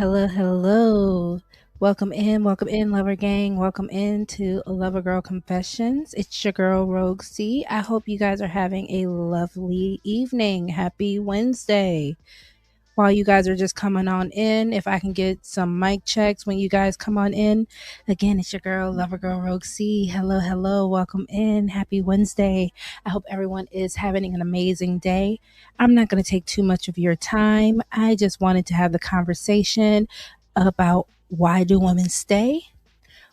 Hello, hello. Welcome in, Lover Gang. Welcome in to Lover Girl Confessions. It's your girl, Rogue C. I hope you guys are having a lovely evening. Happy Wednesday. While you guys are just coming on in, if I can get some mic checks when you guys come on in. Again, it's your girl, Lover Girl Rogue C. Hello, hello. Welcome in. Happy Wednesday. I hope everyone is having an amazing day. I'm not going to take too much of your time. I just wanted to have the conversation about why do women stay?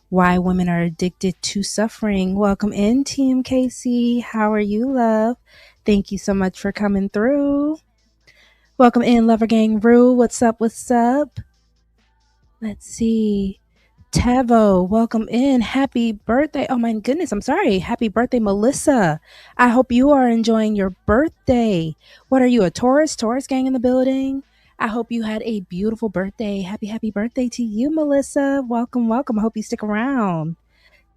Why women are addicted to suffering. Welcome in, Team Casey. How are you, love? Thank you so much for coming through. Welcome in, Lover Gang Rue. What's up? What's up? Let's see. Tavo, welcome in. Happy birthday. Oh my goodness, I'm sorry. Happy birthday, Melissa. I hope you are enjoying your birthday. What are you, a Taurus? Taurus gang in the building? I hope you had a beautiful birthday. Happy birthday to you, Melissa. Welcome, welcome. I hope you stick around.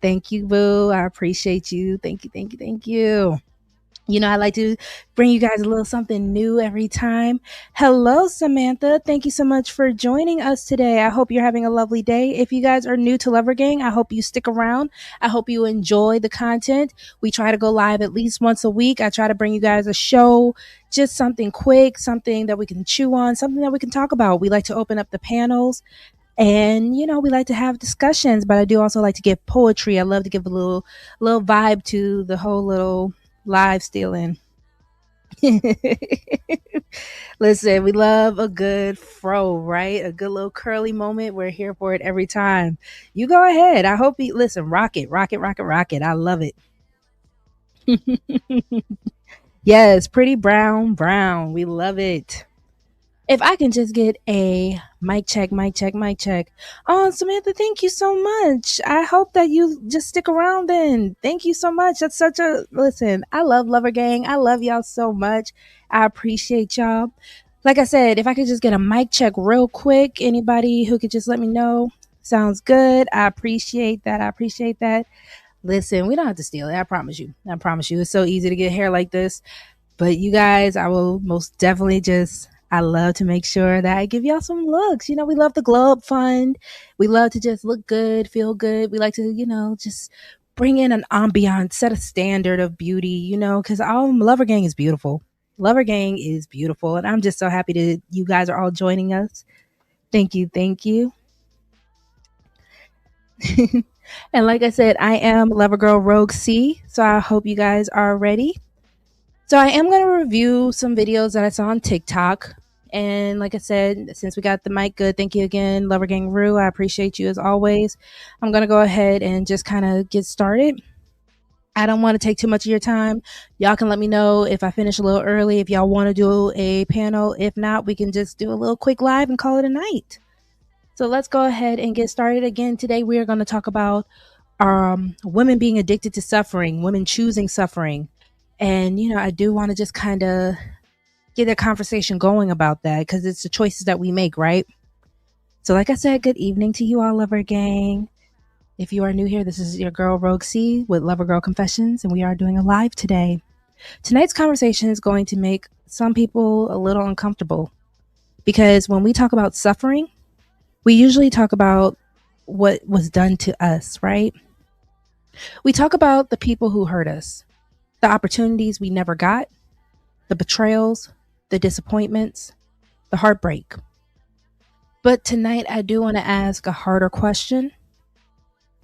Thank you, Boo. I appreciate you. Thank you. I like to bring you guys a little something new every time. Hello, Samantha. Thank you so much for joining us today. I hope you're having a lovely day. If you guys are new to Lover Gang, I hope you stick around. I hope you enjoy the content. We try to go live at least once a week. I try to bring you guys a show, just something quick, something that we can chew on, something that we can talk about. We like to open up the panels. And we like to have discussions, but I do also like to give poetry. I love to give a little vibe to the whole little live stealing. Listen, we love a good fro, right? A good little curly moment. We're here for it every time. You go ahead. I hope you listen, rock it, rock it, rock it, rock it. I love it. Yes, pretty brown, brown. We love it. If I can just get a mic check, mic check, mic check. Oh, Samantha, thank you so much. I hope that you just stick around then. Thank you so much. That's such a listen. I love Lover Gang. I love y'all so much. I appreciate y'all. Like I said, if I could just get a mic check real quick, anybody who could just let me know. Sounds good. I appreciate that. I appreciate that. Listen, we don't have to steal it. I promise you. I promise you. It's so easy to get hair like this. But you guys, I will most definitely I love to make sure that I give y'all some looks. We love the glow up fund. We love to just look good, feel good. We like to, just bring in an ambiance, set a standard of beauty, because all Lover Gang is beautiful. Lover Gang is beautiful. And I'm just so happy that you guys are all joining us. Thank you. Thank you. And like I said, I am Lover Girl Rogue C. So I hope you guys are ready. So I am going to review some videos that I saw on TikTok. And like I said, since we got the mic good, thank you again, Lover Gang Rue. I appreciate you as always. I'm going to go ahead and just kind of get started. I don't want to take too much of your time. Y'all can let me know if I finish a little early, if y'all want to do a panel. If not, we can just do a little quick live and call it a night. So let's go ahead and get started. Again, today we are going to talk about women being addicted to suffering, women choosing suffering. And, I do want to just kind of get a conversation going about that because it's the choices that we make, right? So like I said, good evening to you all, Lover Gang. If you are new here, this is your girl Rogue C with Lover Girl Confessions, and we are doing a live today. Tonight's conversation is going to make some people a little uncomfortable because when we talk about suffering, we usually talk about what was done to us, right? We talk about the people who hurt us, the opportunities we never got, the betrayals, the disappointments, the heartbreak. But tonight I do want to ask a harder question.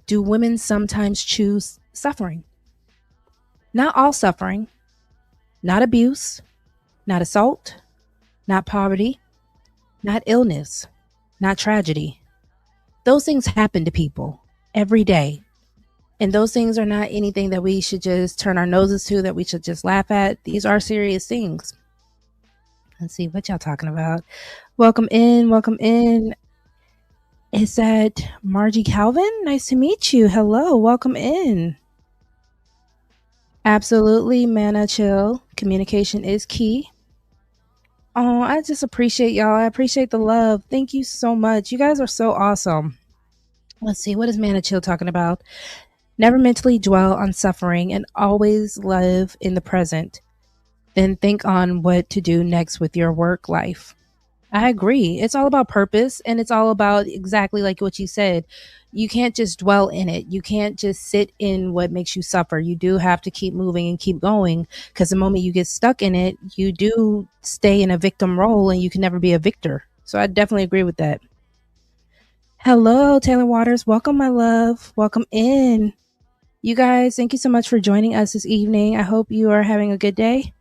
Do women sometimes choose suffering? Not all suffering, not abuse, not assault, not poverty, not illness, not tragedy. Those things happen to people every day. And those things are not anything that we should just turn our noses to, that we should just laugh at. These are serious things. Let's see what y'all talking about. Welcome in. Welcome in. Is that Margie Calvin? Nice to meet you. Hello. Welcome in. Absolutely, Mana Chill. Communication is key. Oh, I just appreciate y'all. I appreciate the love. Thank you so much. You guys are so awesome. Let's see. What is Mana Chill talking about? Never mentally dwell on suffering and always live in the present. Then think on what to do next with your work life. I agree. It's all about purpose, and it's all about exactly like what you said. You can't just dwell in it. You can't just sit in what makes you suffer. You do have to keep moving and keep going, because the moment you get stuck in it, you do stay in a victim role and you can never be a victor. So I definitely agree with that. Hello, Taylor Waters. Welcome, my love. Welcome in. You guys, thank you so much for joining us this evening. I hope you are having a good day.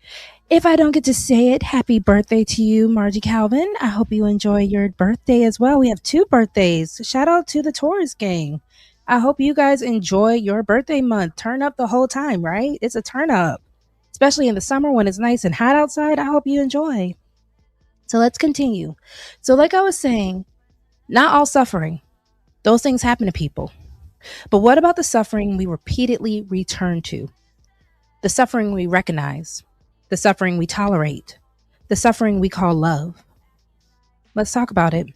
If I don't get to say it, happy birthday to you, Margie Calvin. I hope you enjoy your birthday as well. We have two birthdays. Shout out to the Taurus gang. I hope you guys enjoy your birthday month. Turn up the whole time, right? It's a turn up, especially in the summer when it's nice and hot outside. I hope you enjoy. So let's continue. So, like I was saying, not all suffering, those things happen to people. But what about the suffering we repeatedly return to? The suffering we recognize, the suffering we tolerate, the suffering we call love. Let's talk about it.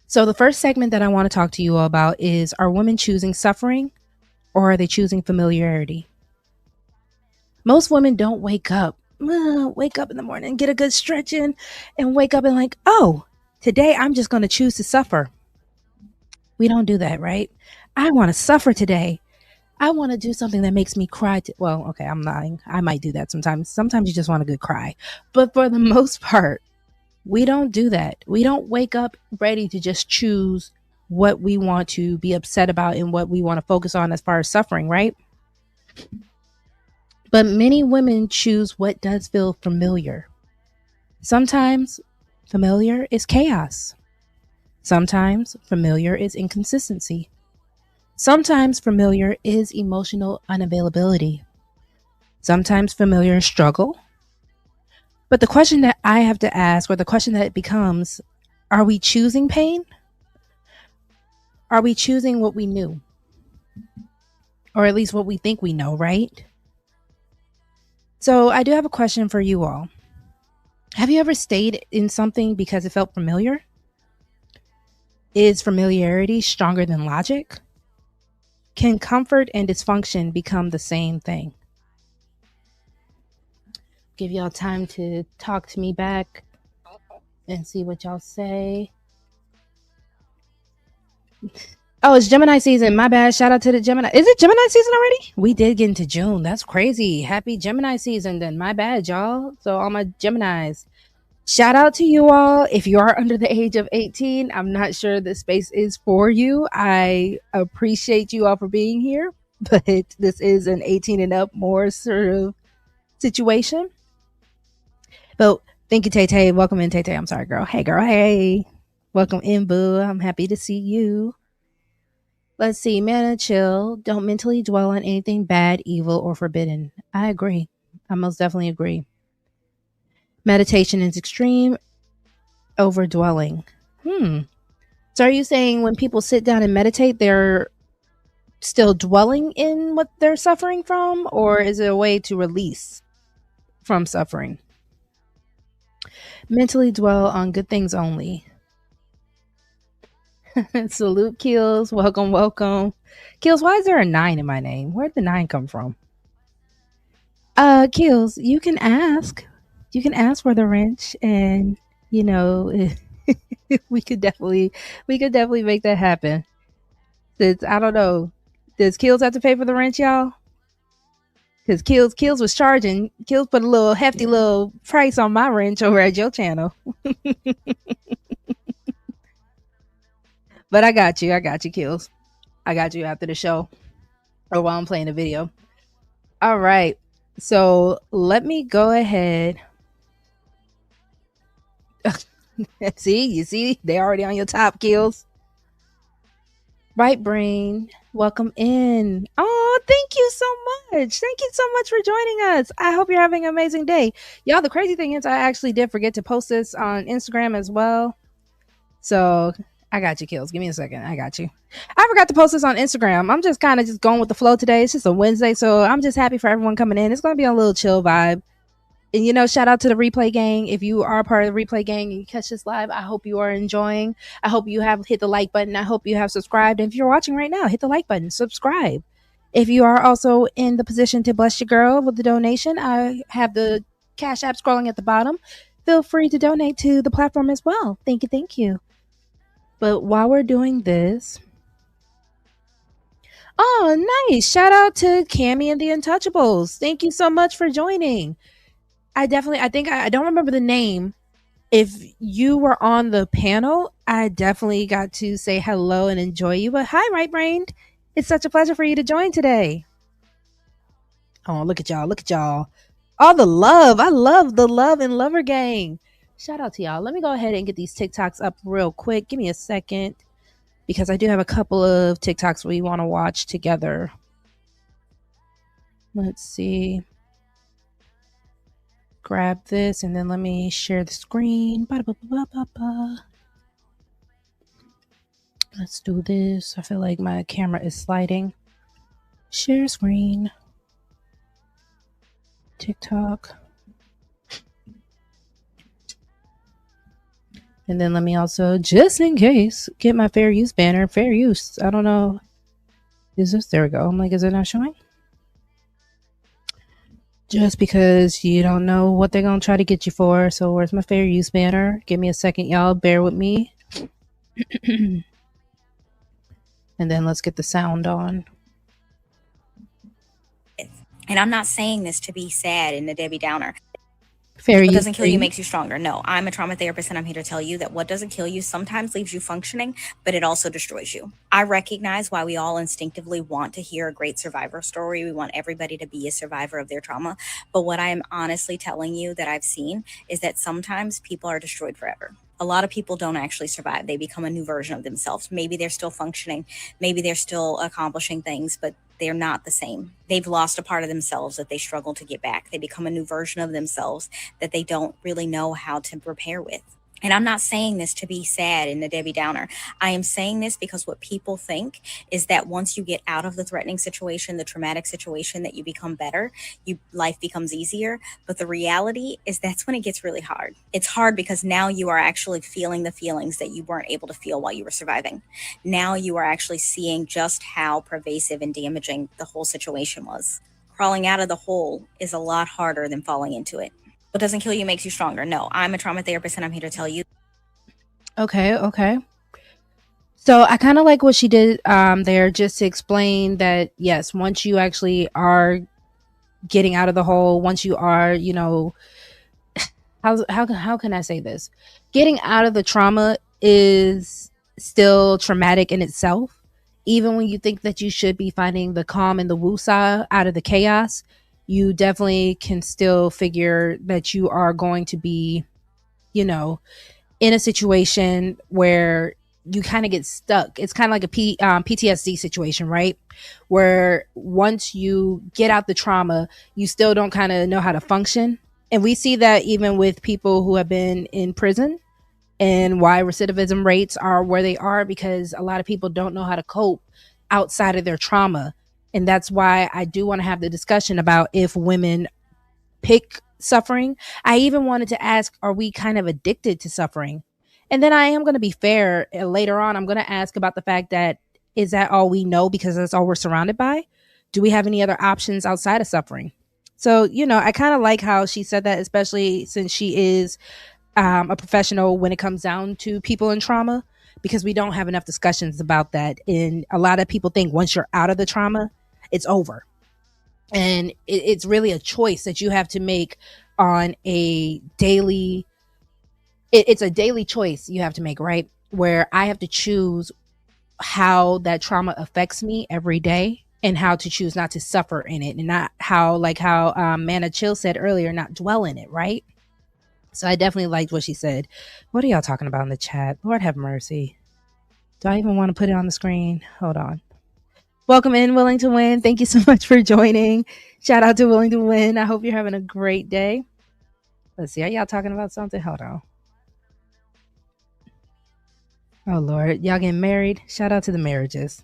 So, the first segment that I want to talk to you all about is, are women choosing suffering or are they choosing familiarity? Most women don't wake up in the morning and get a good stretch in and wake up and, like, oh, today I'm just going to choose to suffer. We don't do that, right? I want to suffer today. I want to do something that makes me cry. Well, okay, I'm lying. I might do that sometimes. Sometimes you just want a good cry. But for the most part, we don't do that. We don't wake up ready to just choose what we want to be upset about and what we want to focus on as far as suffering, right? But many women choose what does feel familiar. Sometimes familiar is chaos. Sometimes familiar is inconsistency. Sometimes familiar is emotional unavailability. Sometimes familiar is struggle. But the question that I have to ask, or the question that it becomes, are we choosing pain? Are we choosing what we knew? Or at least what we think we know, right? So I do have a question for you all. Have you ever stayed in something because it felt familiar? Is familiarity stronger than logic? Can comfort and dysfunction become the same thing? Give y'all time to talk to me back and see what y'all say. Oh, it's Gemini season. My bad. Shout out to the Gemini. Is it Gemini season already? We did get into June. That's crazy. Happy Gemini season then. My bad, y'all. So all my Geminis. Shout out to you all. If you are under the age of 18, I'm not sure the space is for you. I appreciate you all for being here, but this is an 18 and up more sort of situation. But thank you, Tay Tay. Welcome in, Tay Tay. I'm sorry, girl. Hey, girl. Hey. Welcome in, boo. I'm happy to see you. Let's see. Mana chill. Don't mentally dwell on anything bad, evil, or forbidden. I agree. I most definitely agree. Meditation is extreme overdwelling. So are you saying when people sit down and meditate, they're still dwelling in what they're suffering from, or is it a way to release from suffering? Mentally dwell on good things only. Salute, Kills. Welcome, welcome. Kills, why is there a 9 in my name? Where'd the 9 come from? Kills, you can ask. You can ask for the wrench, and you know, we could definitely make that happen. I don't know. Does Kills have to pay for the wrench, y'all? Because Kills was charging. Kills put a little hefty little price on my wrench over at your channel. But I got you, Kills. I got you after the show or while I'm playing the video. All right. So let me go ahead. You see, they're already on your top, Kills. Right brain, welcome in. Oh, thank you so much. Thank you so much for joining us. I hope you're having an amazing day. Y'all, the crazy thing is I actually did forget to post this on Instagram as well. So I got you, Kills. Give me a second. I got you. I forgot to post this on Instagram. I'm just kind of just going with the flow today. It's just a Wednesday, so I'm just happy for everyone coming in. It's going to be a little chill vibe. And, you know, shout out to the replay gang. If you are part of the replay gang and you catch this live, I hope you are enjoying. I hope you have hit the like button. I hope you have subscribed. And if you're watching right now, hit the like button, subscribe. If you are also in the position to bless your girl with the donation, I have the Cash App scrolling at the bottom. feel free to donate to the platform as well. Thank you, thank you. But while we're doing this, oh, nice. Shout out to Cammy and the Untouchables. Thank you so much for joining. I think I don't remember the name. If you were on the panel, I definitely got to say hello and enjoy you. But hi, Right Brained. It's such a pleasure for you to join today. Oh, look at y'all. Look at y'all. All the love. I love the love and lover gang. Shout out to y'all. Let me go ahead and get these TikToks up real quick. Give me a second because I do have a couple of TikToks we want to watch together. Let's see. Grab this and then let me share the screen. Ba-da-ba-ba-ba-ba. Let's do this. I feel like my camera is sliding. Share screen. TikTok. And then let me also, just in case, get my fair use banner. Fair use. I don't know. Is this? There we go. I'm like, is it not showing? Just because you don't know what they're going to try to get you for. So where's my fair use banner? Give me a second, y'all. Bear with me. And then let's get the sound on. And I'm not saying this to be sad and a Debbie Downer. Fair What use. doesn't kill you makes you stronger. No, I'm a trauma therapist and I'm here to tell you that what doesn't kill you sometimes leaves you functioning, but it also destroys you. I recognize why we all instinctively want to hear a great survivor story. We want everybody to be a survivor of their trauma. But what I am honestly telling you that I've seen is that sometimes people are destroyed forever. A lot of people don't actually survive. They become a new version of themselves. Maybe they're still functioning. Maybe they're still accomplishing things, but they're not the same. They've lost a part of themselves that they struggle to get back. They become a new version of themselves that they don't really know how to repair with. And I'm not saying this to be sad and a Debbie Downer. I am saying this because what people think is that once you get out of the threatening situation, the traumatic situation, that you become better, life becomes easier. But the reality is that's when it gets really hard. It's hard because now you are actually feeling the feelings that you weren't able to feel while you were surviving. Now you are actually seeing just how pervasive and damaging the whole situation was. Crawling out of the hole is a lot harder than falling into it. What doesn't kill you makes you stronger. No, I'm a trauma therapist and I'm here to tell you. Okay. So I kind of like what she did there, just to explain that, yes, once you actually are getting out of the hole, once you are, how can I say this? Getting out of the trauma is still traumatic in itself. Even when you think that you should be finding the calm and the woosah out of the chaos, you definitely can still figure that you are going to be, in a situation where you kind of get stuck. It's kind of like a PTSD situation, right? Where once you get out the trauma, you still don't kind of know how to function. And we see that even with people who have been in prison, and why recidivism rates are where they are, because a lot of people don't know how to cope outside of their trauma. And that's why I do want to have the discussion about if women pick suffering. I even wanted to ask, are we kind of addicted to suffering? And then I am going to be fair. Later on, I'm going to ask about the fact that, is that all we know because that's all we're surrounded by? Do we have any other options outside of suffering? So, I kind of like how she said that, especially since she is a professional when it comes down to people in trauma, because we don't have enough discussions about that. And a lot of people think once you're out of the trauma, it's over. And it's really a choice that you have to make on a daily, it's a daily choice you have to make, right? Where I have to choose how that trauma affects me every day, and how to choose not to suffer in it, and not how Mana Chill said earlier, not dwell in it, right? So I definitely liked what she said. What are y'all talking about in the chat? Lord have mercy. Do I even want to put it on the screen? Hold on. Welcome in, Willing to Win. Thank you so much for joining. Shout out to Willing to Win. I hope you're having a great day. Let's see. Are y'all talking about something? Hold on. Oh, Lord. Y'all getting married? Shout out to the marriages.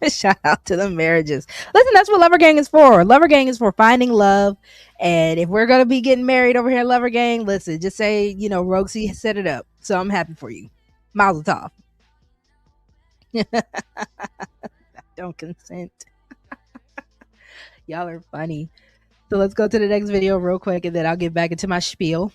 Shout out to the marriages. Listen, that's what Lover Gang is for. Lover Gang is for finding love. And if we're going to be getting married over here at Lover Gang, listen, just say, Rogue C set it up. So I'm happy for you. Mazel tov. Don't consent. Y'all are funny. So let's go to the next video real quick, and then I'll get back into my spiel.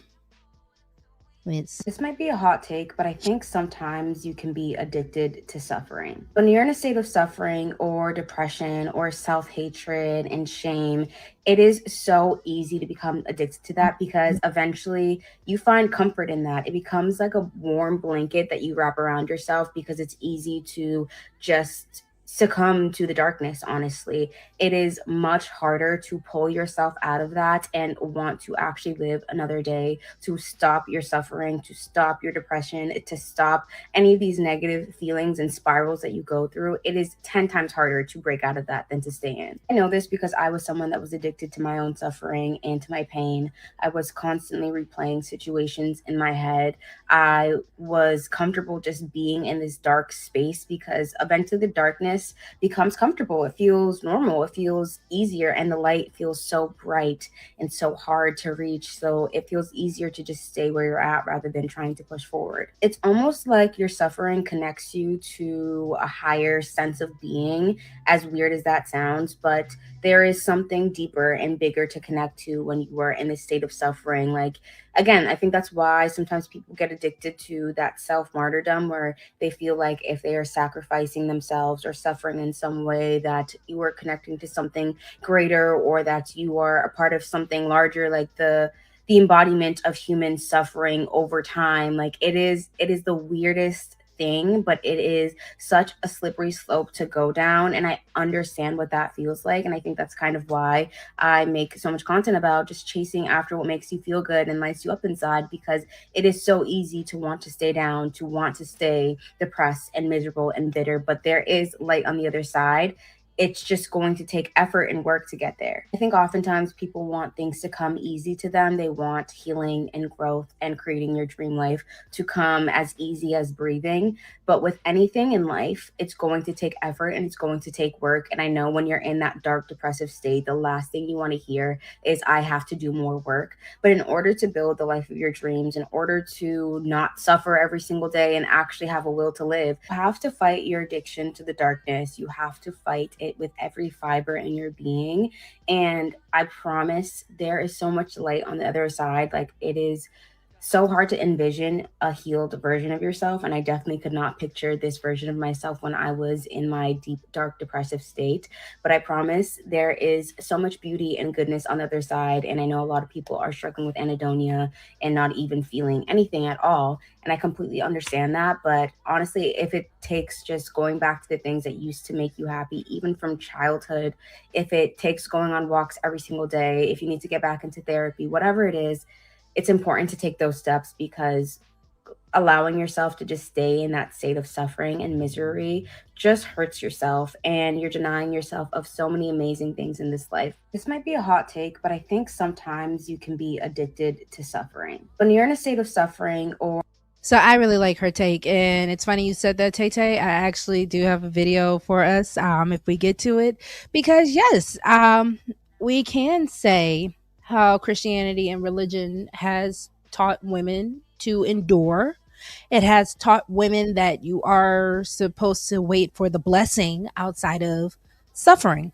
It's This might be a hot take, but I think sometimes you can be addicted to suffering. When you're in a state of suffering or depression or self hatred and shame, it is so easy to become addicted to that because eventually you find comfort in that. It becomes like a warm blanket that you wrap around yourself because it's easy to just succumb to the darkness, honestly. It is much harder to pull yourself out of that and want to actually live another day, to stop your suffering, to stop your depression, to stop any of these negative feelings and spirals that you go through. It is 10 times harder to break out of that than to stay in. I know this because I was someone that was addicted to my own suffering and to my pain. I was constantly replaying situations in my head. I was comfortable just being in this dark space because eventually the darkness becomes comfortable. It feels normal, it feels easier, and the light feels so bright and so hard to reach. So it feels easier to just stay where you're at rather than trying to push forward. It's almost like your suffering connects you to a higher sense of being, as weird as that sounds, but there is something deeper and bigger to connect to when you are in a state of suffering. Like, again, I think that's why sometimes people get addicted to that self martyrdom where they feel like if they are sacrificing themselves or suffering in some way, that you are connecting to something greater or that you are a part of something larger, like the embodiment of human suffering over time. Like, it is the weirdest thing, but it is such a slippery slope to go down, and I understand what that feels like. And I think that's kind of why I make so much content about just chasing after what makes you feel good and lights you up inside, because it is so easy to want to stay down, to want to stay depressed and miserable and bitter, but there is light on the other side. It's just going to take effort and work to get there. I think oftentimes people want things to come easy to them. They want healing and growth and creating your dream life to come as easy as breathing. But with anything in life, it's going to take effort and it's going to take work. And I know when you're in that dark, depressive state, the last thing you want to hear is, I have to do more work. But in order to build the life of your dreams, in order to not suffer every single day and actually have a will to live, you have to fight your addiction to the darkness. You have to fight it with every fiber in your being. And I promise there is so much light on the other side. Like, it is so hard to envision a healed version of yourself. And I definitely could not picture this version of myself when I was in my deep, dark, depressive state. But I promise there is so much beauty and goodness on the other side. And I know a lot of people are struggling with anhedonia and not even feeling anything at all. And I completely understand that. But honestly, if it takes just going back to the things that used to make you happy, even from childhood, if it takes going on walks every single day, if you need to get back into therapy, whatever it is, it's important to take those steps, because allowing yourself to just stay in that state of suffering and misery just hurts yourself, and you're denying yourself of so many amazing things in this life. This might be a hot take, but I think sometimes you can be addicted to suffering. When you're in a state of suffering or So I really like her take, and it's funny you said that, Tay Tay. I actually do have a video for us, if we get to it, because yes, we can say how Christianity and religion has taught women to endure. It has taught women that you are supposed to wait for the blessing outside of suffering.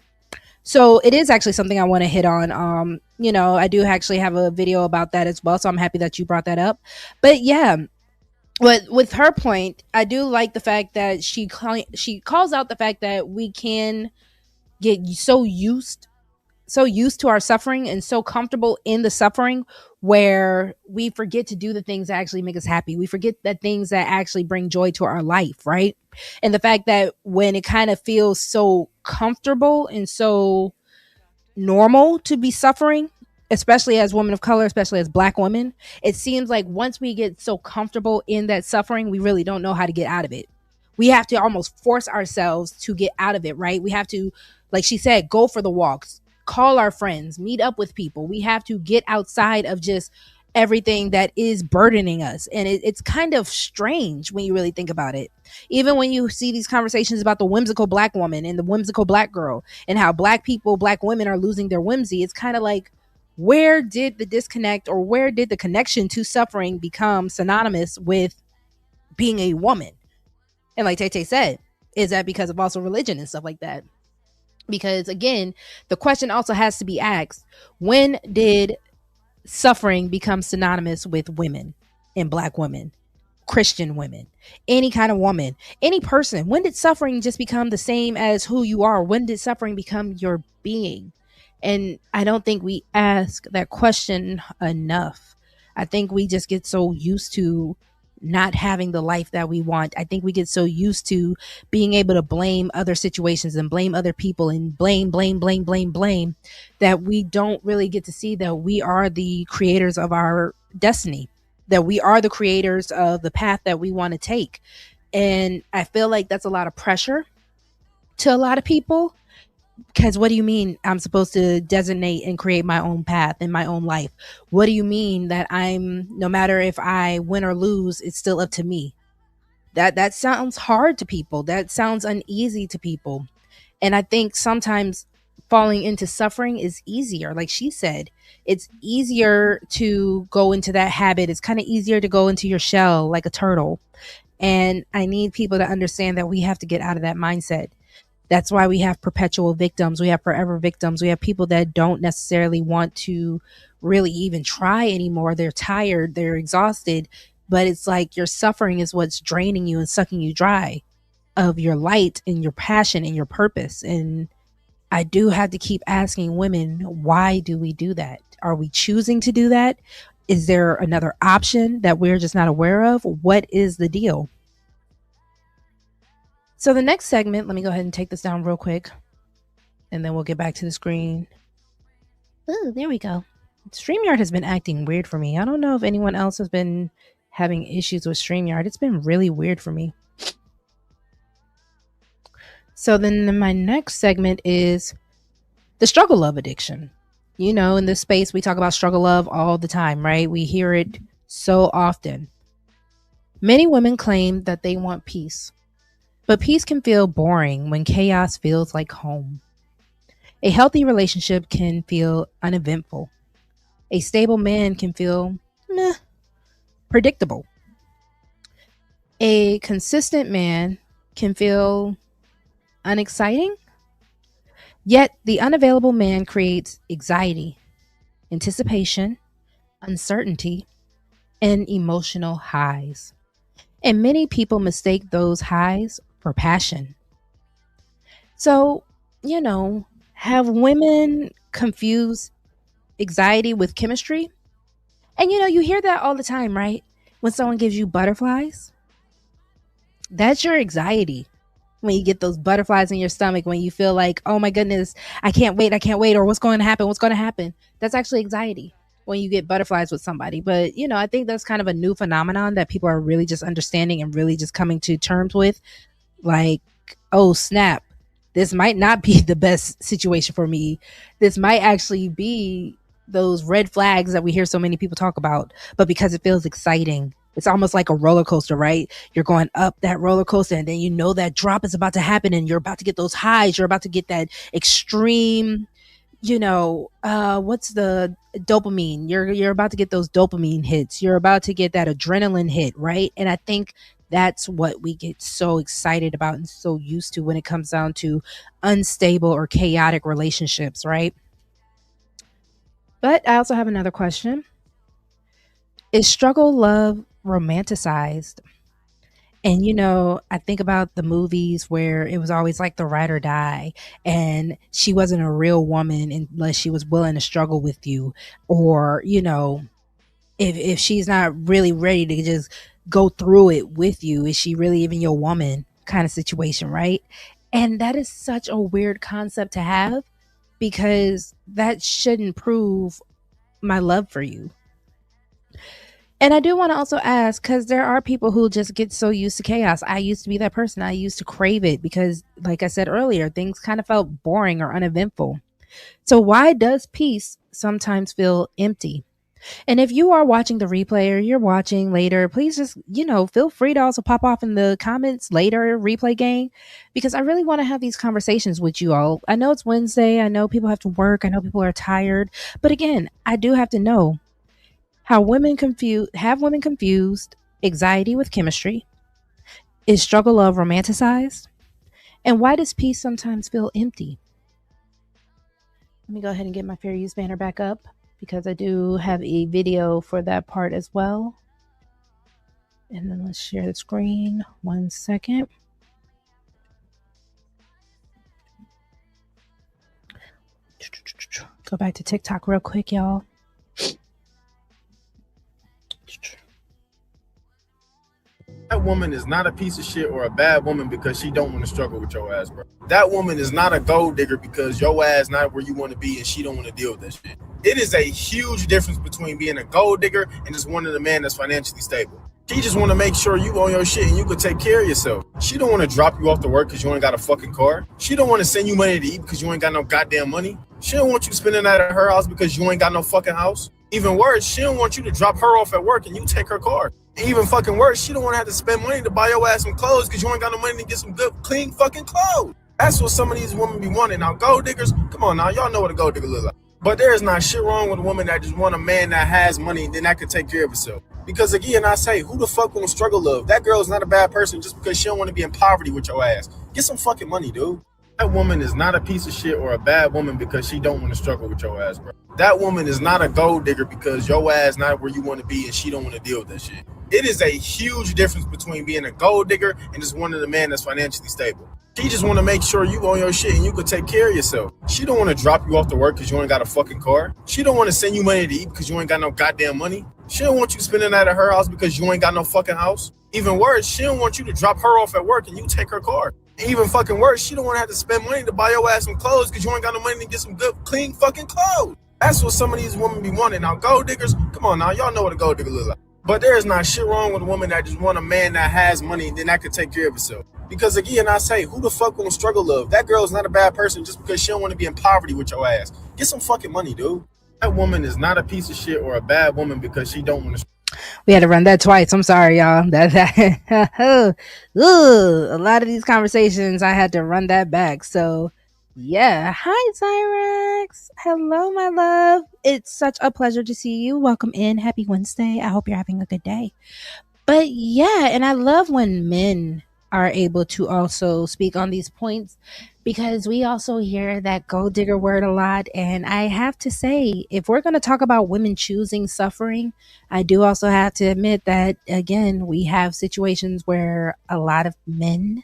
So it is actually something I want to hit on. I do actually have a video about that as well. So I'm happy that you brought that up. But yeah, but with her point, I do like the fact that she calls out the fact that we can get so used to our suffering and so comfortable in the suffering where we forget to do the things that actually make us happy. We forget that things that actually bring joy to our life, right? And the fact that when it kind of feels so comfortable and so normal to be suffering, especially as women of color, especially as black women, it seems like once we get so comfortable in that suffering, we really don't know how to get out of it. We have to almost force ourselves to get out of it, right? We have to, like she said, go for the walks, call our friends, meet up with people. We have to get outside of just everything that is burdening us. And it's kind of strange when you really think about it. Even when you see these conversations about the whimsical black woman and the whimsical black girl, and how black people, black women are losing their whimsy, it's kind of like, where did the disconnect or where did the connection to suffering become synonymous with being a woman? And like Tay Tay said, is that because of also religion and stuff like that? Because again, the question also has to be asked, when did suffering become synonymous with women? in Black women, Christian women, any kind of woman, any person? When did suffering just become the same as who you are? When did suffering become your being? And I don't think we ask that question enough. I think we just get so used to not having the life that we want. I think we get so used to being able to blame other situations and blame other people and blame that we don't really get to see that we are the creators of our destiny, that we are the creators of the path that we want to take. And I feel like that's a lot of pressure to a lot of people, because what do you mean I'm supposed to designate and create my own path in my own life? What do you mean that I'm, no matter if I win or lose, it's still up to me? That sounds hard to people. That sounds uneasy to people. And I think sometimes falling into suffering is easier. Like she said, it's easier to go into that habit. It's kind of easier to go into your shell like a turtle. And I need people to understand that we have to get out of that mindset. That's why we have perpetual victims. We have forever victims. We have people that don't necessarily want to really even try anymore. They're tired, they're exhausted, but it's like your suffering is what's draining you and sucking you dry of your light and your passion and your purpose. And I do have to keep asking women, why do we do that? Are we choosing to do that? Is there another option that we're just not aware of? What is the deal? So the next segment, let me go ahead and take this down real quick, and then we'll get back to the screen. Oh, there we go. StreamYard has been acting weird for me. I don't know if anyone else has been having issues with StreamYard. It's been really weird for me. So then my next segment is the struggle love addiction. You know, in this space, we talk about struggle love all the time, right? We hear it so often. Many women claim that they want peace, but peace can feel boring when chaos feels like home. A healthy relationship can feel uneventful. A stable man can feel meh, predictable. A consistent man can feel unexciting. Yet the unavailable man creates anxiety, anticipation, uncertainty, and emotional highs. And many people mistake those highs for passion. So, you know, have women confused anxiety with chemistry? And you know, you hear that all the time, right? When someone gives you butterflies, that's your anxiety. When you get those butterflies in your stomach, when you feel like, oh my goodness, I can't wait, or what's going to happen, what's going to happen. That's actually anxiety when you get butterflies with somebody. But, you know, I think that's kind of a new phenomenon that people are really just understanding and really just coming to terms with. Like, oh snap, this might not be the best situation for me. This might actually be those red flags that we hear so many people talk about, but because it feels exciting, it's almost like a roller coaster, right? You're going up that roller coaster, and then you know that drop is about to happen, and you're about to get those highs. You're about to get that extreme, you know, what's the dopamine? You're about to get those dopamine hits. You're about to get that adrenaline hit, right? And I think that's what we get so excited about and so used to when it comes down to unstable or chaotic relationships, right? But I also have another question. Is struggle love romanticized? And you know, I think about the movies where it was always like the ride or die, and she wasn't a real woman unless she was willing to struggle with you. Or, you know, if she's not really ready to just go through it with you, is she really even your woman kind of situation, right? And that is such a weird concept to have, because that shouldn't prove my love for you. And I do want to also ask, because there are people who just get so used to chaos. I used to be that person. I used to crave it because, like I said earlier, things kind of felt boring or uneventful. So, why does peace sometimes feel empty? And if you are watching the replay or you're watching later, please just, you know, feel free to also pop off in the comments later, replay gang, because I really want to have these conversations with you all. I know it's Wednesday. I know people have to work. I know people are tired. But again, I do have to know how women confused anxiety with chemistry. Is struggle love romanticized? And why does peace sometimes feel empty? Let me go ahead and get my fair use banner back up, because I do have a video for that part as well. And then let's share the screen. 1 second. Go back to TikTok real quick, y'all. That woman is not a piece of shit or a bad woman because she don't want to struggle with your ass, bro. That woman is not a gold digger because your ass not where you want to be and she don't want to deal with that shit. It is a huge difference between being a gold digger and just wanting a man that's financially stable. She just want to make sure you own your shit and you can take care of yourself. She don't want to drop you off to work because you ain't got a fucking car. She don't want to send you money to eat because you ain't got no goddamn money. She don't want you spending that at her house because you ain't got no fucking house. Even worse, she don't want you to drop her off at work and you take her car. And even fucking worse, she don't want to have to spend money to buy your ass some clothes because you ain't got no money to get some good, clean fucking clothes. That's what some of these women be wanting. Now, gold diggers, come on now, y'all know what a gold digger look like. But there is not shit wrong with a woman that just want a man that has money and then that can take care of herself. Because again, I say, who the fuck won't struggle love? That girl is not a bad person just because she don't want to be in poverty with your ass. Get some fucking money, dude. That woman is not a piece of shit or a bad woman because she don't want to struggle with your ass, bro. That woman is not a gold digger because your ass not where you want to be and she don't want to deal with that shit. It is a huge difference between being a gold digger and just wanting a man that's financially stable. She just want to make sure you own your shit and you can take care of yourself. She don't want to drop you off to work because you ain't got a fucking car. She don't want to send you money to eat because you ain't got no goddamn money. She don't want you spending that at her house because you ain't got no fucking house. Even worse, she don't want you to drop her off at work and you take her car. And even fucking worse, she don't want to have to spend money to buy your ass some clothes because you ain't got no money to get some good, clean fucking clothes. That's what some of these women be wanting. Now, gold diggers, come on now, y'all know what a gold digger look like. But there is not shit wrong with a woman that just want a man that has money and then that can take care of herself. Because again, I say, who the fuck won't struggle love? That girl is not a bad person just because she don't want to be in poverty with your ass. Get some fucking money, dude. That woman is not a piece of shit or a bad woman because she don't want to. We had to run that twice. I'm sorry, y'all. A lot of these conversations, I had to run that back. So, yeah. Hi, Zyrex. Hello, my love. It's such a pleasure to see you. Welcome in. Happy Wednesday. I hope you're having a good day. But yeah, and I love when men are able to also speak on these points because we also hear that gold digger word a lot. And I have to say, if we're going to talk about women choosing suffering, I do also have to admit that, again, we have situations where a lot of men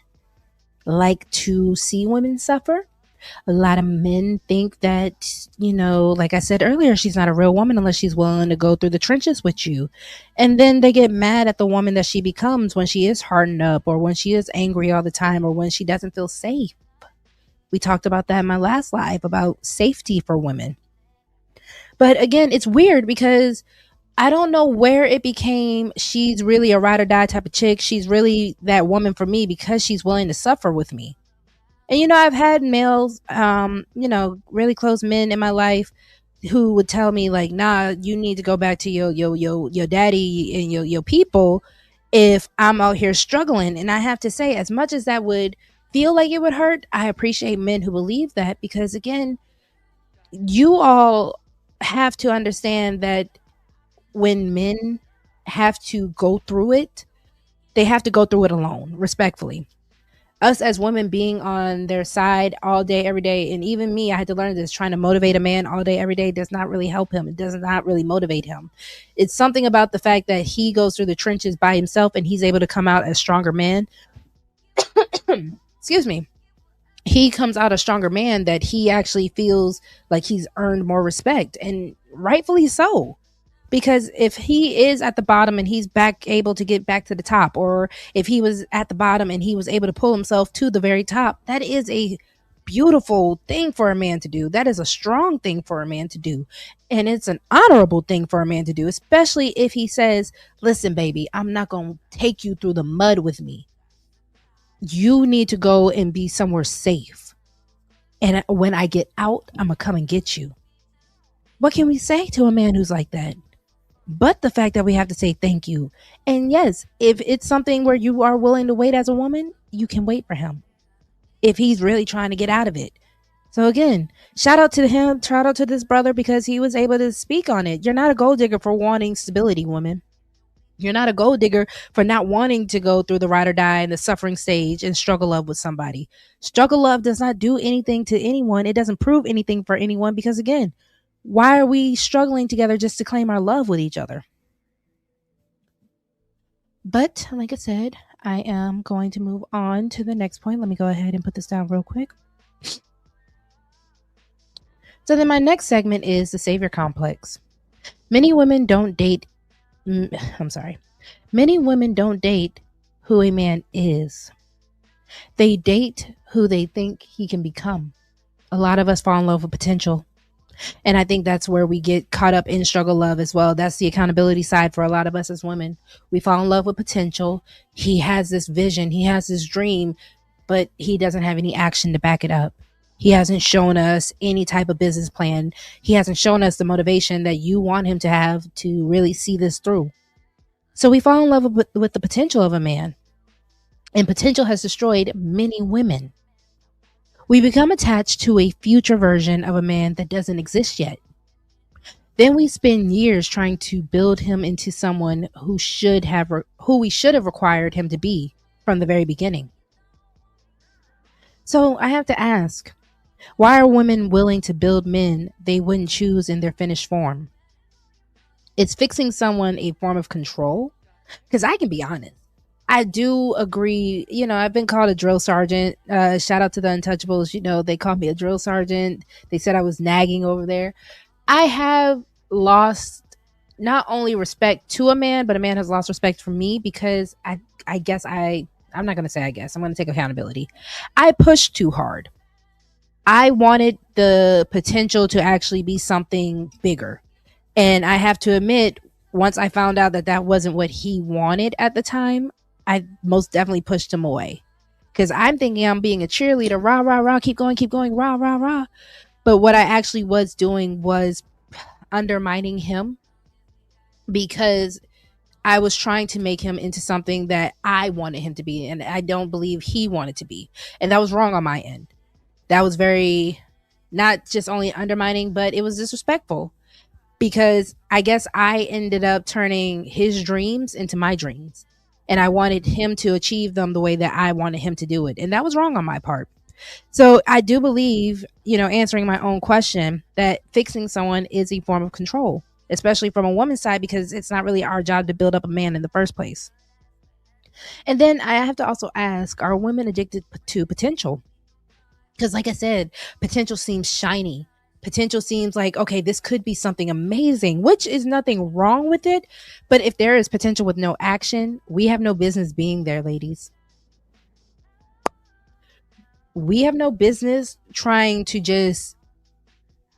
like to see women suffer. A lot of men think that, like I said earlier, she's not a real woman unless she's willing to go through the trenches with you. And then they get mad at the woman that she becomes when she is hardened up or when she is angry all the time or when she doesn't feel safe. We talked about that in my last live about safety for women. But again, it's weird because I don't know where it became she's really a ride or die type of chick. She's really that woman for me because she's willing to suffer with me. And, I've had males, really close men in my life who would tell me like, nah, you need to go back to your daddy and your people if I'm out here struggling. And I have to say, as much as that would feel like it would hurt, I appreciate men who believe that because, again, you all have to understand that when men have to go through it, they have to go through it alone, respectfully. Us as women being on their side all day, every day, and even me, I had to learn this, trying to motivate a man all day, every day does not really help him. It does not really motivate him. It's something about the fact that he goes through the trenches by himself and he's able to come out a stronger man. Excuse me. He comes out a stronger man that he actually feels like he's earned more respect, and rightfully so. Because if he is at the bottom and he's able to get back to the top, or if he was at the bottom and he was able to pull himself to the very top, that is a beautiful thing for a man to do. That is a strong thing for a man to do. And it's an honorable thing for a man to do, especially if he says, listen, baby, I'm not going to take you through the mud with me. You need to go and be somewhere safe. And when I get out, I'm going to come and get you. What can we say to a man who's like that? But the fact that we have to say thank you. And yes, if it's something where you are willing to wait as a woman, you can wait for him if he's really trying to get out of it. So again, shout out to him, shout out to this brother because he was able to speak on it. You're not a gold digger for wanting stability, woman. You're not a gold digger for not wanting to go through the ride or die and the suffering stage and struggle love with somebody. Struggle love does not do anything to anyone. It doesn't prove anything for anyone because, again, why are we struggling together just to claim our love with each other? But like I said, I am going to move on to the next point. Let me go ahead and put this down real quick. So then my next segment is the savior complex. Many women don't date Many women don't date who a man is. They date who they think he can become. A lot of us fall in love with potential. And I think that's where we get caught up in struggle love as well. That's the accountability side for a lot of us as women. We fall in love with potential. He has this vision, he has this dream, but he doesn't have any action to back it up. He hasn't shown us any type of business plan. He hasn't shown us the motivation that you want him to have to really see this through. So we fall in love with the potential of a man. And potential has destroyed many women. We become attached to a future version of a man that doesn't exist yet. Then we spend years trying to build him into someone who we should have required him to be from the very beginning. So I have to ask, why are women willing to build men they wouldn't choose in their finished form? Is fixing someone a form of control? Because I can be honest, I do agree. I've been called a drill sergeant. Shout out to the Untouchables. They called me a drill sergeant. They said I was nagging over there. I have lost not only respect to a man, but a man has lost respect for me because I'm not going to say I guess. I'm going to take accountability. I pushed too hard. I wanted the potential to actually be something bigger. And I have to admit, once I found out that that wasn't what he wanted at the time, I most definitely pushed him away. Because I'm thinking I'm being a cheerleader, rah, rah, rah, keep going, rah, rah, rah. But what I actually was doing was undermining him because I was trying to make him into something that I wanted him to be, and I don't believe he wanted to be. And that was wrong on my end. That was very, not just only undermining, but it was disrespectful. Because I guess I ended up turning his dreams into my dreams. And I wanted him to achieve them the way that I wanted him to do it. And that was wrong on my part. So I do believe, answering my own question, that fixing someone is a form of control, especially from a woman's side, because it's not really our job to build up a man in the first place. And then I have to also ask, are women addicted to potential? Because like I said, potential seems shiny. Potential seems like, okay, this could be something amazing, which is nothing wrong with it. But if there is potential with no action, we have no business being there, ladies. We have no business trying to just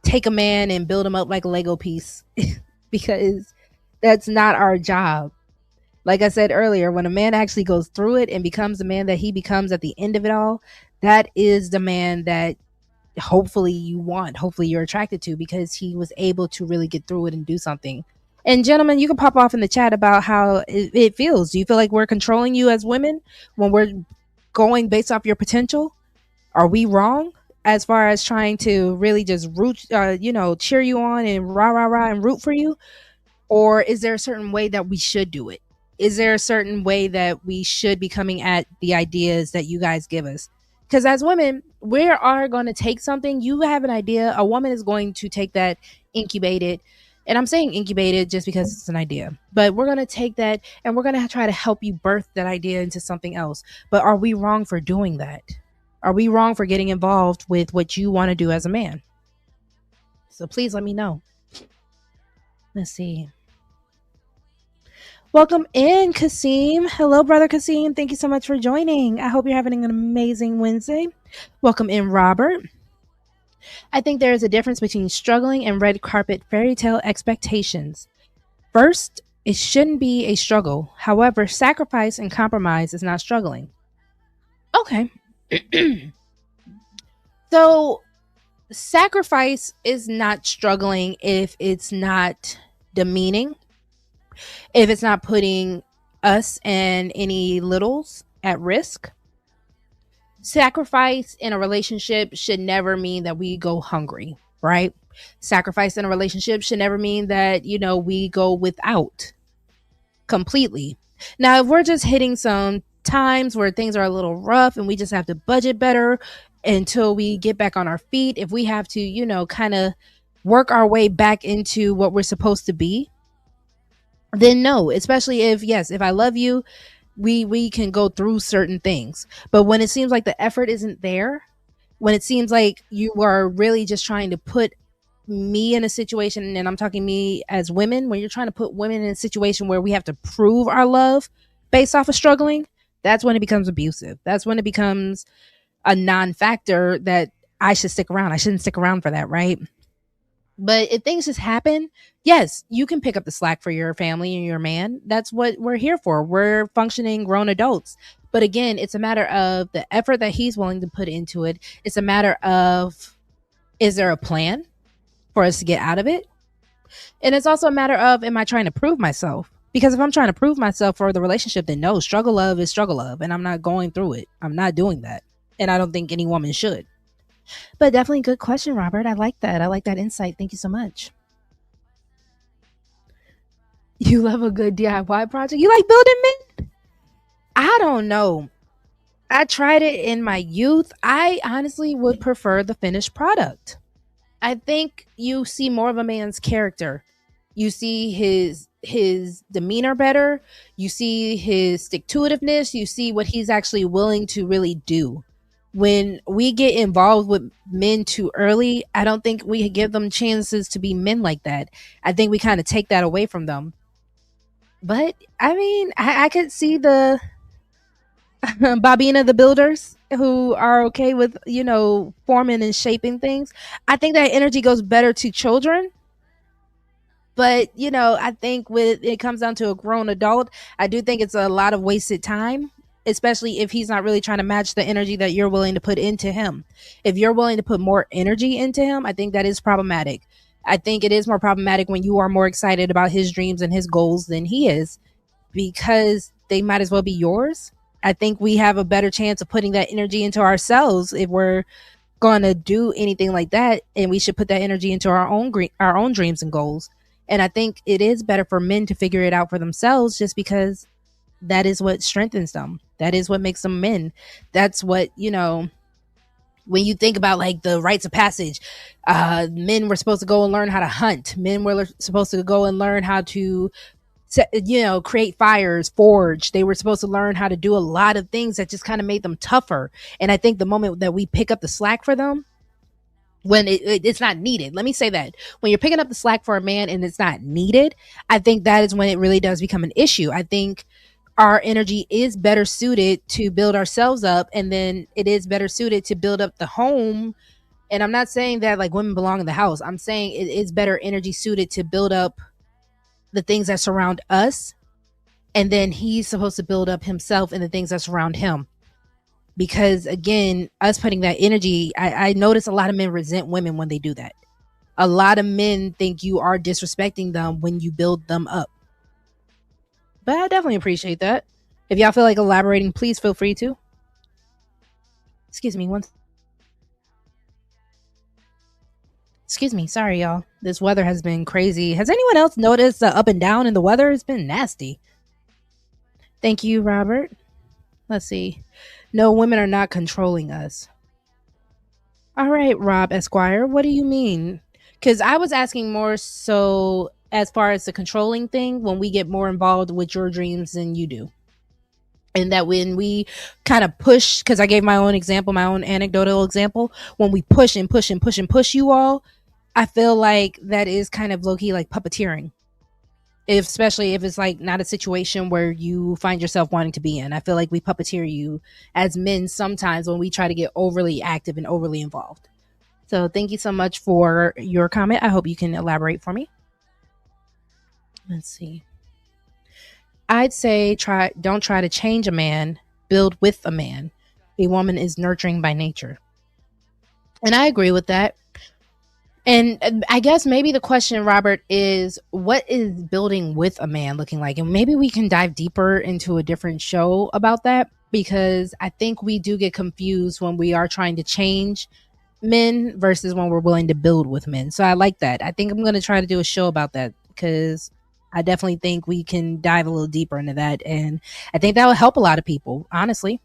take a man and build him up like a Lego piece because that's not our job. Like I said earlier, when a man actually goes through it and becomes the man that he becomes at the end of it all, that is the man that hopefully you want, hopefully you're attracted to, because he was able to really get through it and do something. And gentlemen, you can pop off in the chat about how it feels. Do you feel like we're controlling you as women when we're going based off your potential? Are we wrong as far as trying to really just cheer you on and rah, rah, rah and root for you? Or is there a certain way that we should do it? Is there a certain way that we should be coming at the ideas that you guys give us? Because as women, we are going to take something. You have an idea. A woman is going to take that, incubate it. And I'm saying incubated just because it's an idea. But we're going to take that and we're going to try to help you birth that idea into something else. But are we wrong for doing that? Are we wrong for getting involved with what you want to do as a man? So please let me know. Let's see. Welcome in, Kasim. Hello, brother Kasim. Thank you so much for joining. I hope you're having an amazing Wednesday. Welcome in, Robert. I think there is a difference between struggling and red carpet fairy tale expectations. First, it shouldn't be a struggle. However, sacrifice and compromise is not struggling. Okay. So, sacrifice is not struggling if it's not demeaning, if it's not putting us and any littles at risk. Sacrifice in a relationship should never mean that we go hungry, right? Sacrifice in a relationship should never mean that, we go without completely. Now, if we're just hitting some times where things are a little rough and we just have to budget better until we get back on our feet, if we have to, kind of work our way back into what we're supposed to be, then no. Especially if, yes, if I love you, we can go through certain things. But when it seems like the effort isn't there, when it seems like you are really just trying to put me in a situation, and I'm talking me as women, when you're trying to put women in a situation where we have to prove our love based off of struggling, that's when it becomes abusive. That's when it becomes a non-factor that I should stick around. I shouldn't stick around for that, right? But if things just happen, yes, you can pick up the slack for your family and your man. That's what we're here for. We're functioning grown adults. But again, it's a matter of the effort that he's willing to put into it. It's a matter of, is there a plan for us to get out of it? And it's also a matter of, am I trying to prove myself? Because if I'm trying to prove myself for the relationship, then no, struggle love is struggle love. And I'm not going through it. I'm not doing that. And I don't think any woman should. But definitely good question, Robert. I like that. I like that insight. Thank you so much. You love a good DIY project? You like building men? I don't know. I tried it in my youth. I honestly would prefer the finished product. I think you see more of a man's character. You see his demeanor better. You see his stick to itiveness. You see what he's actually willing to really do. When we get involved with men too early, I don't think we give them chances to be men like that. I think we kind of take that away from them. But I mean, I could see the Bobina the builders who are okay with, forming and shaping things. I think that energy goes better to children. But, I think when it comes down to a grown adult, I do think it's a lot of wasted time, especially if he's not really trying to match the energy that you're willing to put into him. If you're willing to put more energy into him, I think that is problematic. I think it is more problematic when you are more excited about his dreams and his goals than he is, because they might as well be yours. I think we have a better chance of putting that energy into ourselves if we're going to do anything like that, and we should put that energy into our own dreams and goals. And I think it is better for men to figure it out for themselves, just because that is what strengthens them. That is what makes them men. That's what, when you think about like the rites of passage, men were supposed to go and learn how to hunt. Men were supposed to go and learn how to create fires, forge. They were supposed to learn how to do a lot of things that just kind of made them tougher. And I think the moment that we pick up the slack for them, when it's not needed, let me say that, when you're picking up the slack for a man and it's not needed, I think that is when it really does become an issue. I think our energy is better suited to build ourselves up, and then it is better suited to build up the home. And I'm not saying that like women belong in the house. I'm saying it is better energy suited to build up the things that surround us, and then he's supposed to build up himself and the things that surround him. Because again, us putting that energy, I notice a lot of men resent women when they do that. A lot of men think you are disrespecting them when you build them up. But I definitely appreciate that. If y'all feel like elaborating, please feel free to. Excuse me, sorry y'all. This weather has been crazy. Has anyone else noticed the up and down in the weather? It's been nasty. Thank you, Robert. Let's see. No, women are not controlling us. All right, Rob Esquire, what do you mean? Because I was asking more so as far as the controlling thing, when we get more involved with your dreams than you do. And that when we kind of push, because I gave my own example, my own anecdotal example, when we push and push and push and push you all, I feel like that is kind of low-key like puppeteering. Especially if it's like not a situation where you find yourself wanting to be in. I feel like we puppeteer you as men sometimes when we try to get overly active and overly involved. So thank you so much for your comment. I hope you can elaborate for me. Let's see. I'd say don't try to change a man, build with a man. A woman is nurturing by nature. And I agree with that. And I guess maybe the question, Robert, is what is building with a man looking like? And maybe we can dive deeper into a different show about that, because I think we do get confused when we are trying to change men versus when we're willing to build with men. So I like that. I think I'm going to try to do a show about that, because I definitely think we can dive a little deeper into that. And I think that will help a lot of people, honestly.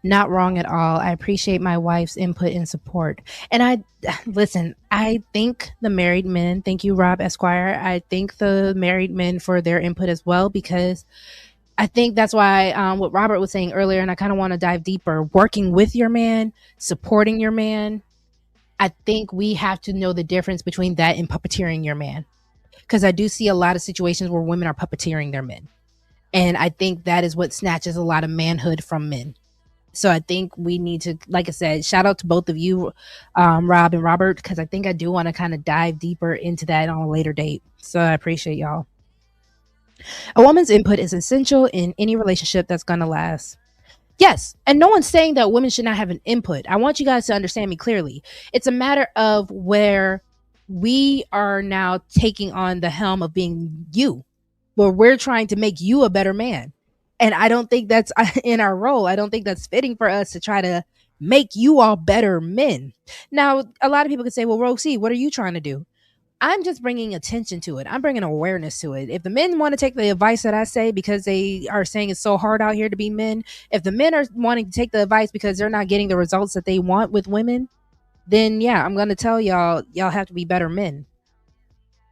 Not wrong at all. I appreciate my wife's input and support. And I listen, I thank the married men. Thank you, Rob Esquire. I thank the married men for their input as well, because I think that's why what Robert was saying earlier, and I kind of want to dive deeper, working with your man, supporting your man. I think we have to know the difference between that and puppeteering your man. Because I do see a lot of situations where women are puppeteering their men. And I think that is what snatches a lot of manhood from men. So I think we need to, like I said, shout out to both of you, Rob and Robert, because I think I do want to kind of dive deeper into that on a later date. So I appreciate y'all. A woman's input is essential in any relationship that's going to last. Yes, and no one's saying that women should not have an input. I want you guys to understand me clearly. It's a matter of where we are now taking on the helm of being you, where we're trying to make you a better man. And I don't think that's in our role. I don't think that's fitting for us to try to make you all better men. Now, a lot of people could say, well, Rosie, what are you trying to do? I'm just bringing attention to it. I'm bringing awareness to it. If the men want to take the advice that I say because they are saying it's so hard out here to be men, if the men are wanting to take the advice because they're not getting the results that they want with women, then yeah, I'm going to tell y'all have to be better men.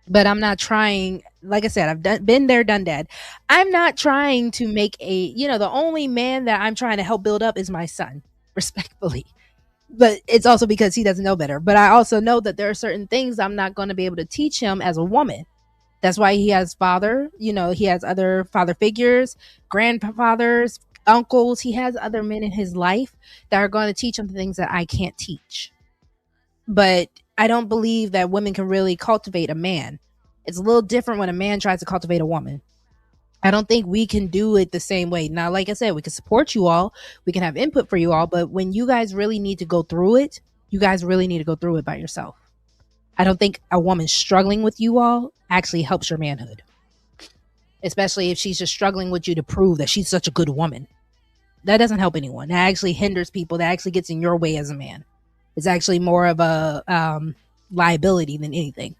But I'm not trying, like I said, been there, done that. I'm not trying to make the only man that I'm trying to help build up is my son, respectfully. But it's also because he doesn't know better. But I also know that there are certain things I'm not going to be able to teach him as a woman. That's why he has he has other father figures, grandfathers, uncles. He has other men in his life that are going to teach him the things that I can't teach. But I don't believe that women can really cultivate a man. It's a little different when a man tries to cultivate a woman. I don't think we can do it the same way. Now, like I said, we can support you all. We can have input for you all. But when you guys really need to go through it, you guys really need to go through it by yourself. I don't think a woman struggling with you all actually helps your manhood. Especially if she's just struggling with you to prove that she's such a good woman. That doesn't help anyone. That actually hinders people. That actually gets in your way as a man. It's actually more of a liability than anything.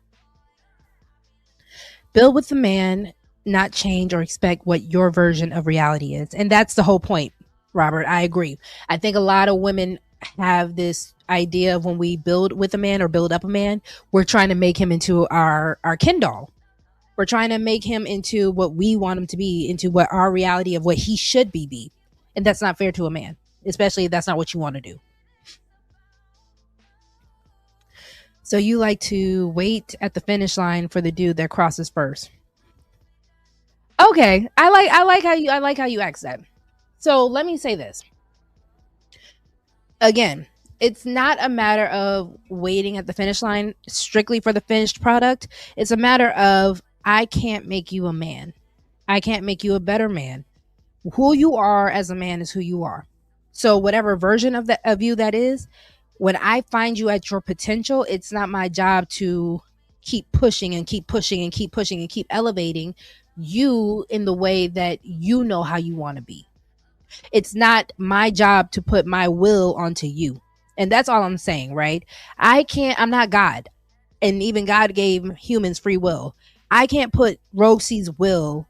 Build with the man, not change or expect what your version of reality is. And that's the whole point, Robert. I agree. I think a lot of women have this idea of when we build with a man or build up a man, we're trying to make him into our Ken doll. We're trying to make him into what we want him to be, into what our reality of what he should be. And that's not fair to a man, especially if that's not what you want to do. So you like to wait at the finish line for the dude that crosses first. Okay, I like how you ask that. So let me say this. Again, it's not a matter of waiting at the finish line strictly for the finished product. It's a matter of I can't make you a man. I can't make you a better man. Who you are as a man is who you are. So whatever version of you that is, when I find you at your potential, it's not my job to keep pushing and keep pushing and keep pushing and keep elevating you in the way that you know how you want to be. It's not my job to put my will onto you. And that's all I'm saying, right? I'm not God. And even God gave humans free will. I can't put Rogue C's will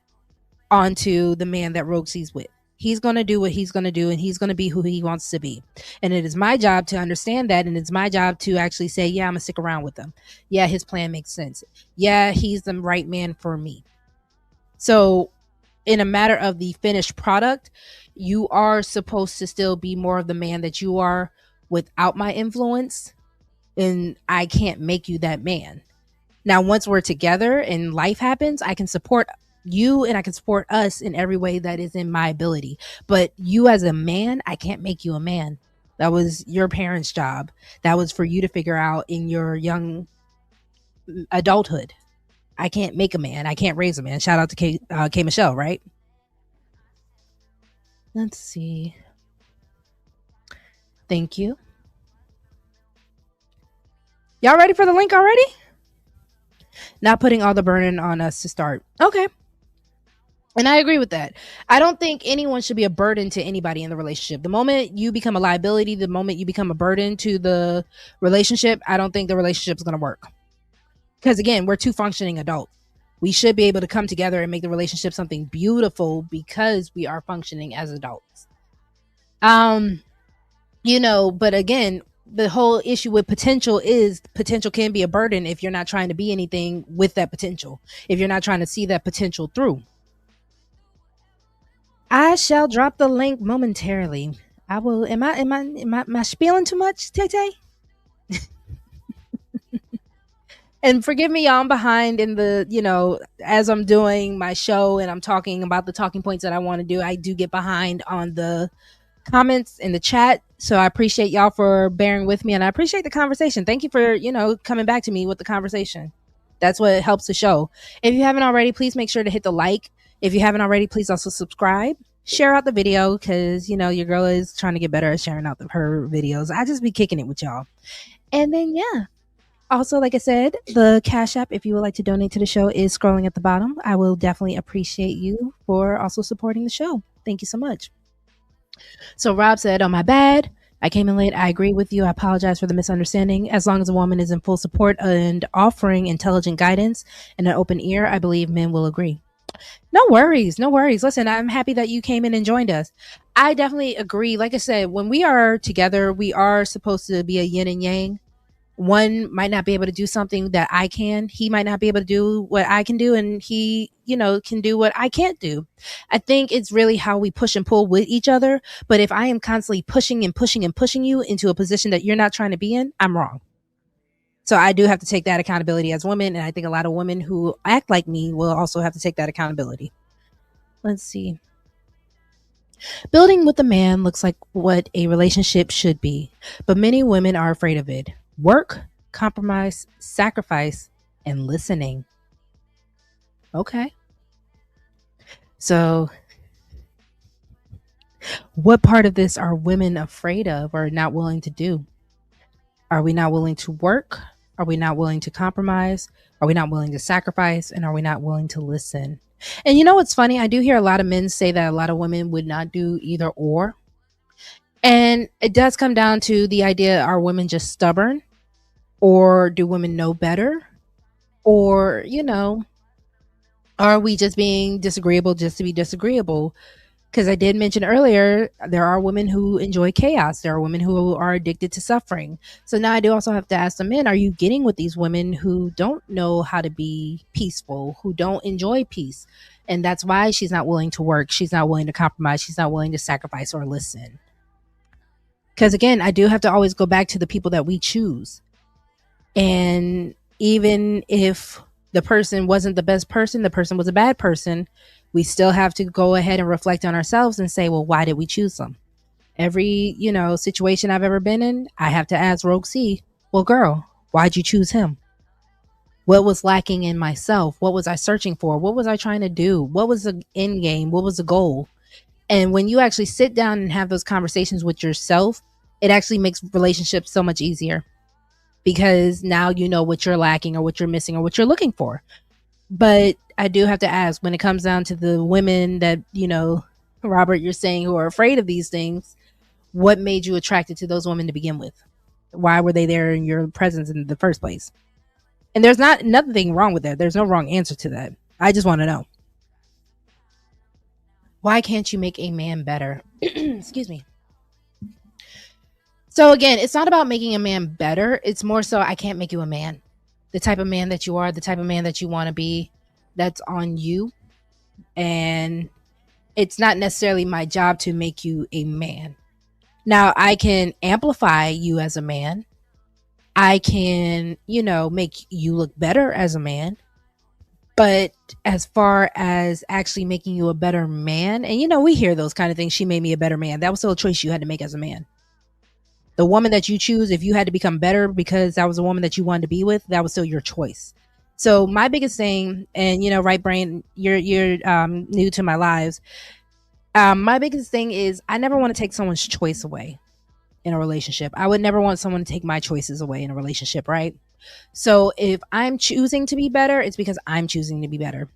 onto the man that Rogue C's with. He's going to do what he's going to do, and he's going to be who he wants to be. And it is my job to understand that, and it's my job to actually say, yeah, I'm going to stick around with him. Yeah, his plan makes sense. Yeah, he's the right man for me. So in a matter of the finished product, you are supposed to still be more of the man that you are without my influence, and I can't make you that man. Now, once we're together and life happens, I can support you and I can support us in every way that is in my ability. But you as a man, I can't make you a man. That was your parents' job. That was for you to figure out in your young adulthood. I can't make a man. I can't raise a man. Shout out to K Michelle, right? Let's see. Thank you. Y'all ready for the link already? Not putting all the burden on us to start. Okay. And I agree with that. I don't think anyone should be a burden to anybody in the relationship. The moment you become a liability, the moment you become a burden to the relationship, I don't think the relationship is going to work. Because again, we're two functioning adults. We should be able to come together and make the relationship something beautiful because we are functioning as adults. But again, the whole issue with potential is potential can be a burden if you're not trying to be anything with that potential, if you're not trying to see that potential through. I shall drop the link momentarily. I will. Am I spieling too much, Tay Tay? And forgive me, y'all, I'm behind in the, as I'm doing my show and I'm talking about the talking points that I want to do, I do get behind on the comments in the chat. So I appreciate y'all for bearing with me, and I appreciate the conversation. Thank you for, coming back to me with the conversation. That's what helps the show. If you haven't already, please make sure to hit the like. If you haven't already, please also subscribe. Share out the video because, your girl is trying to get better at sharing out her videos. I just be kicking it with y'all. And then, yeah. Also, like I said, the Cash App, if you would like to donate to the show, is scrolling at the bottom. I will definitely appreciate you for also supporting the show. Thank you so much. So Rob said, "Oh, my bad. I came in late. I agree with you. I apologize for the misunderstanding. As long as a woman is in full support and offering intelligent guidance and an open ear, I believe men will agree." No worries. No worries. Listen, I'm happy that you came in and joined us. I definitely agree. Like I said, when we are together, we are supposed to be a yin and yang. One might not be able to do something that I can. He might not be able to do what I can do, and he, can do what I can't do. I think it's really how we push and pull with each other. But if I am constantly pushing and pushing and pushing you into a position that you're not trying to be in, I'm wrong. So I do have to take that accountability as women. And I think a lot of women who act like me will also have to take that accountability. Let's see. Building with a man looks like what a relationship should be, but many women are afraid of it. Work, compromise, sacrifice, and listening. Okay. So, what part of this are women afraid of or not willing to do? Are we not willing to work? Are we not willing to compromise? Are we not willing to sacrifice? And are we not willing to listen? And you know what's funny? I do hear a lot of men say that a lot of women would not do either or. And it does come down to the idea, are women just stubborn? Or do women know better? Or, are we just being disagreeable just to be disagreeable? Because I did mention earlier, there are women who enjoy chaos. There are women who are addicted to suffering. So now I do also have to ask the men, are you getting with these women who don't know how to be peaceful, who don't enjoy peace? And that's why she's not willing to work. She's not willing to compromise. She's not willing to sacrifice or listen. Because again, I do have to always go back to the people that we choose. And even if the person wasn't the best person, the person was a bad person, we still have to go ahead and reflect on ourselves and say, well, why did we choose them? Every, situation I've ever been in, I have to ask Rogue C, well, girl, why'd you choose him? What was lacking in myself? What was I searching for? What was I trying to do? What was the end game? What was the goal? And when you actually sit down and have those conversations with yourself, it actually makes relationships so much easier. Because now you know what you're lacking or what you're missing or what you're looking for. But I do have to ask, when it comes down to the women that, Robert, you're saying who are afraid of these things, what made you attracted to those women to begin with? Why were they there in your presence in the first place? And there's nothing wrong with that. There's no wrong answer to that. I just want to know. Why can't you make a man better? Excuse me. So again, it's not about making a man better. It's more so, I can't make you a man. The type of man that you are, the type of man that you want to be, that's on you. And it's not necessarily my job to make you a man. Now, I can amplify you as a man. I can, make you look better as a man. But as far as actually making you a better man, and we hear those kind of things, she made me a better man. That was still a choice you had to make as a man. The woman that you choose, if you had to become better because that was a woman that you wanted to be with, that was still your choice. So my biggest thing, and right brain, you're new to my lives. My biggest thing is I never want to take someone's choice away in a relationship. I would never want someone to take my choices away in a relationship, right? So if I'm choosing to be better, it's because I'm choosing to be better.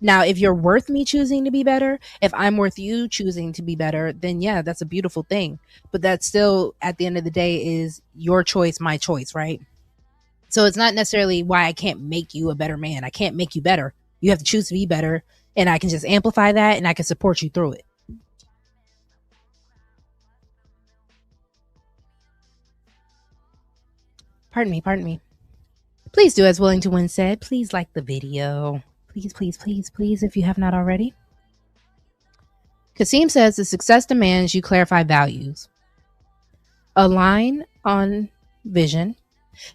Now, if you're worth me choosing to be better, if I'm worth you choosing to be better, then yeah, that's a beautiful thing. But that's still, at the end of the day, is your choice, my choice, right? So it's not necessarily why I can't make you a better man. I can't make you better. You have to choose to be better, and I can just amplify that, and I can support you through it. Pardon me. Please do as Willing to Win said. Please like the video. Please, please, please, please, if you have not already. Kasim says the success demands you clarify values, align on vision,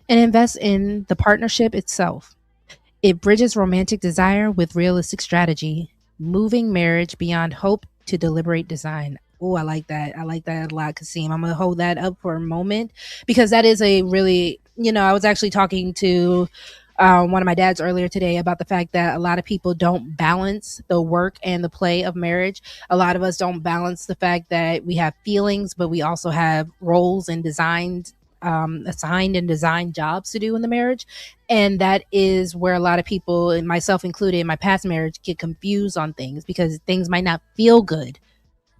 and invest in the partnership itself. It bridges romantic desire with realistic strategy, moving marriage beyond hope to deliberate design. Oh, I like that. I like that a lot, Kasim. I'm going to hold that up for a moment because that is a really, I was actually talking to one of my dads earlier today about the fact that a lot of people don't balance the work and the play of marriage. A lot of us don't balance the fact that we have feelings, but we also have roles and assigned and designed jobs to do in the marriage. And that is where a lot of people, and myself included in my past marriage, get confused on things because things might not feel good,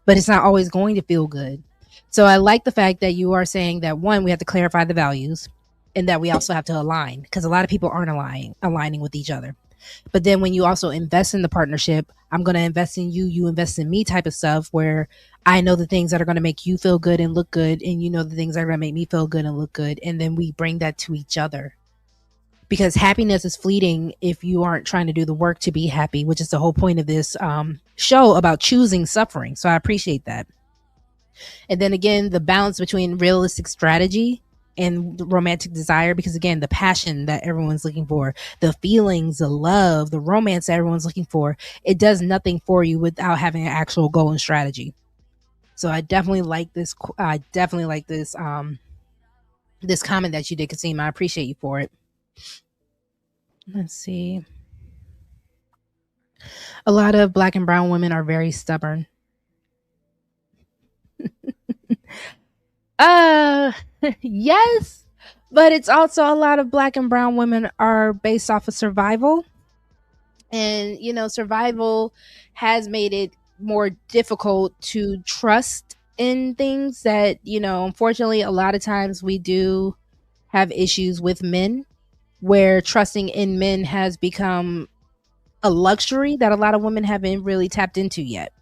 but it's not always going to feel good. So I like the fact that you are saying that, one, we have to clarify the values and that we also have to align, because a lot of people aren't aligning with each other. But then when you also invest in the partnership, I'm going to invest in you, you invest in me type of stuff, where I know the things that are going to make you feel good and look good, and you know the things that are going to make me feel good and look good. And then we bring that to each other. Because happiness is fleeting if you aren't trying to do the work to be happy, which is the whole point of this show about choosing suffering. So I appreciate that. And then again, the balance between realistic strategy and romantic desire, because again, the passion that everyone's looking for, the feelings, the love, the romance that everyone's looking for, it does nothing for you without having an actual goal and strategy. So I definitely like this. I definitely like this this comment that you did, Kasim. I appreciate you for it. Let's see. A lot of Black and brown women are very stubborn. Yes, but it's also a lot of Black and brown women are based off of survival. And, survival has made it more difficult to trust in things that, unfortunately, a lot of times we do have issues with men where trusting in men has become a luxury that a lot of women haven't really tapped into yet.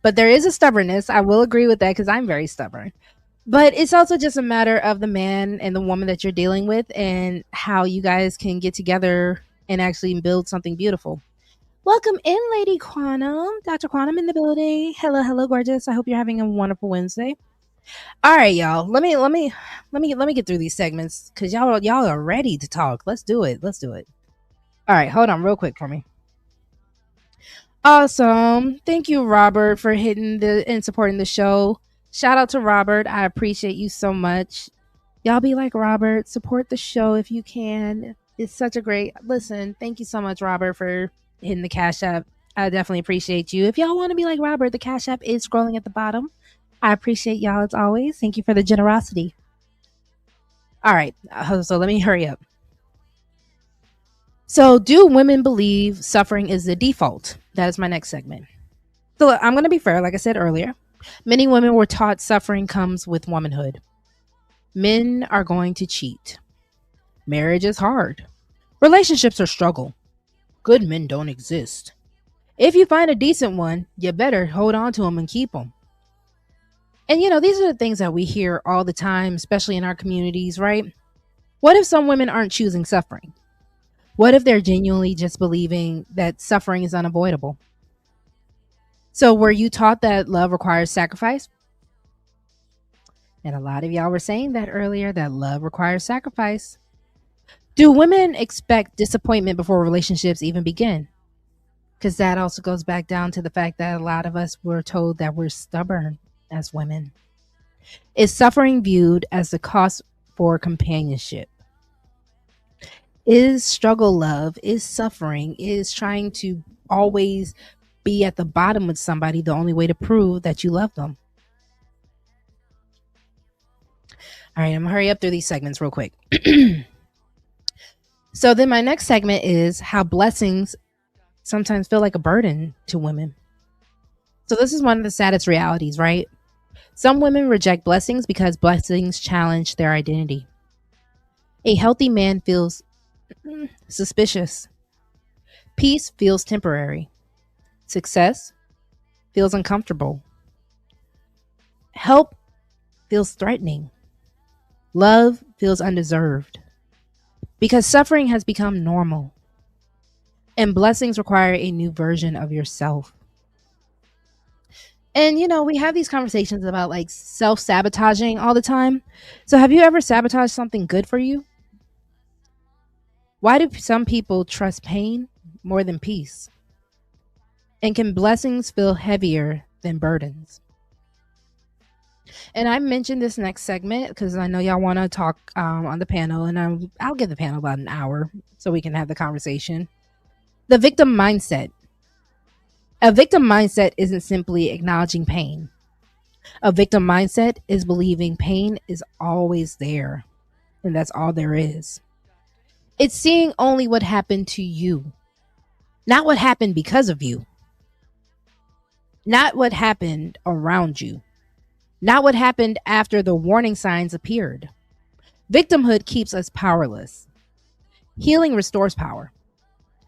But there is a stubbornness. I will agree with that because I'm very stubborn. But it's also just a matter of the man and the woman that you're dealing with and how you guys can get together and actually build something beautiful. Welcome in, Lady Quantum. Dr. Quantum in the building. Hello, gorgeous. I hope you're having a wonderful Wednesday. All right, y'all. Let me get through these segments because y'all are ready to talk. Let's do it. All right, hold on real quick for me. Awesome. Thank you, Robert, for hitting and supporting the show. Shout out to Robert. I appreciate you so much. Y'all be like Robert. Support the show if you can. It's such a great listen. Thank you so much, Robert, for hitting the Cash App. I definitely appreciate you. If y'all want to be like Robert, the Cash App is scrolling at the bottom. I appreciate y'all as always. Thank you for the generosity. All right. So let me hurry up. So, do women believe suffering is the default? That is my next segment. So, I'm going to be fair. Like I said earlier, many women were taught suffering comes with womanhood. Men are going to cheat. Marriage is hard. Relationships are struggle. Good men don't exist. If you find a decent one, you better hold on to them and keep them. And these are the things that we hear all the time, especially in our communities, right? What if some women aren't choosing suffering? What if they're genuinely just believing that suffering is unavoidable? So were you taught that love requires sacrifice? And a lot of y'all were saying that earlier, that love requires sacrifice. Do women expect disappointment before relationships even begin? Because that also goes back down to the fact that a lot of us were told that we're stubborn as women. Is suffering viewed as the cost for companionship? Is struggle love? Is suffering? Is trying to always be at the bottom with somebody the only way to prove that you love them? All right, I'm gonna hurry up through these segments real quick. So then my next segment is how blessings sometimes feel like a burden to women. So this is one of the saddest realities, right? Some women reject blessings because blessings challenge their identity. A healthy man feels suspicious. Peace feels temporary. Success feels uncomfortable. Help feels threatening. Love feels undeserved because suffering has become normal and blessings require a new version of yourself. And we have these conversations about like self-sabotaging all the time. So have you ever sabotaged something good for you? Why do some people trust pain more than peace? And can blessings feel heavier than burdens? And I mentioned this next segment because I know y'all want to talk on the panel, and I'll give the panel about an hour so we can have the conversation. The victim mindset. A victim mindset isn't simply acknowledging pain. A victim mindset is believing pain is always there, and that's all there is. It's seeing only what happened to you, not what happened because of you, not what happened around you, not what happened after the warning signs appeared. Victimhood keeps us powerless. Healing restores power.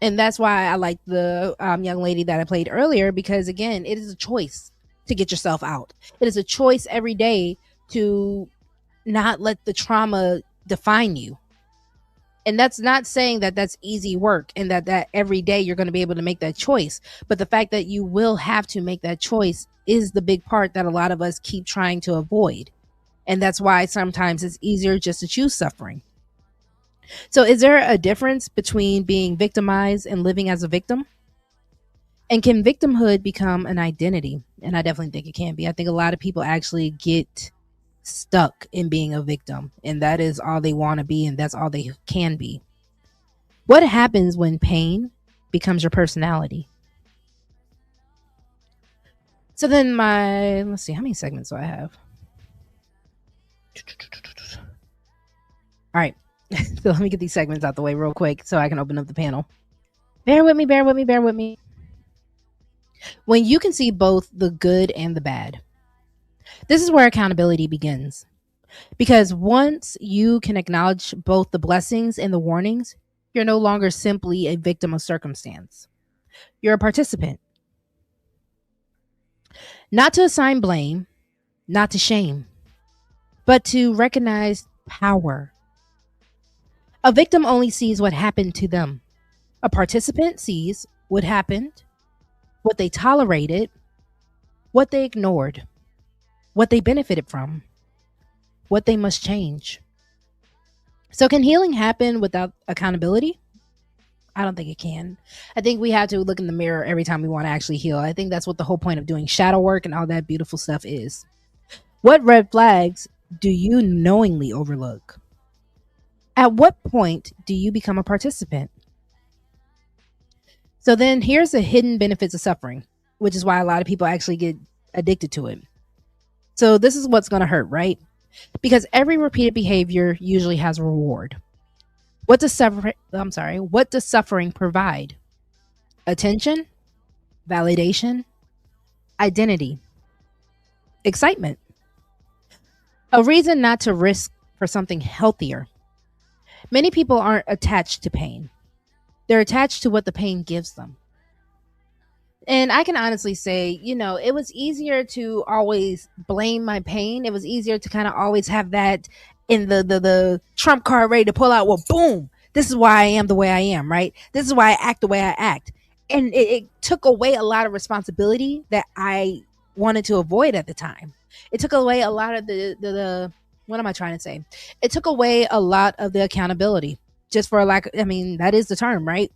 And that's why I like the young lady that I played earlier, because again, it is a choice to get yourself out. It is a choice every day to not let the trauma define you. And that's not saying that that's easy work and that every day you're going to be able to make that choice. But the fact that you will have to make that choice is the big part that a lot of us keep trying to avoid. And that's why sometimes it's easier just to choose suffering. So is there a difference between being victimized and living as a victim? And can victimhood become an identity? And I definitely think it can be. I think a lot of people actually get stuck in being a victim, and that is all they want to be, and that's all they can be. What happens when pain becomes your personality? So then let's see, how many segments do I have? All right. So let me get these segments out the way real quick so I can open up the panel. Bear with me, bear with me, bear with me. When you can see both the good and the bad, this is where accountability begins. Because once you can acknowledge both the blessings and the warnings, you're no longer simply a victim of circumstance. You're a participant. Not to assign blame, not to shame, but to recognize power. A victim only sees what happened to them. A participant sees what happened, what they tolerated, what they ignored, what they benefited from, what they must change. So can healing happen without accountability? I don't think it can. I think we have to look in the mirror every time we want to actually heal. I think that's what the whole point of doing shadow work and all that beautiful stuff is. What red flags do you knowingly overlook? At what point do you become a participant? So then here's the hidden benefits of suffering, which is why a lot of people actually get addicted to it. So this is what's going to hurt, right? Because every repeated behavior usually has a reward. What does suffering provide? Attention, validation, identity, excitement. A reason not to risk for something healthier. Many people aren't attached to pain. They're attached to what the pain gives them. And I can honestly say, it was easier to always blame my pain. It was easier to kind of always have that in the trump card ready to pull out. Well, boom, this is why I am the way I am, right? This is why I act the way I act. And it took away a lot of responsibility that I wanted to avoid at the time. It took away a lot of the what am I trying to say? It took away a lot of the accountability, just for that is the term, right?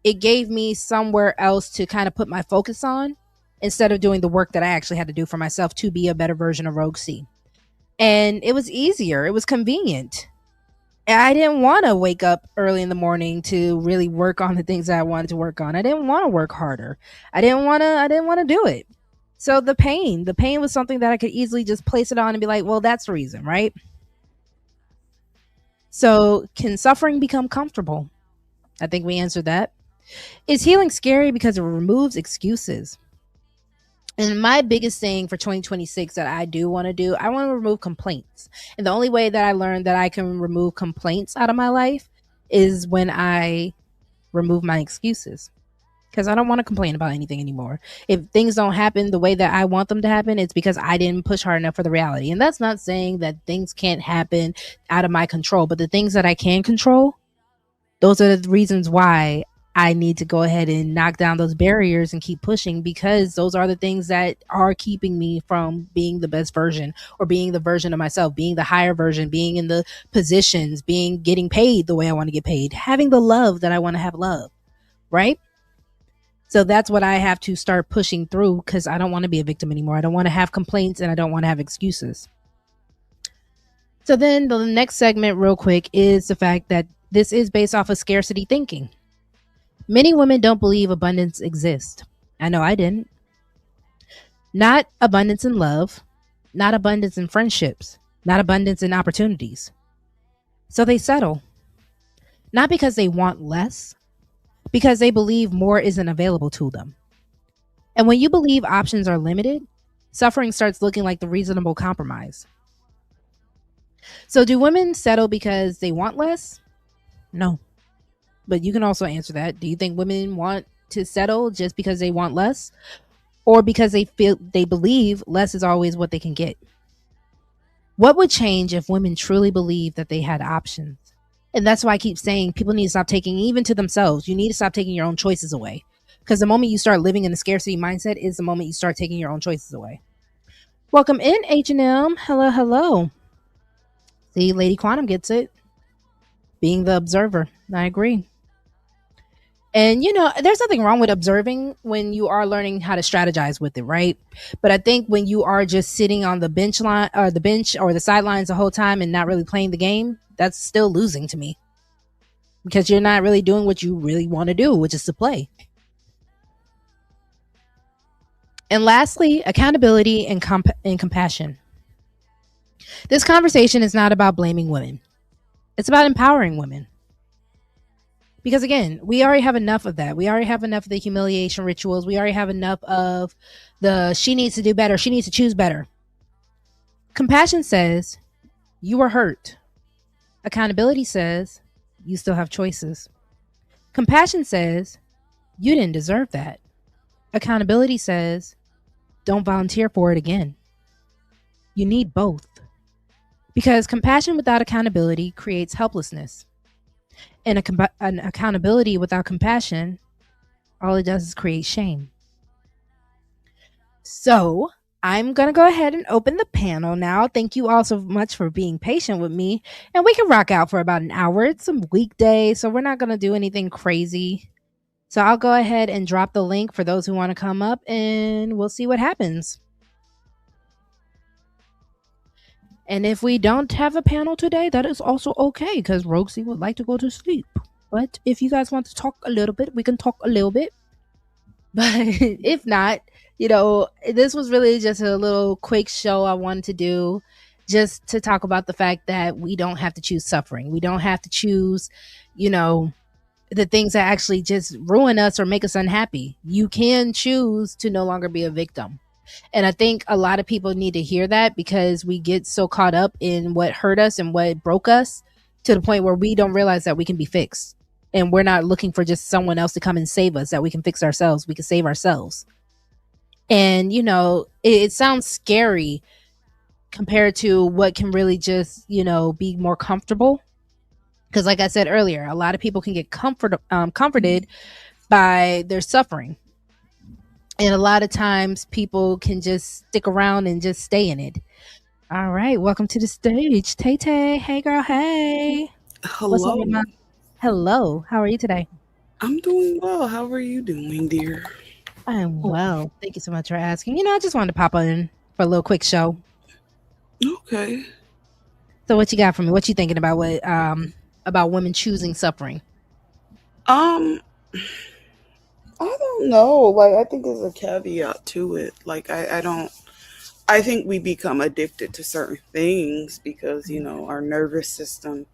It gave me somewhere else to kind of put my focus on instead of doing the work that I actually had to do for myself to be a better version of Rogue C. And it was easier. It was convenient. I didn't want to wake up early in the morning to really work on the things that I wanted to work on. I didn't want to work harder. I didn't want to do it. So the pain was something that I could easily just place it on and be like, well, that's the reason, right? So can suffering become comfortable? I think we answered that. Is healing scary because it removes excuses? And my biggest thing for 2026 that I do want to do, I want to remove complaints. And the only way that I learned that I can remove complaints out of my life is when I remove my excuses. because I don't want to complain about anything anymore. If things don't happen the way that I want them to happen, it's because I didn't push hard enough for the reality. And that's not saying that things can't happen out of my control, but the things that I can control, those are the reasons why I need to go ahead and knock down those barriers and keep pushing, because those are the things that are keeping me from being the best version, or being the version of myself, being the higher version, being in the positions, being getting paid the way I want to get paid, having the love that I want to have love, right? So that's what I have to start pushing through, because I don't want to be a victim anymore. I don't want to have complaints and I don't want to have excuses. So then the next segment, real quick, is the fact that this is based off of scarcity thinking. Many women don't believe abundance exists. I know I didn't. Not abundance in love, not abundance in friendships, not abundance in opportunities. So they settle. Not because they want less, because they believe more isn't available to them. And when you believe options are limited, suffering starts looking like the reasonable compromise. So do women settle because they want less? No. But you can also answer that. Do you think women want to settle just because they want less, or because they believe less is always what they can get? What would change if women truly believed that they had options? And that's why I keep saying people need to stop taking, even to themselves, you need to stop taking your own choices away. Because the moment you start living in a scarcity mindset is the moment you start taking your own choices away. Welcome in, H&M. Hello, hello. See, Lady Quantum gets it. Being the observer. I agree. And, there's nothing wrong with observing when you are learning how to strategize with it, right? But I think when you are just sitting on the bench or the sidelines the whole time and not really playing the game, that's still losing to me, because you're not really doing what you really want to do, which is to play. And lastly, accountability and compassion. This conversation is not about blaming women. It's about empowering women. Because again, we already have enough of that. We already have enough of the humiliation rituals. We already have enough of the she needs to do better. She needs to choose better. Compassion says you were hurt. Accountability says you still have choices. Compassion says you didn't deserve that. Accountability says don't volunteer for it again. You need both. Because compassion without accountability creates helplessness. And an accountability without compassion, all it does is create shame. So I'm going to go ahead and open the panel now. Thank you all so much for being patient with me. And we can rock out for about an hour. It's a weekday, so we're not going to do anything crazy. So I'll go ahead and drop the link for those who want to come up, and we'll see what happens. And if we don't have a panel today, that is also okay, because Roxy would like to go to sleep. But if you guys want to talk a little bit, we can talk a little bit. But if not, this was really just a little quick show I wanted to do, just to talk about the fact that we don't have to choose suffering. We don't have to choose, the things that actually just ruin us or make us unhappy. You can choose to no longer be a victim. And I think a lot of people need to hear that, because we get so caught up in what hurt us and what broke us, to the point where we don't realize that we can be fixed. And we're not looking for just someone else to come and save us, that we can fix ourselves. We can save ourselves. And, it sounds scary compared to what can really just, be more comfortable. Because like I said earlier, a lot of people can get comforted by their suffering. And a lot of times people can just stick around and just stay in it. All right. Welcome to the stage, Tay Tay. Hey, girl. Hey. Hello. Hello. How are you today? I'm doing well. How are you doing, dear? I'm well. Thank you so much for asking. I just wanted to pop in for a little quick show. Okay. So what you got for me? What you thinking about about women choosing suffering? I don't know. I think there's a caveat to it. I think we become addicted to certain things because, our nervous system,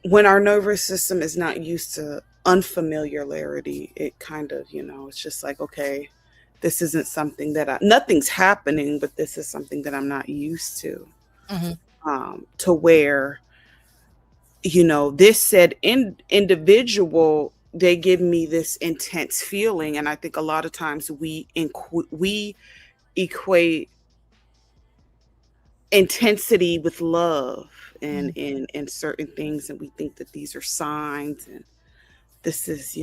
when our nervous system is not used to unfamiliarity, it kind of, it's just like, okay, this isn't something nothing's happening, but this is something that I'm not used to. To where, this said individual they give me this intense feeling, and I think a lot of times we equate intensity with love and in certain things, and we think that these are signs, and this is,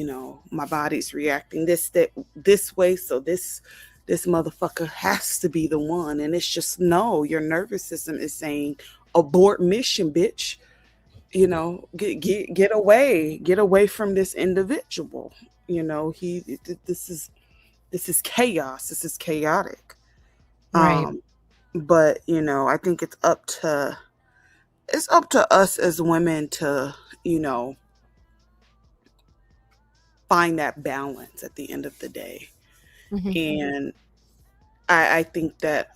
my body's reacting this way, so this motherfucker has to be the one. And it's just, no, your nervous system is saying abort mission, bitch. Get away from this individual. He this is chaos, this is chaotic. Right. But I think it's up to us as women to you know find that balance at the end of the day. Hmm. And I think that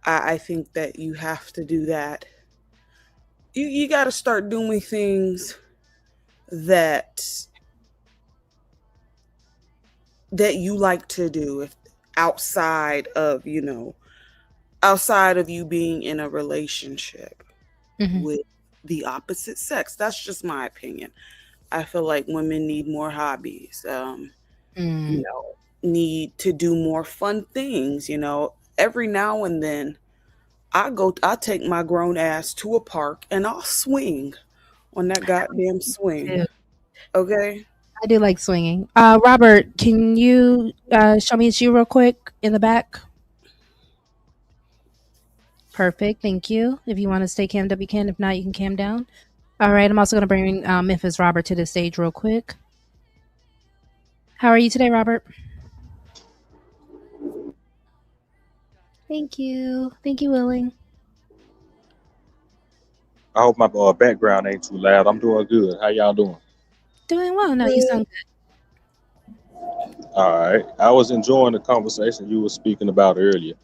I think that you have to do that. You got to start doing things that you like to do, if outside of you being in a relationship Hmm. with the opposite sex. That's just my opinion. I feel like women need more hobbies. Mm. Need to do more fun things. Every now and then, I take my grown ass to a park and I'll swing on that goddamn swing. Ew. Okay. I do like swinging. Robert, can you show me it's you real quick in the back? Perfect. Thank you. If you want to stay cammed up, you can. If not, you can cam down. All right. I'm also going to bring Memphis Robert to the stage real quick. How are you today, Robert? Thank you. Thank you, Willing. I hope my background ain't too loud. I'm doing good. How y'all doing? Doing well. No, you sound All right. I was enjoying the conversation you were speaking about earlier.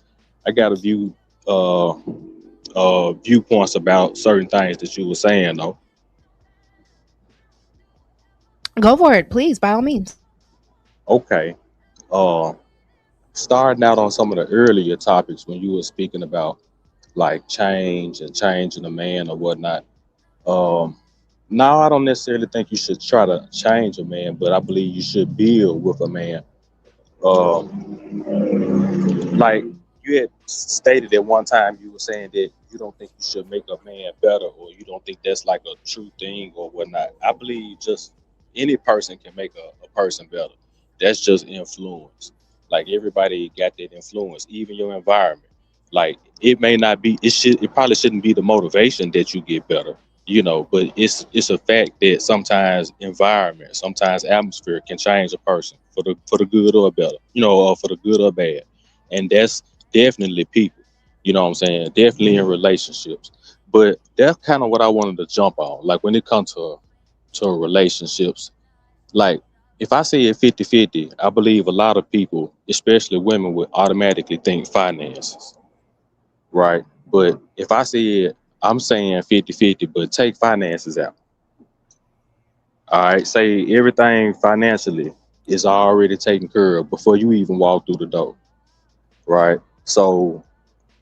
I got a uh, viewpoints about certain things that you were saying though. good. Go for it, please, by all means. Okay. Uh, Starting out on some of the earlier topics when you were speaking about like change and changing a man or whatnot. Um, Now I don't necessarily think you should try to change a man, but I believe you should build with a man. Um, like you had stated at one time, you were saying that you don't think you should make a man better, or you don't think that's like a true thing or whatnot. I believe just any person can make a person better. That's just influence. Like everybody got that influence, even your environment. Like it may not be, it probably shouldn't be the motivation that you get better, but it's a fact that sometimes environment, sometimes atmosphere can change a person for the good or better, or for the good or bad. And that's definitely people, what I'm saying, definitely in relationships. But that's kind of what I wanted to jump on, like when it comes to relationships. Like if I say it 50-50, I believe a lot of people, especially women, would automatically think finances, right? But if I say it, I'm saying 50-50, but take finances out. All right, say everything financially is already taken care of before you even walk through the door, right? So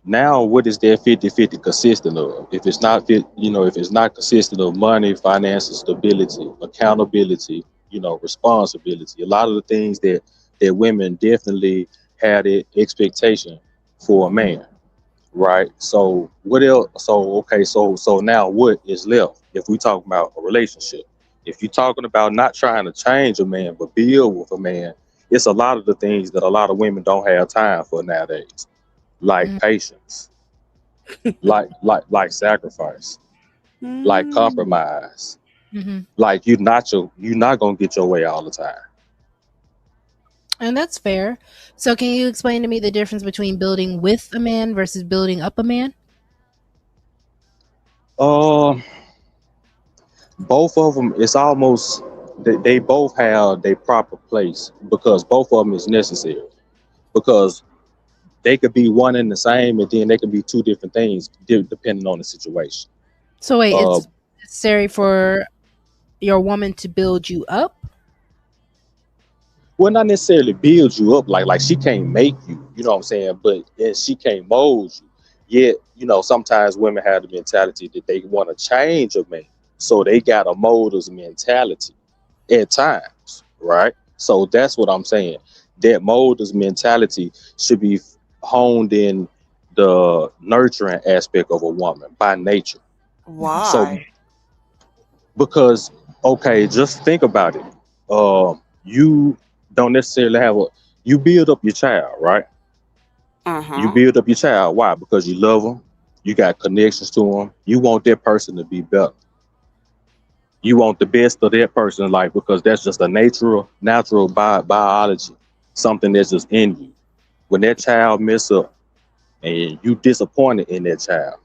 now what is that 50-50 consistent of? If it's not if it's not consistent of money, finances, stability, accountability, responsibility, a lot of the things that women definitely had an expectation for a man, right? So what else? So okay, so now what is left if we talk about a relationship? If you're talking about not trying to change a man but build with a man, it's a lot of the things that a lot of women don't have time for nowadays, like patience, like sacrifice, like Mm. compromise. Mm-hmm. Like you're not gonna get your way all the time. And that's fair. So, can you explain to me the difference between building with a man versus building up a man? Uh, Both of them, it's almost they both have their proper place because both of them is necessary. Because they could be one and the same, and then they can be two different things depending on the situation. So, wait, Uh, it's necessary for your woman to build you up? well, not necessarily build you up, like she can't make you, you know what I'm saying, but and she can't mold you. Yet, sometimes women have the mentality that they want to change a man So they got a molders mentality at times, right? So that's what I'm saying. That molders mentality should be honed in the nurturing aspect of a woman by nature. So Why? because okay, just think about it. You don't necessarily have a you build up your child, right? You Uh-huh. build up your child. Why? Because you love them. You got connections to them. You want that person to be better. You want the best of that person's life because that's just a natural biology, something that's just in you. When that child mess up and you disappointed in that child,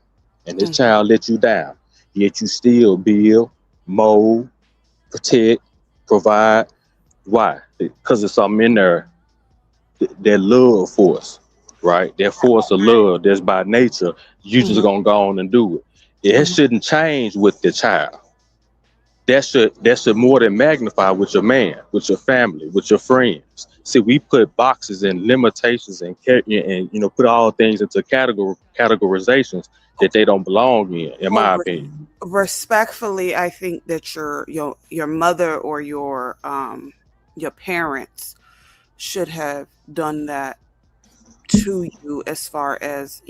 and this Hmm. child let you down, yet you still build, mold, protect, provide. Why? Because there's something in there that love force, right? That force of love that's by nature. You just Hmm. gonna go on and do it. It Hmm. shouldn't change with the child. That should more than magnify with your man, with your family, with your friends. See, we put boxes and limitations and put all things into categorizations that they don't belong in Well, my opinion. respectfully, I think that your mother or your parents should have done that to you, as far as,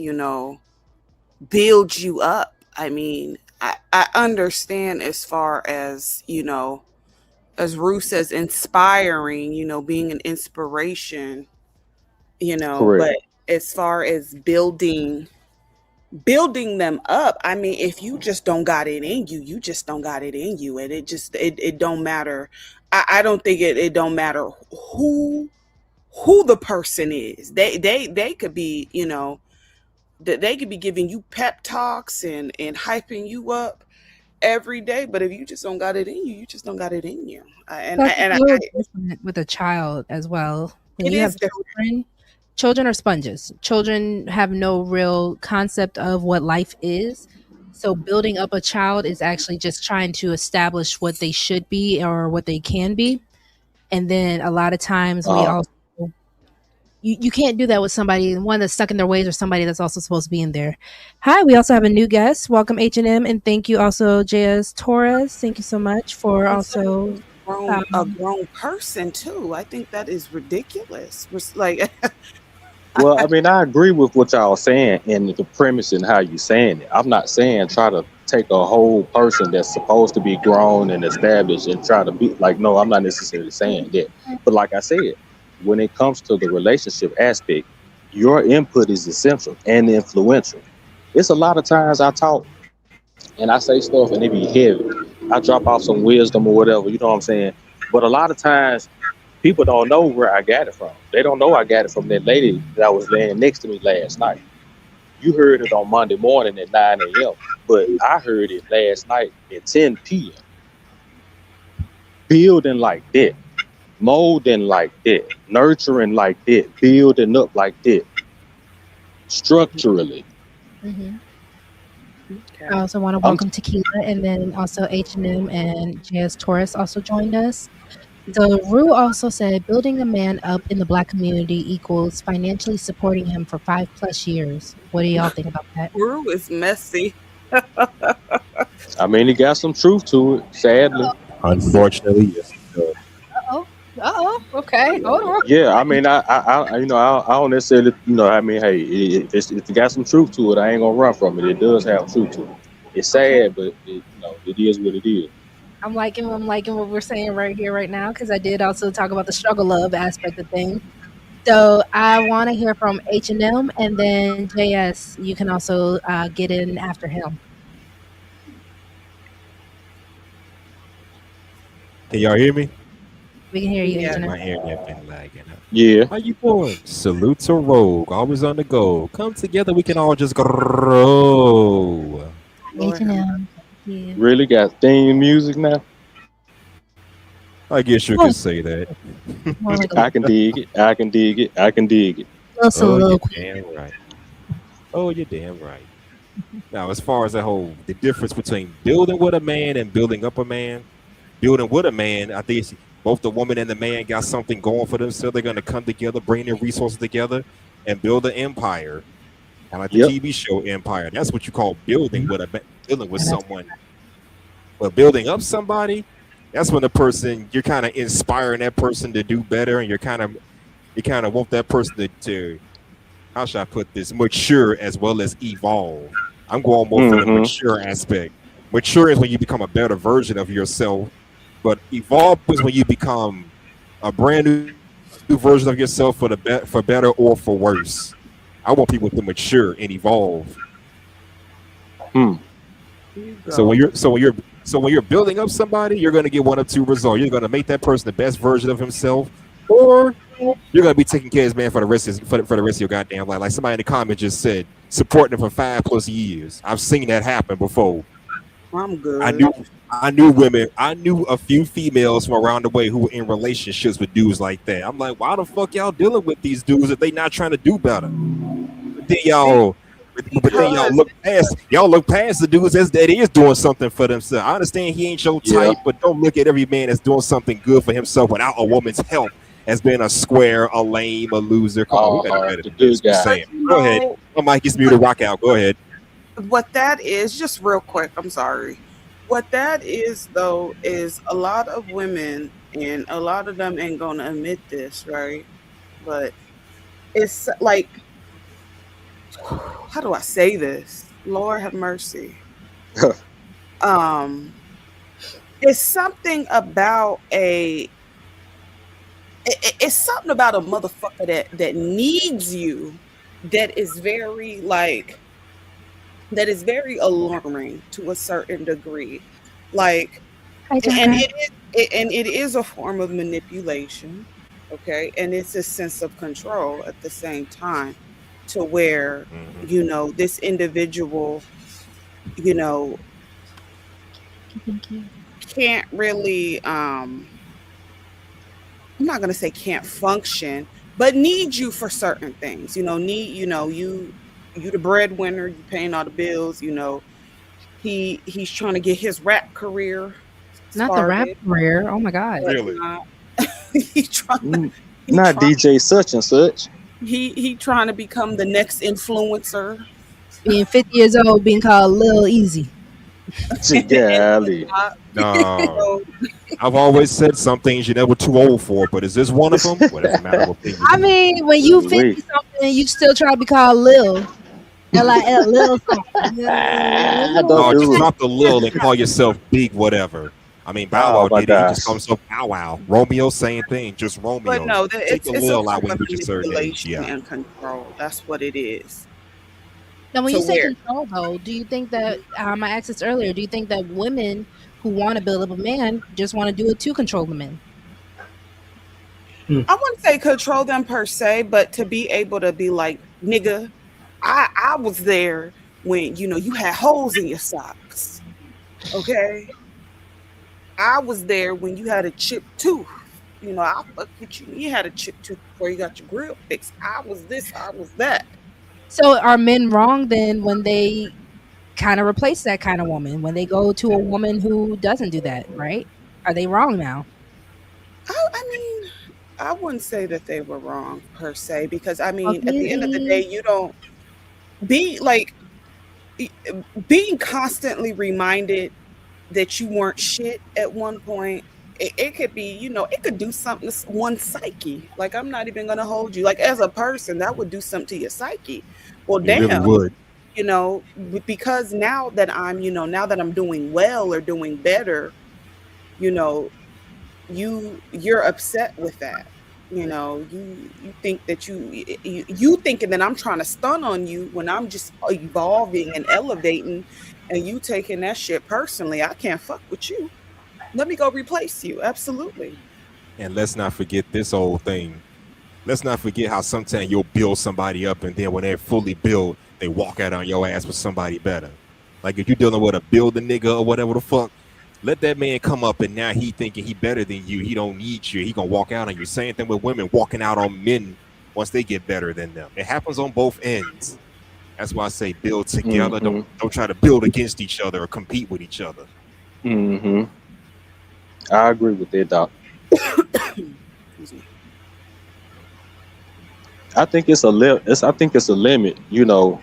build you up. I mean, I understand, as far as, as Ruth says, inspiring, being an inspiration, Correct. but as far as building them up, I mean, if you just don't got it in you, you just don't got it in you. And it don't matter. I don't think it don't matter who the person is. They could be, that they could be giving you pep talks and hyping you up every day, but if you just don't got it in you, you just don't got it in you. Plus, it's a little different with a child as well. When It you is have different. children are sponges. Children have no real concept of what life is. So building up a child is actually just trying to establish what they should be or what they can be. And then a lot of times we Uh, also you can't do that with somebody one that's stuck in their ways or somebody that's also supposed to be in there. Hi, we also have a new guest. Welcome and thank you also JS Torres. Thank you so much for And so also a um, grown person too. I think that is ridiculous. Like, well, I mean, I agree with what y'all saying and the premise and how you saying it. I'm not saying try to take a whole person that's supposed to be grown and established and try to be like, no, I'm not necessarily saying that. But like I said, when it comes to the relationship aspect, your input is essential and influential. It's a lot of times I talk and I say stuff and it be heavy. I drop off some wisdom or whatever, you know what I'm saying? But a lot of times people don't know where I got it from. They don't know I got it from that lady that was laying next to me last night. You heard it on Monday morning at 9 a.m., but I heard it last night at 10 p.m. Building like that, molding like that, nurturing like that, building up like that, structurally. mhm. I okay. also want to I'm welcome Tequila and then also H&M and JS Taurus also joined us. So Rue also said building a man up in the black community equals financially supporting him for 5+ years. What do y'all think about that? Brew is messy. I mean, it got some truth to it, sadly. Unfortunately, yes, it does. Uh-oh. Uh-oh. Okay. Hold on. Yeah, I mean, I don't necessarily, I mean, hey, if it got some truth to it, I ain't gonna run from it. It does have truth to it. It's Okay. sad, but it is what it is. I'm liking what we're saying right here, right now, because I did also talk about the struggle love aspect of things. So I want to hear from H&M and then JS. You can also get in after him. Can y'all hear me? We can hear you, Yeah. H&M. My internet been lagging. Yeah. How you doing? Salute to Rogue. Always on the go. Come together. We can all just grow. Lord have mercy. H&M. Thank you. Really got theme music now. I guess you Well, could say that. more like a I can dig it. I can dig it. I can dig it. little Oh, you're soliloquy. damn right. Oh, you're damn right. Now, as far as the difference between building with a man and building up a man, building with a man, I think both the woman and the man got something going for themselves. They're going to come together, bring their resources together, and build an empire. And like the Yep. TV show Empire, that's what you call building with building with Yeah, that's someone. But building up somebody, that's when the person you're kind of inspiring that person to do better, and you kind of want that person to how should I put this, mature as well as evolve. I'm going more for the Mm-hmm. mature aspect. Mature is when you become a better version of yourself, but evolve is when you become a brand new version of yourself for better or for worse. I want people to mature and evolve. Hmm. There you So go. when you're building up somebody, you're going to get one of two results. You're going to make that person the best version of himself, or you're going to be taking care of this man for the rest of for the rest of your goddamn life. Like somebody in the comment just said, supporting him for 5+ years. I've seen that happen before. I'm I good. knew I knew women. I knew a few females from around the way who were in relationships with dudes like that. I'm like, why the fuck y'all dealing with these dudes if they not trying to do better? But then Be- y'all, but then because y'all look past the dudes that is doing something for themselves. I understand he ain't your Yeah. type, but don't look at every man that's doing something good for himself without a woman's help as being a square, a lame, a loser. Come on, we got to do better The than good this. Just guy. but saying. you Go ahead. know My mic is what muted. Rock out. Go ahead. what that is, just real quick, I'm sorry. What that is though is a lot of women, and a lot of them ain't gonna admit this, right? But it's like, how do I say this? Lord have mercy. Um, it's something about it's something about a motherfucker that needs you that is very like that is very alarming to a certain degree. Like, Hi, and Jaka. it is a form of manipulation, okay? And it's a sense of control at the same time, to where, Mm-hmm. this individual, you know, Thank you. can't really I'm not gonna say can't function, but need you for certain things. You the breadwinner, you paying all the bills, he's trying to get his rap career Not the rap started, career. Oh my god. Really? whatnot. he trying to Mm, he Not trying DJ such and such. he trying to become the next influencer. Being 50 years old, being called Lil Easy. And Golly. whatnot. No. So I've always said some things you're never too old for, but is this one of them? Well, that's a matter of opinion. I mean, when you 50 Ooh-wee. something, you still try to be called Lil. Lil, Lil something. You Don't No, just do it. drop the lil and call yourself big whatever. I mean, Bow Oh Wow my did it. He just gosh. called himself Bow Wow. Romeo, same thing, just but Romeo. no, Take the it's a lil out form when of you reach a certain age. manipulation Yeah. and control. That's what it is. Now, when To you say where control, though, do you think that I asked this earlier? Do you think that women who want to build up a man just want to do it to control the men? I wouldn't say control them per se, but to be able to be like, nigga, I was there when you had holes in your socks. Okay. I was there when you had a chipped tooth. I fucked with you. You had a chipped tooth before you got your grill fixed. I was this, I was that. So, are men wrong then when they kind of replace that kind of woman? When they go to a woman who doesn't do that, right? Are they wrong now? I mean, I wouldn't say that they were wrong per se, because I mean, at the end of the day, Obviously. you don't be like e- being constantly reminded that you weren't shit at one point. It could be, it could do something to one's psyche. Like, I'm not even gonna hold you. Like, as a person, that would do something to your psyche. Well, It really damn, would. because now that I'm doing well or doing better, you know, you're upset with that. You think that you thinking that I'm trying to stun on you when I'm just evolving and elevating, and you taking that shit personally. I can't fuck with you. Let me go replace you. Absolutely. And let's not forget this whole thing. Let's not forget how sometimes you'll build somebody up, and then when they're fully built, they walk out on your ass with somebody better. Like if you're dealing with a builder nigga or whatever the fuck, let that man come up and now he thinking he better than you. He don't need you. He gonna walk out on you. Same thing with women walking out on men once they get better than them. It happens on both ends. That's why I say build together. Mm-hmm. Don't try to build against each other or compete with each other. Mm-hmm. I agree with that, Doc. Excuse me. I think I think it's a limit,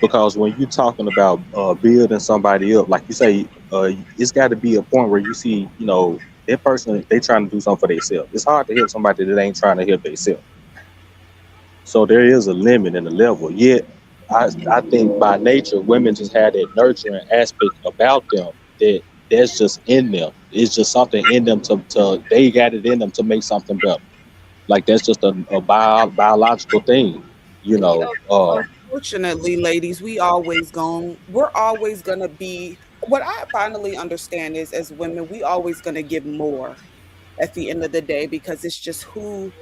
because when you're talking about building somebody up, like you say, it's got to be a point where you see, that person they trying to do something for themselves. It's hard to help somebody that ain't trying to help themselves. So there is a limit and a level. Yet, I think by nature, women just have that nurturing aspect about them that's just in them. It's just something in them to they got it in them to make something better. Like that's just a biological thing, you Yeah, know. unfortunately, ladies, we're always gonna be what I finally understand is as women, we always gonna give more at the end of the day because it's just who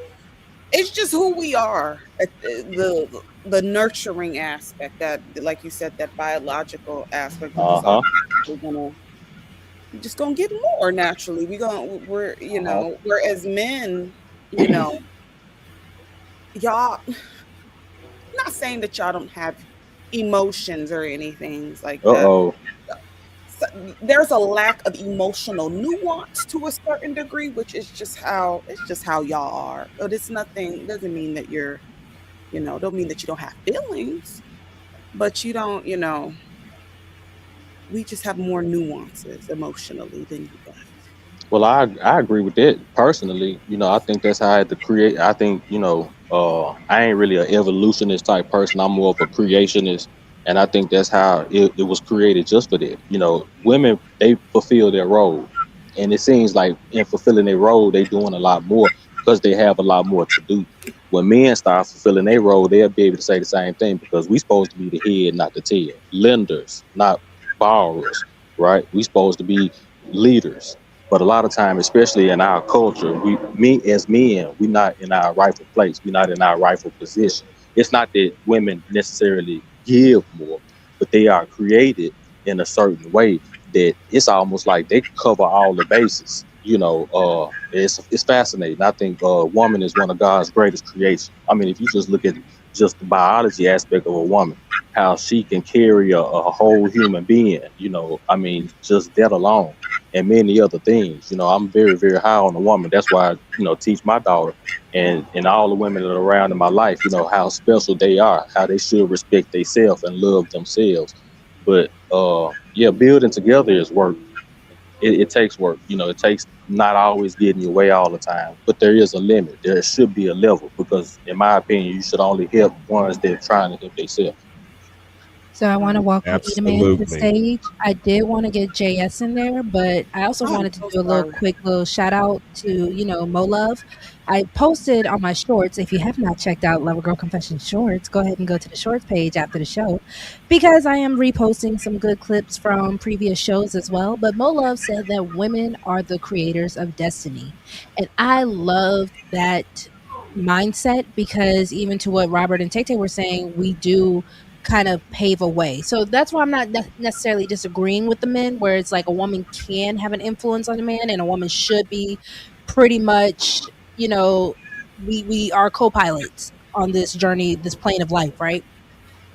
we are. The nurturing aspect that, like you said, that biological aspect, we're Uh just huh. automatically gonna we just gonna get more naturally. We're Uh huh. whereas men, you know, y'all not saying that y'all don't have emotions or anything like Uh that. oh. So there's a lack of emotional nuance to a certain degree, which is just how y'all are. But it's nothing doesn't mean that don't mean that you don't have feelings, but you don't, we just have more nuances emotionally than you guys. Well, I agree with that personally. I think that's how I had to create. I think I ain't really an evolutionist type person. I'm more of a creationist, and I think that's how it was created just for that. Women they fulfill their role, and it seems like in fulfilling their role, they doing a lot more because they have a lot more to do. When men start fulfilling their role, they'll be able to say the same thing because we supposed to be the head, not the tail. Lenders, not borrowers, right? We supposed to be leaders, but a lot of time, especially in our culture, me as men, we not in our rightful place. We're not in our rightful position. It's not that women necessarily give more, but they are created in a certain way that it's almost like they cover all the bases. It's fascinating. I think woman is one of God's greatest creations. I mean, if you just look at just the biology aspect of a woman, how she can carry a whole human being. I mean, just that alone and many other things. I'm very, very high on the woman. That's why I, teach my daughter and all the women that are around in my life, how special they are, how they should respect themselves and love themselves. But yeah, building together is work. It takes work. It takes not always getting your way all the time, but there is a limit. There should be a level because, in my opinion, you should only help ones that are trying to help themselves. So I want to Um, welcome E the Man to the Absolutely. stage. I did want to get JS in there, but I also I'm wanted to so do a little sorry. quick little shout out to, Mo Love. I posted on my shorts. If you have not checked out Lover Girl Confession Shorts, go ahead and go to the shorts page after the show because I am reposting some good clips from previous shows as well. But Mo Love said that women are the creators of destiny. And I love that mindset because even to what Robert and Tate were saying, we do kind of pave a way. So that's why I'm not necessarily disagreeing with the men, where it's like a woman can have an influence on a man, and a woman should be pretty much, we are co-pilots on this journey, this plane of life, right?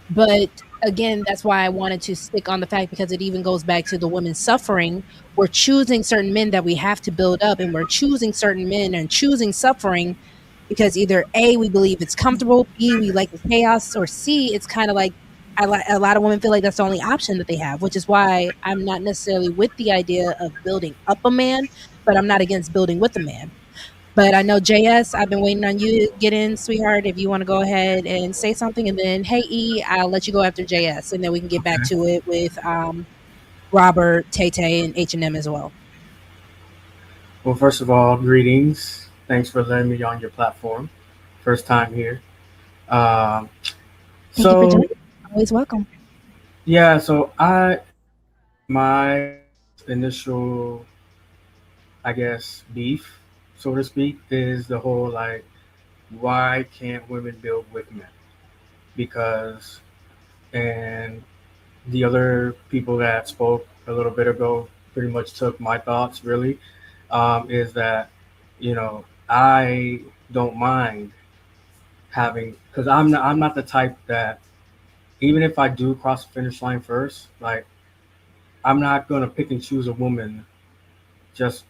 But again, that's why I wanted to stick on the fact because it even goes back to the women suffering. We're choosing certain men that we have to build up, and we're choosing certain men and choosing suffering because either A, we believe it's comfortable, B, we like the chaos, or C, it's kind of like a lot of women feel like that's the only option that they have, which is why I'm not necessarily with the idea of building up a man, but I'm not against building with a man. But I know JS, I've been waiting on you to get in, sweetheart. If you want to go ahead and say something, and then hey E, I'll let you go after JS, and then we can get back to it with Robert, Tay Tay, and H&M as well. Well, first of all, greetings. Thanks for letting me on your platform. First time here. Um, Thank you for so joining. Always welcome. yeah, so my initial, I guess, beef, so to speak, is the whole like, why can't women build with men? Because, and the other people that spoke a little bit ago pretty much took my thoughts really, is that, I don't mind having, because I'm not the type that, even if I do cross the finish line first, like I'm not gonna pick and choose a woman just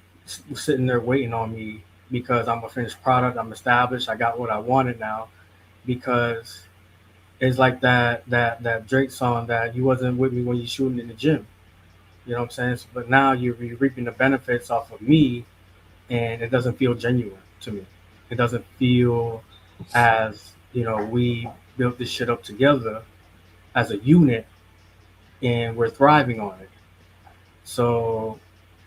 sitting there waiting on me because I'm a finished product, I'm established, I got what I wanted now. because it's like that Drake song that you wasn't with me when you shooting in the gym. You know what I'm saying? But now you're reaping the benefits off of me, and it doesn't feel genuine to me. It doesn't feel as we built this shit up together as a unit, and we're thriving on it. So,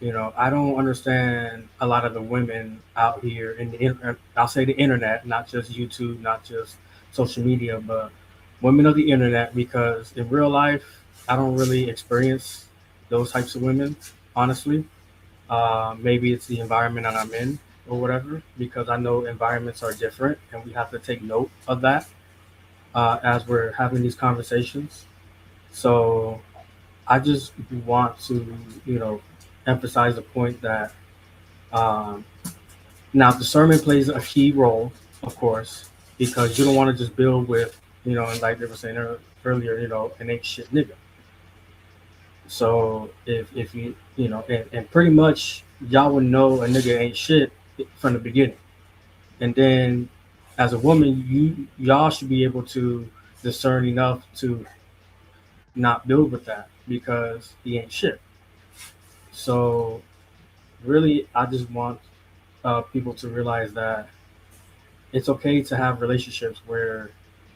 I don't understand a lot of the women out here in I'll say the internet, not just YouTube, not just social media, but women of the internet, because in real life, I don't really experience those types of women, honestly. Maybe it's the environment that I'm in or whatever, because I know environments are different and we have to take note of that as we're having these conversations. So, I just want to, emphasize the point that um, now discernment plays a key role, of course, because you don't want to just build with, and like they were saying earlier, an ain't shit nigga. So if and pretty much y'all would know a nigga ain't shit from the beginning, and then as a woman, y'all should be able to discern enough to not build with that because he ain't shit. So really, I just want people to realize that it's okay to have relationships where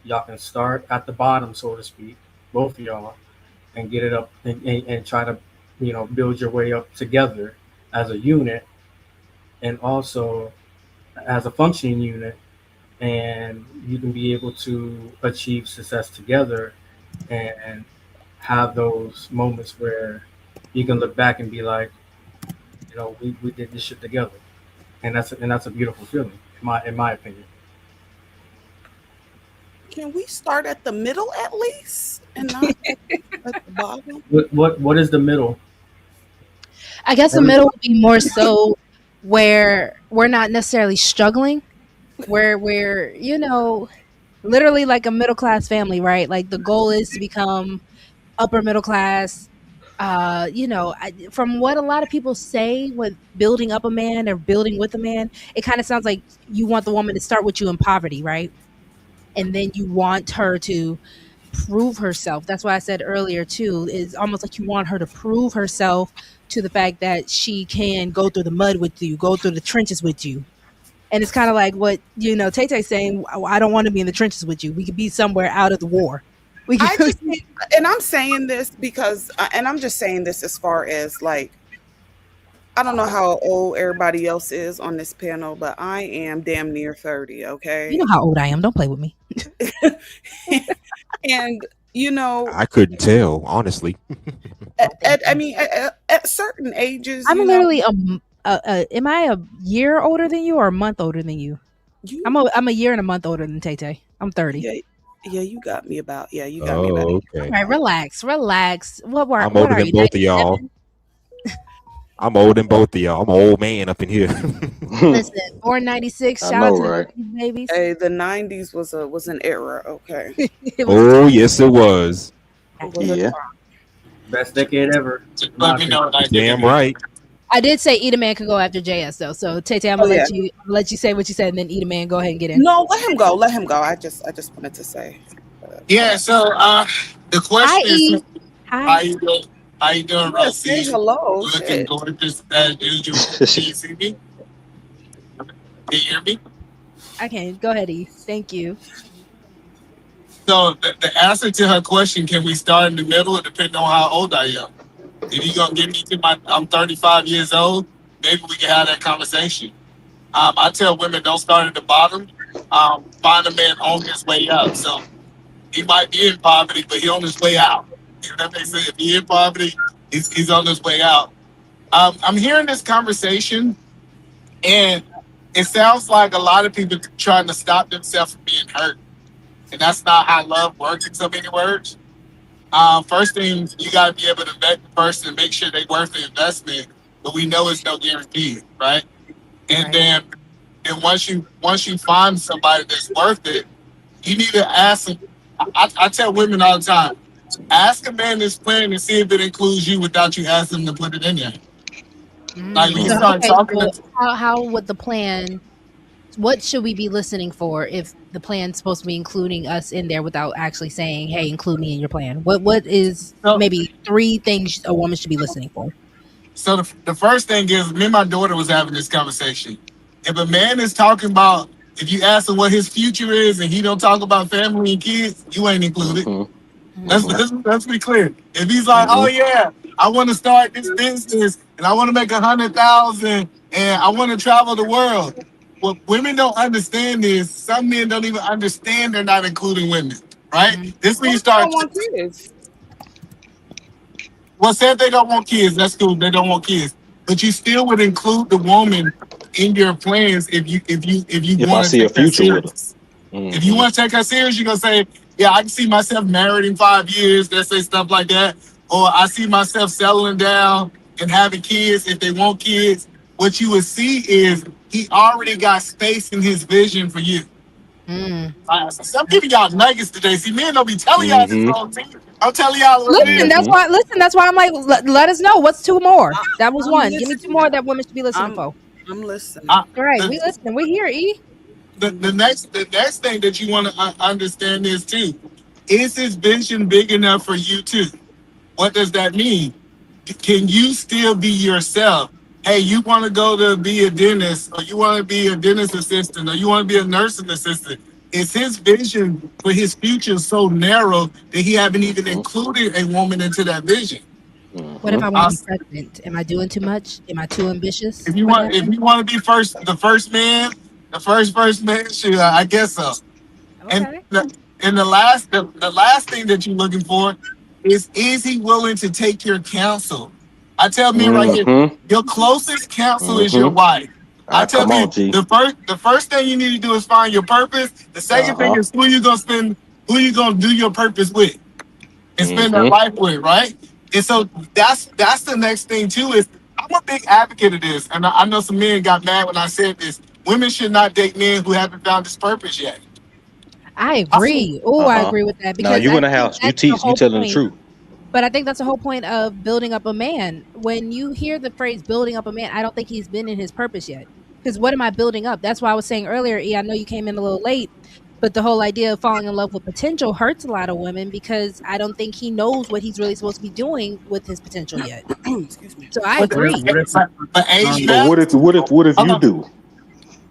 y'all can start at the bottom, so to speak, both of y'all, and get it up and try to, build your way up together as a unit and also as a functioning unit. And you can be able to achieve success together and have those moments where you can look back and be like, we did this shit together. And that's a beautiful feeling, in my opinion. Can we start at the middle at least and not at the bottom? What is the middle? I guess the Every, middle would be more so where we're not necessarily struggling, where we're, literally like a middle class family, right? Like the goal is to become upper middle class. From what a lot of people say with building up a man or building with a man, it kind of sounds like you want the woman to start with you in poverty, right? And then you want her to prove herself. That's why I said earlier too, is almost like you want her to prove herself to the fact that she can go through the mud with you, go through the trenches with you. And it's kind of like what, Tay Tay saying, I don't want to be in the trenches with you. We could be somewhere out of the war. We I could just and I'm saying this because and I'm just saying this as far as like I don't know how old everybody else is on this panel, but I am damn near 30, you okay? know how old I am. Don't play with me. And you know, I couldn't tell, honestly. I mean, at certain ages, I'm literally am I a year older than you or a month older than you? you, I'm a year and a month older than Tay Tay. I'm 30. yeah, yeah, you got me about Oh, All okay. right, relax. I'm What older are than you? both of y'all. 97? I'm older than both of y'all. I'm an old man up in here. Listen, born 96. I Shout out know, to the right? 90s babies. Hey, the 90s was an era, okay? It was a Oh, time. yes, it was. It was a Yeah. time. Best decade ever, Just in my let me opinion. know when I You get in damn here. right. I did say Eat a Man could go after JS though. So Tay Tay, Oh yeah. I'm gonna let you say what you said, and then Eat a Man go ahead and get in. No, let him go. Let him go. I just wanted to say. Yeah, so the Hi question is, E. how Hi. you doing? How you doing, Yeah, say Rosie? hello. Looking Shit. gorgeous as usual. Can you see me? Can you hear me? I can go ahead, E. Thank you. So the answer to her question, can we start in the middle, or depending on how old I am? If you're gonna get me to I'm 35 years old, maybe we can have that conversation. I tell women don't start at the bottom. Find a man on his way up. So he might be in poverty, but he's on his way out. You know what I mean? If he's in poverty, he's on his way out. I'm hearing this conversation, and it sounds like a lot of people trying to stop themselves from being hurt, and that's not how love works in so many words. First thing, you got to be able to vet the person and make sure they're worth the investment, but we know it's no guarantee, right? And Right. then once you find somebody that's worth it, you need to ask them. I tell women all the time, ask a man this plan and see if it includes you without you asking them to put it in there. Like when you So Mm. start okay, talking so to how would the plan what should we be listening for if the plan's supposed to be including us in there without actually saying, "Hey, include me in your plan"? What is So, maybe 3 things a woman should be listening for? so the first thing is, me and my daughter was having this conversation. If a man is talking about, if you ask him what his future is and he don't talk about family and kids, you ain't included. Mm-hmm. Let's, Mm-hmm. let's be clear. If he's like, oh Mm-hmm. yeah, I want to start this business and I want to make 100,000 and I want to travel the world. What women don't understand is some men don't even understand they're not including women, right? Mhm. This when What you if they start. don't want kids? Well, say if they don't want kids, that's cool. They don't want kids, but you still would include the woman in your plans if you If I want to see a take that future with her. serious. If you Mm-hmm. want to take her serious, you're gonna say, yeah, I can see myself married in 5 years. They say stuff like that. Or I see myself settling down and having kids if they want kids. What you would see is he already got space in his vision for you. Mm. So I'm giving y'all nuggets today. See, men don't be telling y'all this Mm-hmm. whole thing. I'm telling y'all what it Listen, is. that's Mm-hmm. why. Listen, that's why I'm like, let us know what's 2 more. That was I'm one. Give me 2 more listening. that women should be listening I'm for. I'm listening. I, All right, we the, listening. We here. E. the next thing that you want to understand is too, is his vision big enough for you too? What does that mean? Can you still be yourself? Hey, you want to go to be a dentist, or you want to be a dentist assistant, or you want to be a nursing assistant? Is his vision for his future so narrow that he haven't even Mm-hmm. included a woman into that vision? What if Mm-hmm. I want Uh, to be president? Am I doing too much? Am I too ambitious if you for want, that? if you want to be the first man, sure, I guess so. And Okay. the last thing that you're looking for is he willing to take your counsel? I tell men right here, Mm-hmm. your closest counsel is your Mm-hmm. wife. I Ah, tell come men on, G. the first thing you need to do is find your purpose. The second thing Uh-huh. is who you gonna do your purpose with and spend that Mm-hmm. life with, right? And so that's the next thing too. Is I'm a big advocate of this, and I know some men got mad when I said this. Women should not date men who haven't found this purpose yet. I I, agree. Oh, I Uh-huh. agree with that Now because you I in the think house. You that's the teach. You whole telling the point. truth. But I think that's the whole point of building up a man. When you hear the phrase building up a man, I don't think he's been in his purpose yet. Because what am I building up? That's why I was saying earlier, E, I know you came in a little late, but the whole idea of falling in love with potential hurts a lot of women because I don't think he knows what he's really supposed to be doing with his potential yet. Excuse me. So I but, What if agree. what if but age But um what if matters. what if Hold you on, do?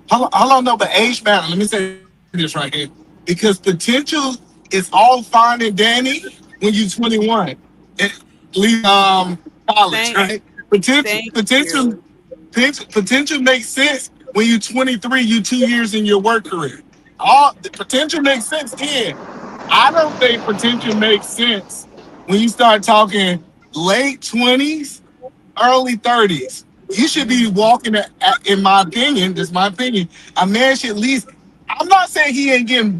hold on, no, but age matters. Let me say this right here. Because potential is all fine and dandy when you're 21. And leave college, Thank right? Potential, thank potential, you. potential makes sense when you're 23, you 2 years in your work career. All the potential makes sense then. I don't think potential makes sense when you start talking late 20s, early 30s. You should be Mm. walking, in my opinion, this is my opinion, a man should at least, I'm not saying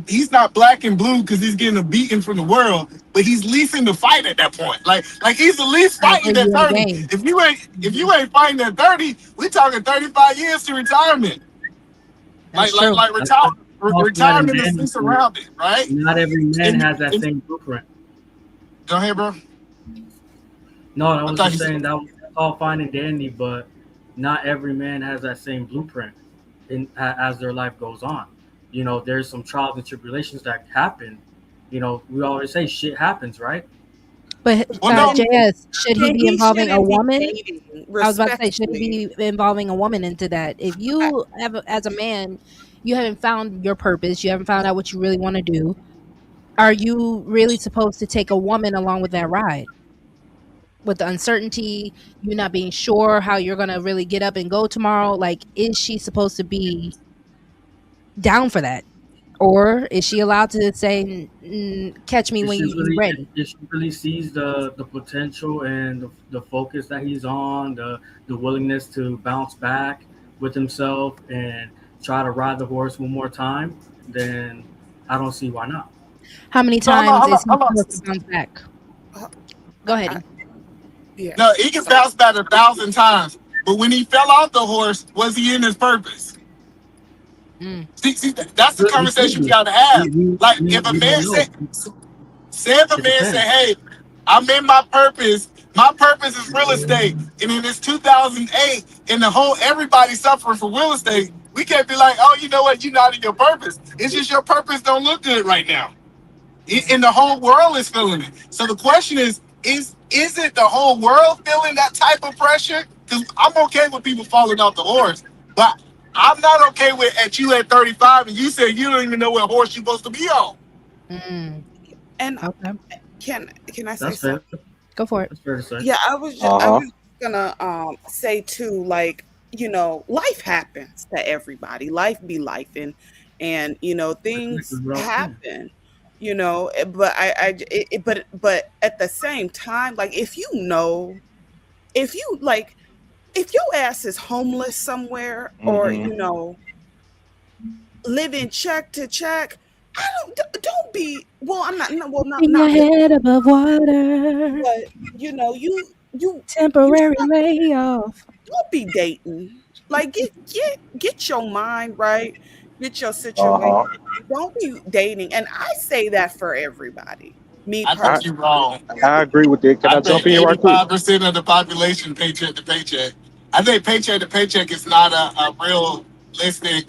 he's not black and blue because he's getting a beating from the world, but he's leasing the fight at that point. Like he's at least I fighting agree. at You in the 30. game. If you ain't fighting at 30, we talking 35 years to retirement. That's true. I tossed that in Retirement is Danny. just around it, right? Not every man And, has that and same blueprint. go ahead, bro. No, I I was thought just you said saying that's all fine and dandy, but not every man has that same blueprint as their life goes on. There's some trials and tribulations that happen. We always say shit happens, right? But well no. JS, should he Then be he involving a shouldn't be woman? dating I was about to say, should he respectfully. be involving a woman into that? If you have, as a man, you haven't found your purpose, you haven't found out what you really want to do, are you really supposed to take a woman along with that ride? With the uncertainty, you not being sure how you're going to really get up and go tomorrow, like, is she supposed to be down for that? Or is she allowed to say, catch me If when she you really, if, ready? if she really sees the potential and the focus that he's on, the willingness to bounce back with himself and try to ride the horse one more time, then I don't see why not. How many No, hold on, times hold is on, he hold on. supposed to bounce back? Uh, Go ahead. I, E. yeah. No, he can So bounce back 1,000 times. But when he fell off the horse, was he in his purpose? Mm. See, that's the He could conversation we be. got to We, have. we, Like, we, if a we don't man know. say if a It man say, depends. hey, I'm in my purpose. My purpose is real estate. And then it's 2008 and the whole everybody's suffering for real estate. We can't be like, oh, you know what, you're not in your purpose. It's just your purpose don't look good right now. And the whole world is feeling it. So the question is it the whole world feeling that type of pressure? Because I'm okay with people falling off the horse, but I'm not okay with at you at 35 and you said you don't even know what horse you're supposed to be on. Mm, And okay, can I say That's fair. something? go for it. That's fair to say. Yeah, I Uh-huh. was gonna say too, like, life happens to everybody. Life be life, and things Perspective, bro. Yeah. happen. But but at the same time, like, if you like if your ass is homeless somewhere, or Mm-hmm. living check to check, don't be, well, I'm not, no, well, Keeping your not really, head above water. but you Temporary stop, layoff. don't be dating. Like, get your mind right, get your situation. Uh-huh. Don't be dating. And I say that for everybody. Me I I think you're personally. wrong. I agree with that. Can I I jump think in right quick? 85% of the population paycheck to paycheck. I think paycheck to paycheck is not a realistic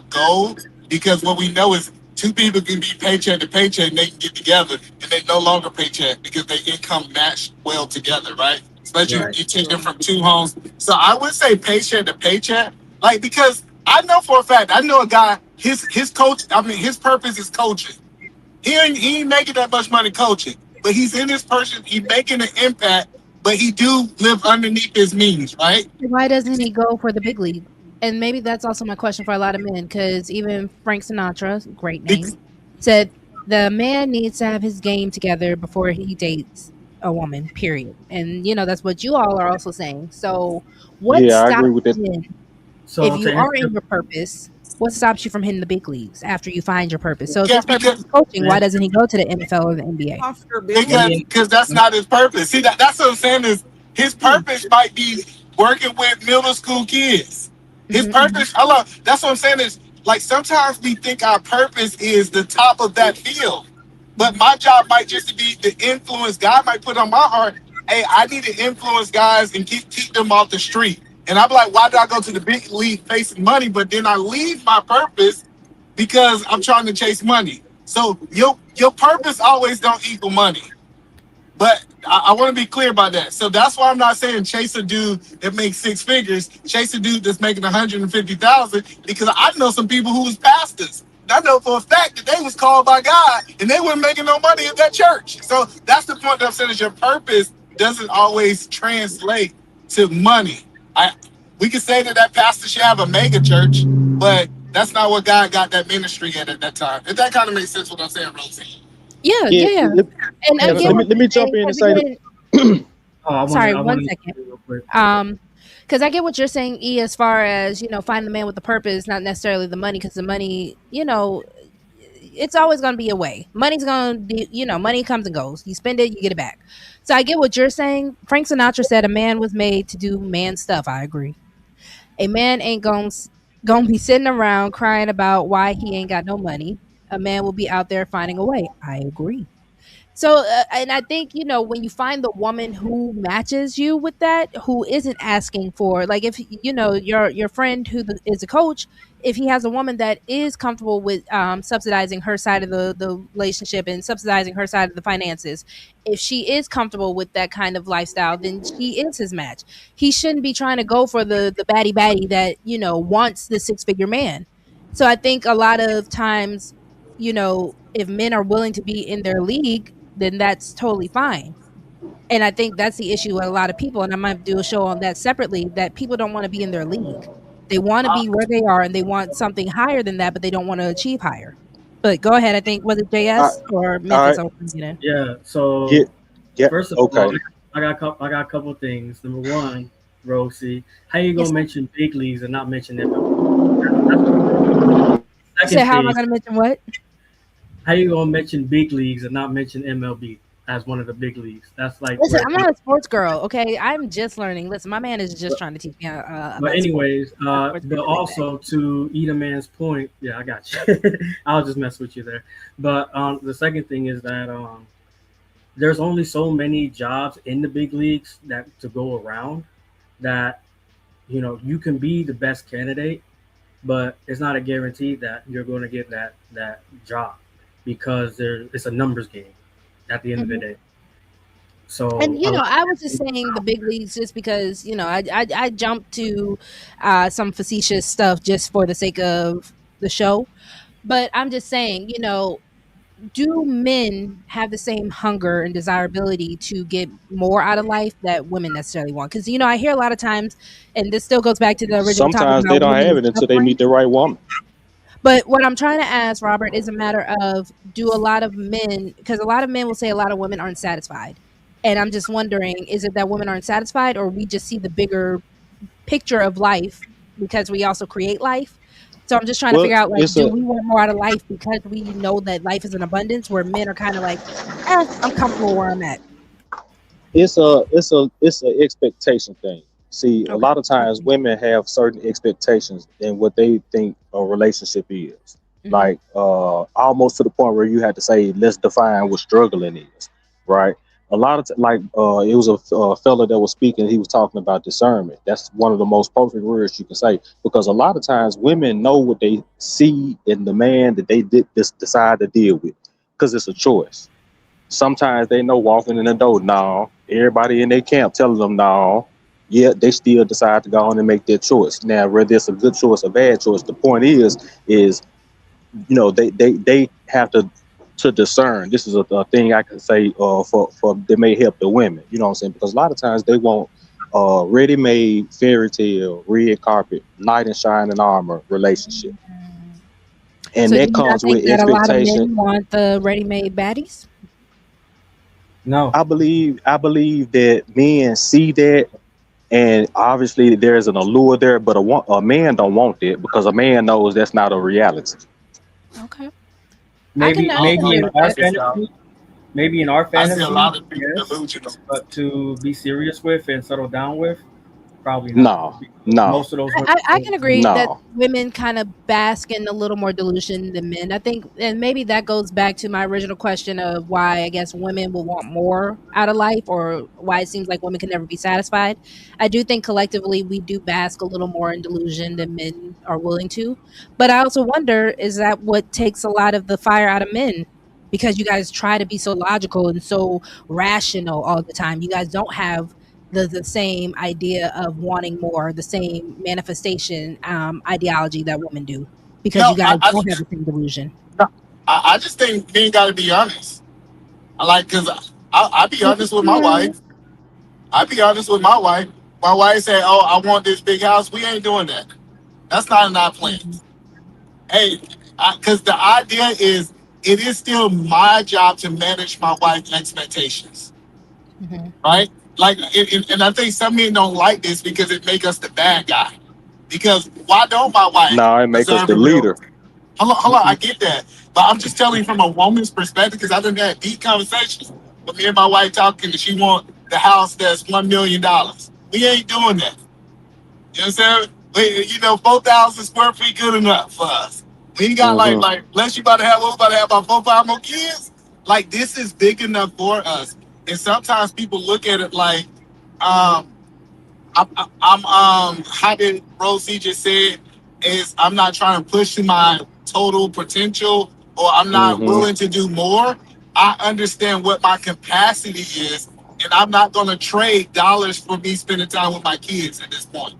goal, because what we know is two people can be paycheck to paycheck and they can get together and they no longer paycheck because their income matched well together, right? Especially Right. if you take it from two homes. So I would say paycheck to paycheck, like, because I know for a fact, I know a guy, his coach, I mean, his purpose is coaching. He ain't making that much money coaching, but he's in this person. He's making an impact, but he do live underneath his means, right? Why doesn't he go for the big league? And maybe that's also my question for a lot of men, because even Frank Sinatra, great name, Bec- said the man needs to have his game together before he dates a woman, period. And that's what you all are also saying. So what Yeah, I stops agree with that. men if So you to are answer, in your purpose? What stops you from hitting the big leagues after you find your purpose? So if yeah, his purpose is because coaching, to why answer, doesn't he go to the NFL or the NBA? Comfortability. let because me because that's not his purpose. See, that's what I'm saying is his Hmm. purpose might be working with middle school kids. His Hmm. purpose, I love. That's what I'm saying is, like, sometimes we think our purpose is the top of that field, but my job might just be the influence God might put on my heart. Hey, I need to influence guys and keep them off the street. And I'm like, why do I go to the big league facing money, but then I leave my purpose because I'm trying to chase money? So your purpose always don't equal money. But I want to be clear about that. So that's why I'm not saying chase a dude that makes six figures, chase a dude that's making 150,000, because I know some people who was pastors. I know for a fact that they was called by God and they weren't making no money at that church. So that's the point that I'm saying is your purpose doesn't always translate to money. I We can say that pastor should have a mega church, but that's not what God got that ministry at that time. If that kind of makes sense what I'm saying, Rosie. Yeah, Yeah, yeah, yeah. And I yeah. get let So me what let you're me jump saying, in and because say that. again, I sorry, one want to second. real quick. Because I get what you're saying, E, as far as find the man with the purpose, not necessarily the money, because the money, it's always going to be a way. Money's going to be, money comes and goes. You spend it, you get it back. So I get what you're saying. Frank Sinatra said a man was made to do man stuff. I agree. A man ain't going to be sitting around crying about why he ain't got no money. A man will be out there finding a way. I agree. So, and I think, when you find the woman who matches you with that, who isn't asking for, like, if, your friend who is a coach, if he has a woman that is comfortable with subsidizing her side of the relationship and subsidizing her side of the finances, if she is comfortable with that kind of lifestyle, then she is his match. He shouldn't be trying to go for the baddie that, wants the six-figure man. So I think a lot of times, if men are willing to be in their league, then that's totally fine. And I think that's the issue with a lot of people. And I might do a show on that separately, that people don't want to be in their league. They want to be where they are and they want something higher than that, but they don't want to achieve higher. But go ahead. I think, was it I, JS or all Memphis? right, I was thinking of? Yeah. So get get first of all, okay. I got a couple of things. Number one, Rosie, how you Yes, gonna sir. mention big leagues and not mention MLB? That's the first thing. You said, Second how am I thing, going to mention what? how you gonna mention big leagues and not mention MLB as one of the big leagues? That's like Listen, where I'm people. not a sports girl. Okay. I'm just learning. Listen, my man is just trying to teach me But about sports. anyways, Not sports but like that. also to eat a man's point, yeah, I got you. I'll just mess with you there. But the second thing is that there's only so many jobs in the big leagues that to go around that you can be the best candidate, but it's not a guarantee that you're going to get that job because it's a numbers game at the end of the Mhm. day. And So you know, I was just saying the big leagues just because you know I jumped to some facetious stuff just for the sake of the show, but I'm just saying, you know, do men have the same hunger and desirability to get more out of life that women necessarily want? Because you know, I hear a lot of times, and this still goes back to the original topic Sometimes they about don't women have and it until they suffering. meet the right woman. But what I'm trying to ask, Robert, is a matter of do a lot of men, because a lot of men will say a lot of women aren't satisfied. And I'm just wondering, is it that women aren't satisfied or we just see the bigger picture of life because we also create life? So I'm just trying to Well, figure out, like, it's do a we want more out of life because we know that life is an abundance where men are kind of like, I'm comfortable where I'm at. it's a expectation thing. See, a Okay. lot of times Okay. women have certain expectations in what they think a relationship is. Hmm. Like almost to the point where you had to say, let's define what struggling is, right? A lot of it was a fella that was speaking. He was talking about discernment. That's one of the most perfect words you can say because a lot of times women know what they see in the man that they decide to deal with because it's a choice. Sometimes they know walking in the door, no. Everybody in their camp telling them no. Yet they still decide to go on and make their choice. Now, whether it's a good choice or bad choice, the point is they have to discern. This is a thing I can say for that may help the women. You know what I'm saying? Because a lot of times they want ready-made fairy tale, red carpet, knight in shining armor relationship, and So do that you not comes think with that a lot of expectation. men want the ready-made baddies? no, I believe that men see that, and obviously there's an allure there, but a man don't want that because a man knows that's not a reality. Okay. maybe I can maybe agree in with our that. fantasy, maybe in our I see a fantasy, lot of people yes, delusional. but to be serious with and settle down with, probably not. No, Because no, most of those I, women I can agree that no. women kind of bask in a little more delusion than men. I think, and maybe that goes back to my original question of why I guess women will want more out of life or why it seems like women can never be satisfied. I do think collectively we do bask a little more in delusion than men are willing to. But I also wonder, is that what takes a lot of the fire out of men? Because you guys try to be so logical and so rational all the time. You guys don't have the same idea of wanting more, the same manifestation ideology that women do, because you No, guys don't have the same delusion. I just think men got to be honest. I like because I be honest with my Mm, wife. I be honest with my wife. My wife say, "Oh, I want this big house." We ain't doing that. That's not in our mhm, plans. Hey, because the idea is it is still my job to manage my wife's expectations, mhm. right? Like, and I think some men don't like this because it make us the bad guy. Because why don't my wife No, it make us deserve the a real? leader. Hold on, I get that, but I'm just telling you from a woman's perspective because I done had deep conversations with me and my wife talking that she want the house that's $1 million. We ain't doing that. You know what I'm saying? 4,000 square feet good enough for us. We ain't got Hmm. unless you about to have, what we about to have about 4, 5 more kids. Like this is big enough for us. And sometimes people look at it like, um, I'm how did Rosie just said is I'm not trying to push to my total potential or I'm not Hmm. willing to do more. I understand what my capacity is, and I'm not going to trade dollars for me spending time with my kids at this point.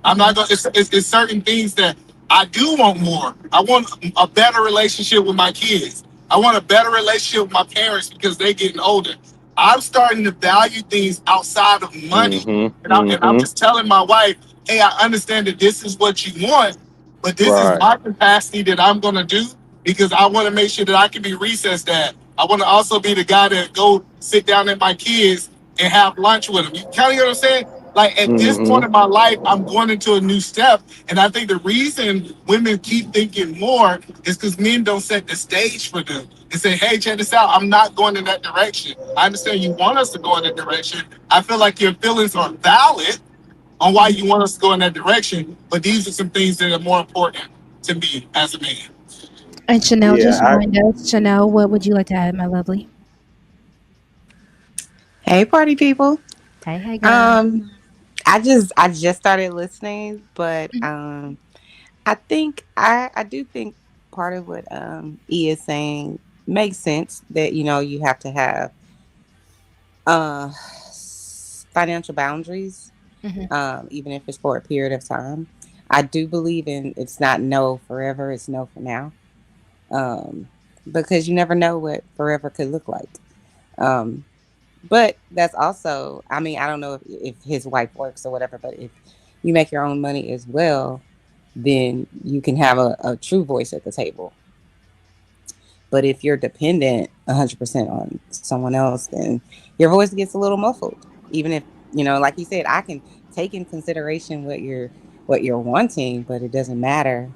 I'm not Mhm. gonna. It's certain things that I do want more. I want a better relationship with my kids. I want a better relationship with my parents because they're getting older. I'm starting to value things outside of money, Hmm. and I'm Hmm. just telling my wife, "Hey, I understand that this is what you want, but this is Right. my capacity that I'm gonna do because I want to make sure that I can be recess dad. I want to also be the guy that go sit down at my kids and have lunch with them. You kind of get what I'm saying? Like at this Hmm. point in my life, I'm going into a new step. And I think the reason women keep thinking more is because men don't set the stage for them and say, hey, check this out. I'm not going in that direction. I understand you want us to go in that direction. I feel like your feelings are valid on why you want us to go in that direction. But these are some things that are more important to me as a man. And Chanel Yeah, just joined us. Chanel, what would you like to add, my lovely? Hey, party people. Hey, hey, girl. Um, I just started listening, but Mhm. I do think part of what E is saying makes sense, that you have to have financial boundaries, Hmm. even if it's for a period of time. I do believe in, it's not no forever, it's no for now, um, because you never know what forever could look like. Um, but that's also, I mean, I don't know if his wife works or whatever, but if you make your own money as well, then you can have a true voice at the table. But if you're dependent 100% on someone else, then your voice gets a little muffled. Even if, like you said, I can take in consideration what you're wanting, but it doesn't matter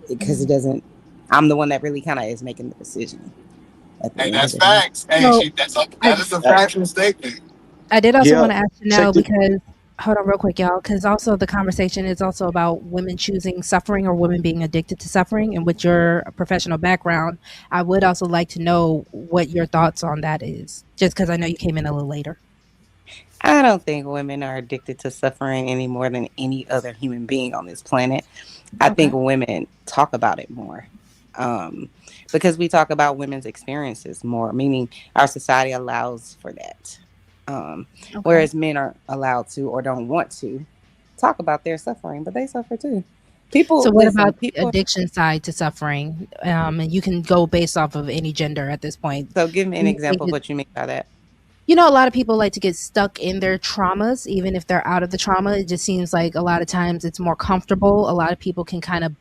because it Hmm. doesn't. I'm the one that really kind of is making the decision at Hey, the end of that's the day. facts. Hey, So I that is a Uh, factual statement. I did also yeah, want to ask check Chanel it. because hold on real quick, y'all, because also the conversation is also about women choosing suffering or women being addicted to suffering. And with your professional background, I would also like to know what your thoughts on that is, just because I know you came in a little later. I don't think women are addicted to suffering any more than any other human being on this planet. I think Okay. women talk about it more, um, because we talk about women's experiences more, meaning our society allows for that. Um, Okay. Whereas men aren't allowed to or don't want to talk about their suffering, but they suffer too. So People, what listen, about the people, addiction side to suffering? And you can go based off of any gender at this point. so give me an Usually example of what you mean by that. a lot of people like to get stuck in their traumas, even if they're out of the trauma. It just seems like a lot of times it's more comfortable. A lot of people can kind of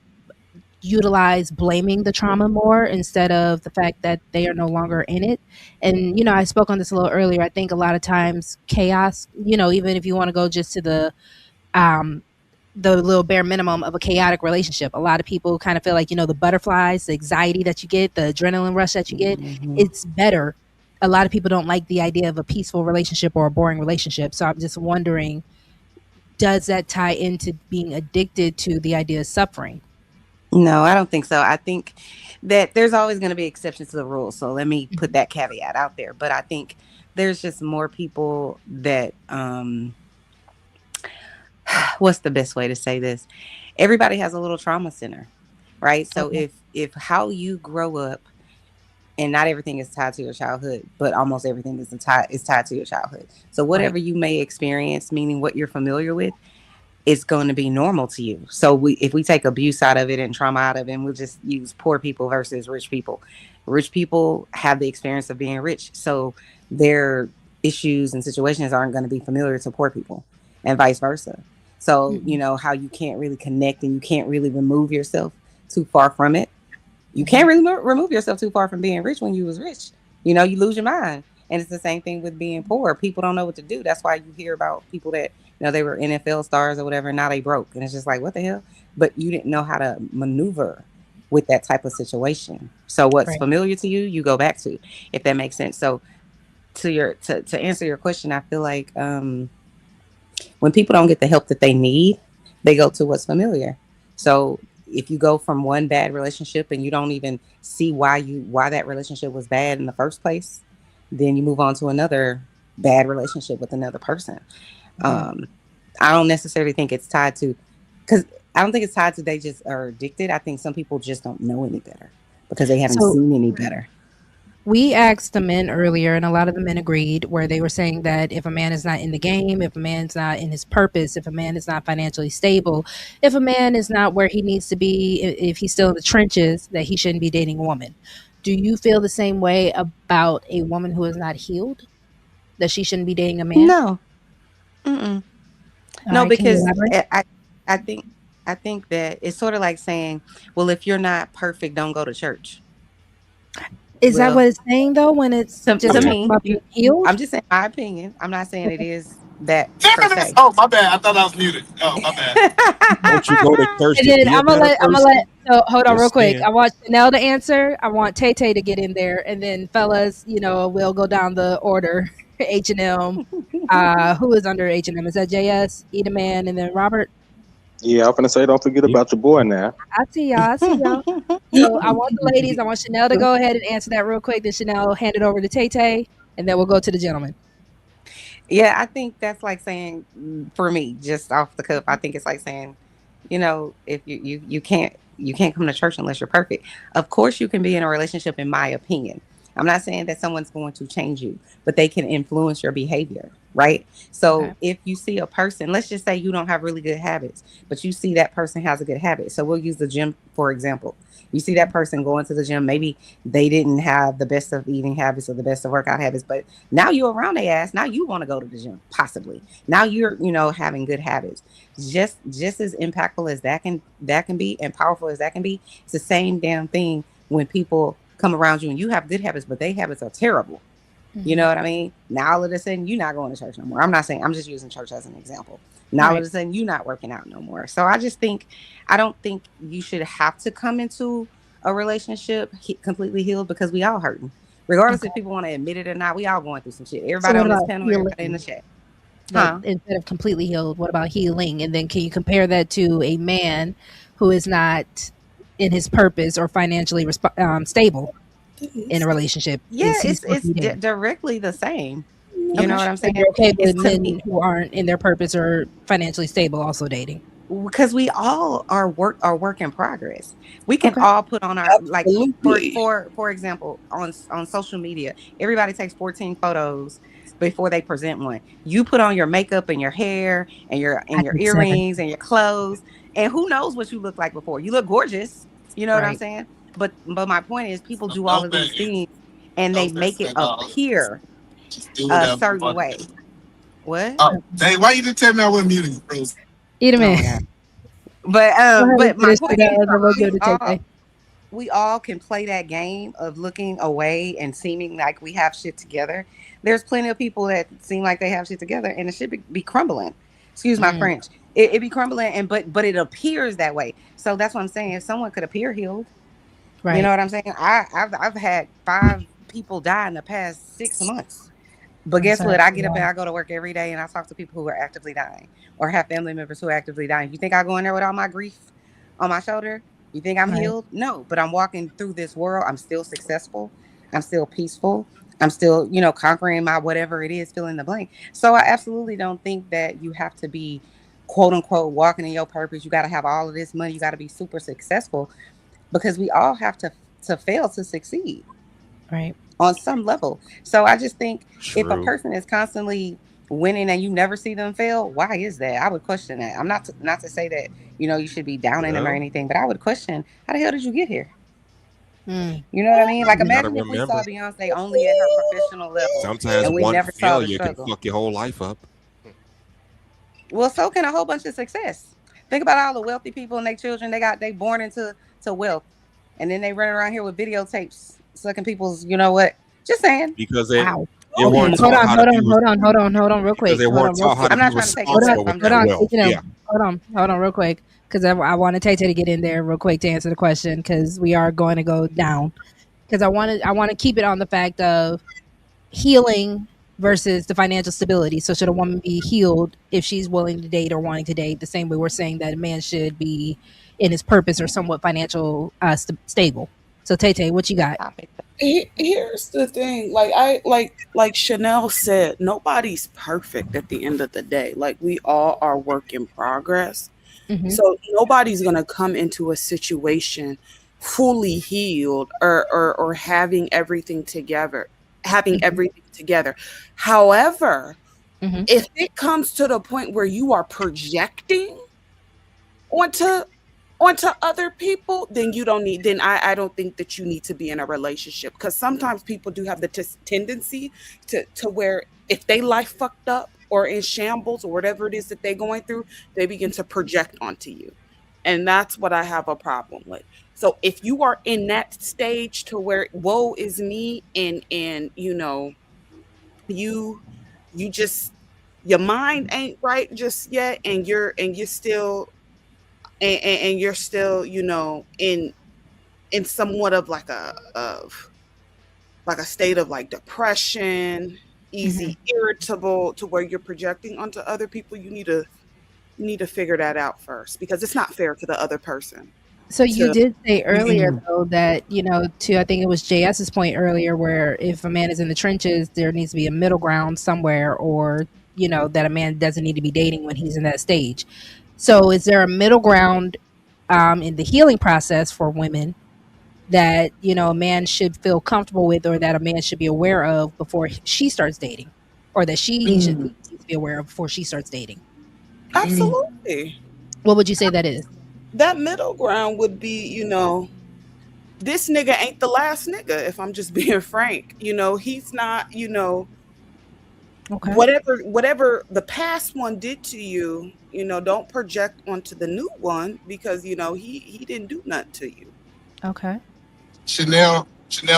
utilize blaming the trauma more instead of the fact that they are no longer in it. And, I spoke on this a little earlier. I think a lot of times chaos, even if you want to go just to um, the little bare minimum of a chaotic relationship. A lot of people kind of feel like, the butterflies, the anxiety that you get, the adrenaline rush that you get, Hmm. it's better. A lot of people don't like the idea of a peaceful relationship or a boring relationship. So I'm just wondering, does that tie into being addicted to the idea of suffering? No, I don't think so. I think that there's always going to be exceptions to the rule. So let me put Mhm. that caveat out there. But I think there's just more people that, what's the best way to say this? Everybody has a little trauma center, right? So Okay. if how you grow up, and not everything is tied to your childhood, but almost everything is tied to your childhood. So Right. whatever you may experience, meaning what you're familiar with, it's going to be normal to you. So if we take abuse out of it and trauma out of it, and we'll just use poor people versus rich people. Rich people have the experience of being rich, so their issues and situations aren't going to be familiar to poor people, and vice versa. So Hmm. how you can't really connect and you can't really remove yourself too far from it. You Hmm. can't really remove yourself too far from being rich when you was rich. You lose your mind. And it's the same thing with being poor. People don't know what to do. That's why you hear about people that, they were NFL stars or whatever, and now they broke. And it's just like, what the hell? But you didn't know how to maneuver with that type of situation. So what's Right. familiar to you, you go back to, if that makes sense. So to answer your question, I feel like when people don't get the help that they need, they go to what's familiar. So if you go from one bad relationship and you don't even see why that relationship was bad in the first place, then you move on to another bad relationship with another person. Hmm. Um, I don't necessarily think it's tied to, because I don't think it's tied to they just are addicted. I think some people just don't know any better because they haven't So seen any better. we asked the men earlier, and a lot of the men agreed, where they were saying that if a man is not in the game, if a man's not in his purpose, if a man is not financially stable, if a man is not where he needs to be, if he's still in the trenches, that he shouldn't be dating a woman. Do you feel the same way about a woman who is not healed, that she shouldn't be dating a man? No. Mm-mm. All No, right, can you because elaborate? I think that it's sort of like saying, well, if you're not perfect, don't go to church. Is that Well, what it's saying though when it's to just Yeah. talking me, about being healed? I'm just saying my opinion. I'm not saying it is that per Feminist. se. Oh, my bad. I thought I was muted. Oh, my bad. Don't you go to church And to then be a better I'm gonna let. person? So hold on real Just quick. saying. I want Chanel to answer. I want Tay Tay to get in there, and then fellas, we'll go down the order. H&M. Who is under H&M? Is that JS, Eda Man, and then Robert? Yeah, I'm gonna say, don't forget Yeah. about your boy now. I see y'all. I see y'all. So I want the ladies. I want Chanel to go ahead and answer that real quick. Then Chanel hand it over to Tay Tay, and then we'll go to the gentleman. Yeah, I think that's like saying, for me, just off the cuff, I think it's like saying You know, if you can't come to church unless you're perfect. Of course you can be in a relationship, in my opinion. I'm not saying that someone's going to change you, but they can influence your behavior, right? Okay. So if you see a person, let's just say you don't have really good habits, but you see that person has a good habit. So we'll use the gym for example. You see that person going to the gym, maybe they didn't have the best of eating habits or the best of workout habits, but now you're around their ass. Now you want to go to the gym, possibly. Now you're, having good habits. Just as impactful as that can be, and powerful as that can be, it's the same damn thing when people come around you and you have good habits, but their habits are terrible. You Hmm. know what I mean? Now all of a sudden you're not going to church no more. I'm not saying, I'm just using church as an example. Now all of Right. a sudden you're not working out no more. So I don't think you should have to come into a relationship completely healed, because we all hurting. Regardless Okay. if people want to admit it or not, we all going through some shit. So Everybody what on this about panel, everybody in the healing? chat. That Huh? instead of completely healed, what about healing? And then can you compare that to a man who is not in his purpose or financially stable in a relationship? Is Yeah, he it's supposed to it's be dating? directly the same. You know Okay. what I'm So saying? you're okay It's with to men me, who aren't in their purpose or financially stable also dating? because we all are work in progress. We can Okay. all put on our, like, for Absolutely. for for example, on social media, everybody takes 14 photos before they present one. You put on your makeup and your hair and your I and your take seven. earrings and your clothes, and who knows what you look like before. You look gorgeous. You know what I'm Right. saying? But my point is, people So do all no of these begging, things and no they stress make it at all. appear Just do a whatever you certain want to way. do. What? Oh, dang, why you didn't tell me I wasn't muting you, Rose? Eat a Oh man. my god. But Go ahead and but my finish point it, is, then we'll give we it to Tay all Tay. we all can play that game of looking away and seeming like we have shit together. There's plenty of people that seem like they have shit together and it should be crumbling. Excuse my Mm, French. It be crumbling, and but it appears that way. So that's what I'm saying. If someone could appear healed, you know right. what I'm saying? I've had 5 people die in the past 6 months. But I'm guess sorry what? I for get up and that. I go to work every day and I talk to people who are actively dying or have family members who are actively dying. You think I go in there with all my grief on my shoulder? You think I'm Right. healed? No, but I'm walking through this world. I'm still successful. I'm still peaceful. I'm still, conquering my whatever it is, fill in the blank. So I absolutely don't think that you have to be, quote unquote, walking in your purpose. You got to have all of this money. You got to be super successful, because we all have to fail to succeed Right. on some level. So I just think, if a True. person is constantly winning and you never see them fail, why is that? I would question that. I'm not to say that, you should be downing them or Well, anything, but I would question, how the hell did you get here? Mm. You know what I mean? Like, you got to imagine if we saw remember, Beyonce only at her professional level sometimes and we one never saw the failure can struggle. fuck your whole life up. Well, so can a whole bunch of success. Think about all the wealthy people and their children. They born into to wealth, and then they run around here with videotapes sucking people's. You know what? Just saying. Because Wow. they Okay. weren't Oh Hold taught on. how to Hold be on. Hold on. Hold on. Hold on. Real because quick. they Hold weren't on. Real taught how quick. to I'm be not trying to take no Hold on. shots. responsible with I'm Hold just that on. saying. wealth. Taking them. Yeah. Hold on. Hold on. Real quick. Because I wanted Tay Tay to get in there real quick to answer the question because we are going to go down. Because I want to keep it on the fact of healing versus the financial stability. So should a woman be healed if she's willing to date or wanting to date? The same way we're saying that a man should be in his purpose or somewhat financial stable. So Tay Tay, what you got? Topic. Here's the thing, like like Chanel said, nobody's perfect at the end of the day. Like, we all are work in progress. Hmm. So nobody's gonna come into a situation fully healed, or having Hmm. everything together. However, Hmm. if it comes to the point where you are projecting onto other people, then you don't need then I don't think that you need to be in a relationship, because sometimes people do have the tendency to where, if they life fucked up or in shambles or whatever it is that they're going through, they begin to project onto you, and that's what I have a problem with. So if you are in that stage to where woe is me, and you you just, your mind ain't right just yet, and you're still, and you're still, in somewhat of like a state of like depression, Hmm. easy irritable, to where you're projecting onto other people, you need to figure that out first, because it's not fair to the other person So you to did say earlier though that to I think it was JS's point earlier where if a man is in the trenches, there needs to be a middle ground somewhere, or that a man doesn't need to be dating when he's in that stage. So, is there a middle ground in the healing process for women that a man should feel comfortable with, or that a man should be aware of before she starts dating, or that he should Mm, needs to be aware of before she starts dating? absolutely. What would you say that is? That middle ground would be, this nigga ain't the last nigga, if I'm just being frank. He's not, Okay. whatever the past one did to you, don't project onto the new one, because he didn't do nothing to you. Okay. Chanel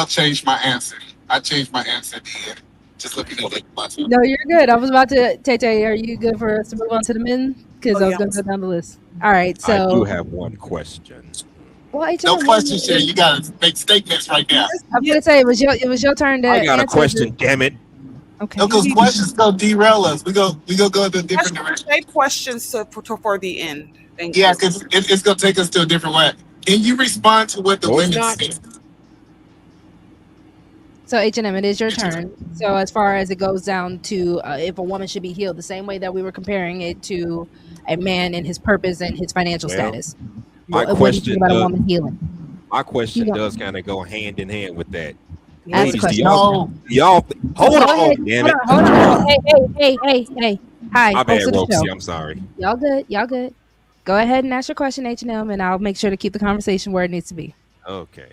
changed my answer. I changed my answer at the end. Just looking at myself. No, you're good. I was about to, Tay, are you good for us to move on to the men? Because Oh I was yeah. going to go down the list. All right. I do So, have one question. well, No H&M, question, Shay. You gotta make statements right now. I'm going to say it was your turn to I got a answer. question, damn it. Okay. No, because questions gonna derail us. We go in a different direction. Say questions for the end. Thank Yeah, you. because it's gonna take us to a different way. Can you respond to what the No, it's women not. say? So H&M, it is your turn. So as far as it goes down to if a woman should be healed, the same way that we were comparing it to a man and his purpose and his financial Well, status. my What do you think question about a does woman healing? my question You go. does kind of go hand in hand with that. Ask the Ladies, do question. No, y'all hold Go ahead. on, damn Hold it. on. Hold on. Hey. Hi, My host bad, of the Roxy. show. I'm sorry. Y'all good. Y'all good. Go ahead and ask your question, H&M, and I'll make sure to keep the conversation where it needs to be. Okay.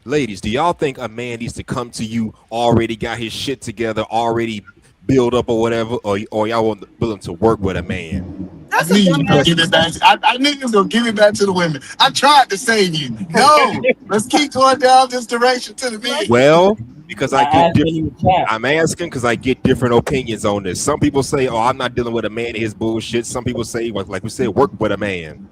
Ladies, do y'all think a man needs to come to you already got his shit together, already build up or whatever, or y'all want him to work with a man? I That's knew a you was gonna dumbass. give it back. I knew you was gonna give it back to the women. I tried to save you. No, let's keep going down this direction to the men. Well, because I get asked different. in the chat. I'm asking because I get different opinions on this. Some people say, "Oh, I'm not dealing with a man and his bullshit." Some people say, like we said, work with a man.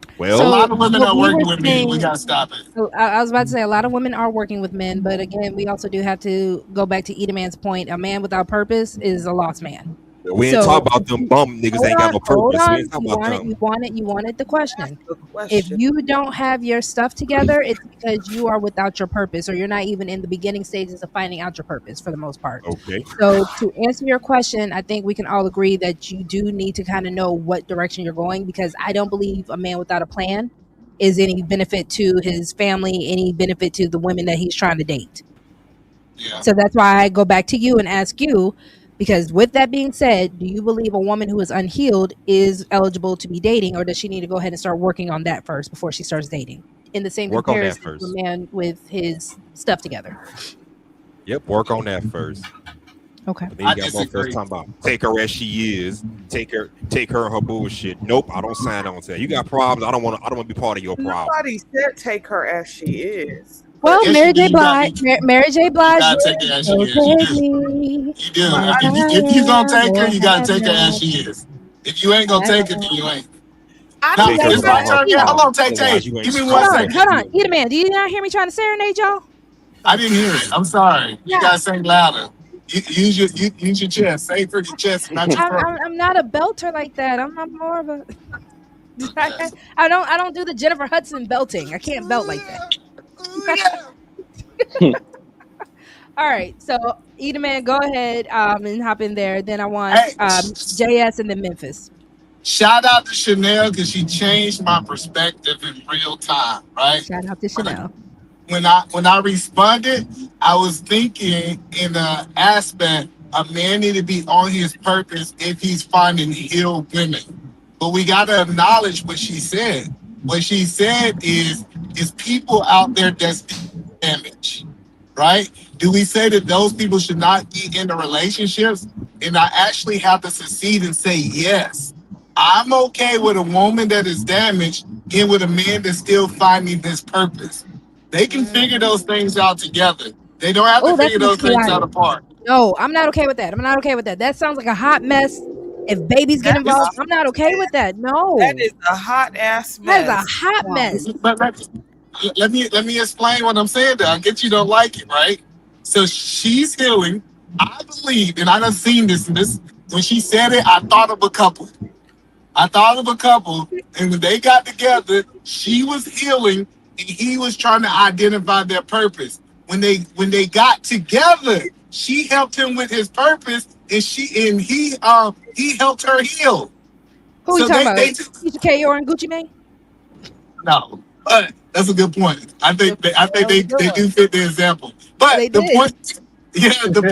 A Well, lot of women what are we were working with men. We saying, gotta stop it. I was about to say a lot of women are working with men, but again, we also do have to go back to Edaman's point. A man without purpose is a lost man. we ain't So talk about them bum niggas hold ain't got on, no hold purpose. We ain't on. talking about them. You wanted the question. The If question. you don't have your stuff together, it's because you are without your purpose, or you're not even in the beginning stages of finding out your purpose for the most part. Okay. So to answer your question, I think we can all agree that you do need to kind of know what direction you're going, because I don't believe a man without a plan is any benefit to his family, any benefit to the women that he's trying to date. Yeah. So that's why I go back to you and ask you, because with that being said, do you believe a woman who is unhealed is eligible to be dating, or does she need to go ahead and start working on that first before she starts dating? In the same Work on that comparison to first. a man with his stuff together. Yep, work on that first. Okay. But then I you got motherfuckers disagree. talking about take her as she is, take her and her bullshit. Nope, I don't sign on to that. You got problems. I don't want to be part of your problem. Nobody said take her as she is. Well, Yes, Mary you do. J. You got Blige, Mary J. you Blige, gotta take her as she so is. You take do. me You do. as I If you gonna am, take her, or you gotta have take her as not. she is. If you ain't gonna take her, then you ain't. I Now didn't Take her Say say it's without my that. her turn. Yeah, hold problem. on, Tay. Otherwise, you ain't Give me Hold one straight. on, second. hold on. Eat a man. Do you not hear me trying to serenade y'all? I didn't hear it. I'm sorry. You Yeah. gotta sing louder. Use your chest. Say for your chest, not your throat. I'm not a belter like that. I'm more of a. Okay. I don't do the Jennifer Hudson belting. I can't belt like that. All right, so Eat Man, go ahead and hop in there. Then I want Hey, JS and then Memphis. shout out to Chanel because she changed my perspective in real time. Right. Shout out to Chanel. When I responded, I was thinking in the aspect a man need to be on his purpose if he's finding healed women. But we gotta acknowledge what she said. What she said is people out there that's damaged, right? Do we say that those people should not be in the relationships? And I actually have to succeed and say yes. I'm okay with a woman that is damaged and with a man that's still finding his purpose. They can figure those things out together. They don't have to Oh, that's figure those things out chaotic. apart. No, I'm not okay with that. I'm not okay with that. That sounds like a hot mess. If babies get That's involved, a I'm not okay with that. that No, is a hot ass that is a mess. hot mess. But let me explain what I'm saying there. I get you don't like it, right? So she's healing. I believe, and I done seen this when she said it, I thought of a couple. I thought of a couple, and when they got together, she was healing and he was trying to identify their purpose. When they got together, she helped him with his purpose, and he helped her heal. Who are you So talking about? they Keisha K or and Gucci Mane? no, but that's a good point. That I think was a good they one. do fit the example. They But the did. point, yeah, the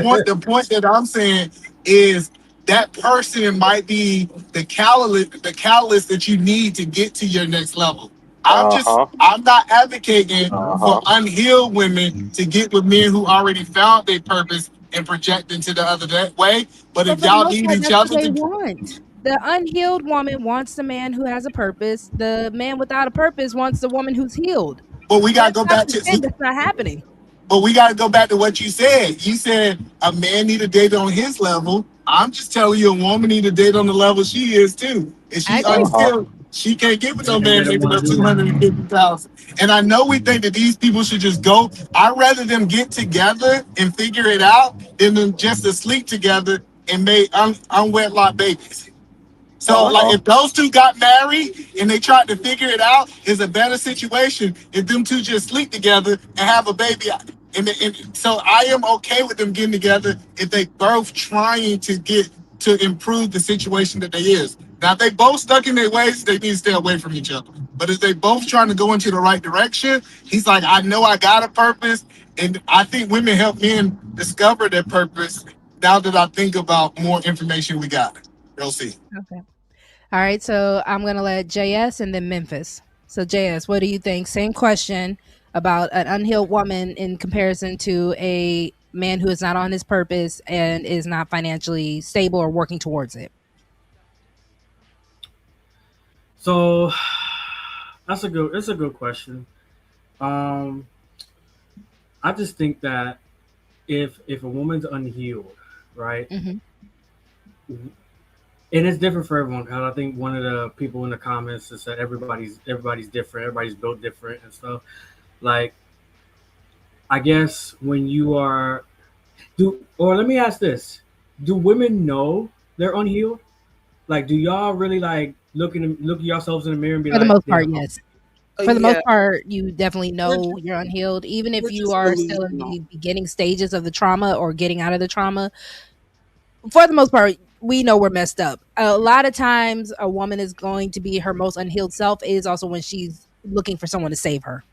point that I'm saying is that person might be the catalyst that you need to get to your next level. Uh-huh. I'm not advocating for Uh-huh. unhealed women to get with men who already found their purpose and project into the other that way. But But if for the y'all most need part, each that's what other they to, want. The unhealed woman wants the man who has a purpose. The man without a purpose wants the woman who's healed. but we gotta Let's go not back pretend to it's not happening. But we got to go back to what you said. You said a man need a date on his level. I'm just telling you, a woman need a date on the level she is too. If I she agree. Uh-huh. unskilled, she can't get with no And they man don't making want to up do two that. hundred and 50,000. And I know we think that these people should just go. I'd rather them get together and figure it out than them just to sleep together and make unwedlock babies. So, like, Uh-huh. if those two got married and they tried to figure it out, it's a better situation if them two just sleep together and have a baby. And so, I am okay with them getting together if they both trying to get to improve the situation that they is. Now, if they both stuck in their ways, they need to stay away from each other. But if they both trying to go into the right direction, he's like, I know I got a purpose, and I think women help men discover their purpose. Now that I think about more information we got, we'll see. Okay. All right. So I'm gonna let JS and then Memphis. So JS, what do you think? Same question about an unhealed woman in comparison to a man who is not on his purpose and is not financially stable or working towards it. So it's a good question. Um, I just think that if a woman's unhealed, right, Hmm. and it's different for everyone. Because I think one of the people in the comments has said everybody's different, everybody's built different and stuff. Like, I guess when you are do or let me ask this: do women know they're unhealed? Like, do y'all really like look at yourselves in the mirror and be For the like, most part, damn, yes. For the Yeah, most part, you definitely we're know just, you're unhealed, even if we're you just are still in delusional. the beginning stages of the trauma or getting out of the trauma. For the most part, we know we're messed up. A lot of times, a woman is going to be her most unhealed self is also when she's looking for someone to save her,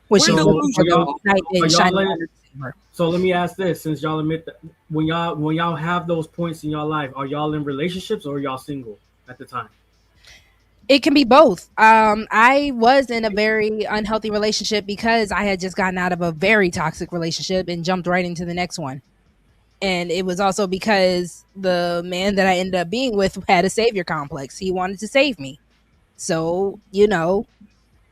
when We're she's so looking for the delusional. knight are in y'all shining let, armor to save her. so let me ask this: since y'all admit that when y'all have those points in your life, are y'all in relationships or are y'all single at the time? It can be both. I was in a very unhealthy relationship because I had just gotten out of a very toxic relationship and jumped right into the next one. And it was also because the man that I ended up being with had a savior complex. He wanted to save me. So,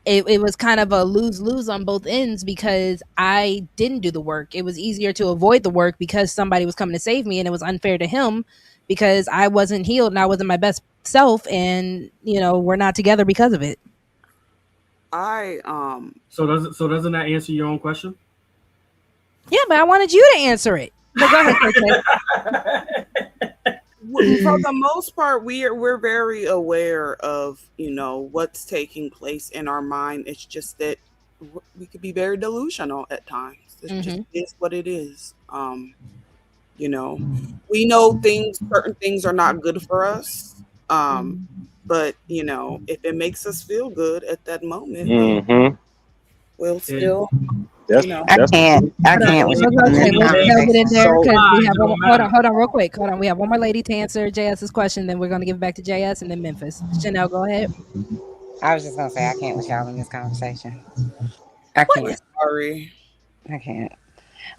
it was kind of a lose lose on both ends because I didn't do the work. It was easier to avoid the work because somebody was coming to save me, and it was unfair to him because I wasn't healed and I wasn't my best self. And, we're not together because of it. I Doesn't that answer your own question? Yeah, but I wanted you to answer it. But go ahead, KK. for the most part we're very aware of what's taking place in our mind. It's just that we could be very delusional at times. It just Hmm. is what it is. You know, we know certain things are not good for us. But if it makes us feel good at that moment, Mm-hmm. we'll It, still, That's you know. that's the truth. I so can't with it, you in this Okay, let's it delve it makes in conversation. there So because we lies. have It one. don't matter. Hold on, real quick. Hold on. We have one more lady to answer JS's question, then we're going to give it back to JS and then Memphis. Chanel, go ahead. I was just gonna say I can't with y'all in this conversation. I We're can't. sorry. I can't.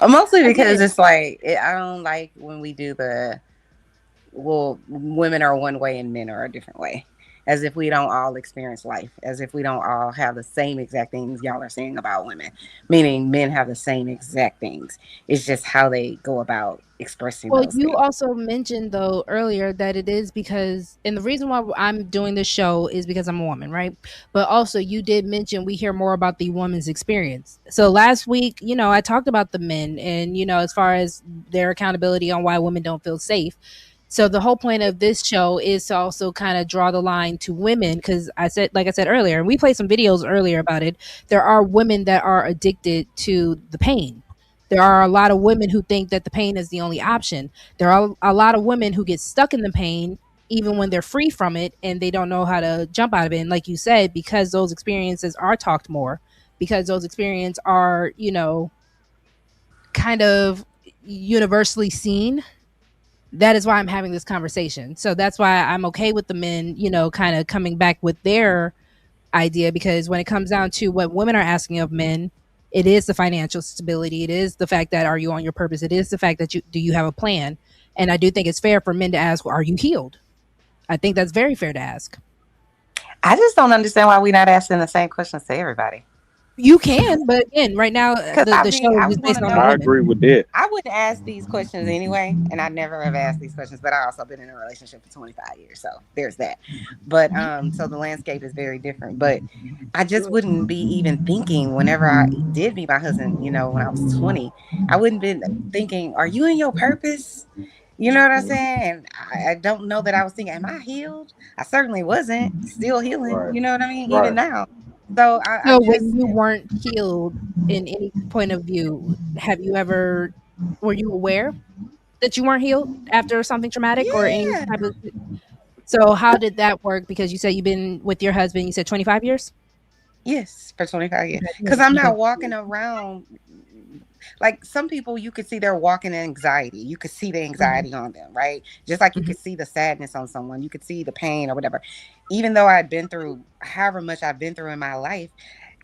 Mostly I get because it. it's like I don't like when we do the well, women are one way and men are a different way. As if we don't all experience life, as if we don't all have the same exact things y'all are saying about women, meaning men have the same exact things. It's just how they go about expressing Well, those you things. also mentioned though earlier that it is because, and the reason why I'm doing this show is because I'm a woman, right? But also, you did mention we hear more about the woman's experience. So last week, I talked about the men and, as far as their accountability on why women don't feel safe. So the whole point of this show is to also kind of draw the line to women because like I said earlier, and we played some videos earlier about it. There are women that are addicted to the pain. There are a lot of women who think that the pain is the only option. There are a lot of women who get stuck in the pain even when they're free from it and they don't know how to jump out of it. And like you said, because those experiences are talked more, because those experiences are, you know, kind of universally seen, that is why I'm having this conversation. So that's why I'm okay with the men, you know, kind of coming back with their idea, because when it comes down to what women are asking of men, it is the financial stability, it is the fact that are you on your purpose, it is the fact that you have a plan. And I do think it's fair for men to ask, are you healed? I think that's very fair to ask. I just don't understand why we're not asking the same questions to everybody. You can, but again, right now Because the show is I just would want based to on the know. I women. agree with that. I wouldn't ask these questions anyway, and I never have asked these questions. But I also been in a relationship for 25 years, so there's that. But so the landscape is very different. But I just wouldn't be even thinking whenever I did meet my husband. You know, when I was 20, I wouldn't be thinking, "Are you in your purpose?" You know what I'm saying? And I don't know that I was thinking, "Am I healed?" I certainly wasn't. Still healing. Right. You know what I mean? Even Right. now. So I So when just you weren't healed in any point of view, have you ever, were you aware that you weren't healed after something traumatic or any yeah. type of, so how did that work? Because you said you've been with your husband, you said 25 years? Yes, for 25 years. 25 Because years. I'm Okay. not walking around like some people, you could see they're walking in anxiety. You could see the Mhm. anxiety on them, right? Just like you Mhm. could see the sadness on someone, you could see the pain or whatever. Even though I'd been through however much I've been through in my life,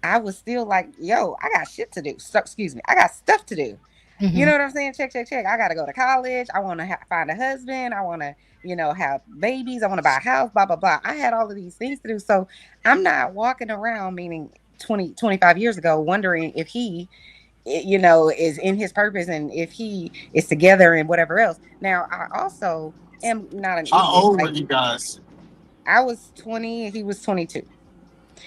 I was still like, yo, I got shit to do. So, excuse me, I got stuff to do. You know Mhm. what I'm saying? Check, check, check. I got to go to college. I want to find a husband. I want to, have babies. I want to buy a house, blah, blah, blah. I had all of these things to do. So I'm not walking around, meaning 25 years ago, wondering if he, is in his purpose and if he is together and whatever else. Now, I also am not an How idiot. old were Like you guys? I was 20 and he was 22.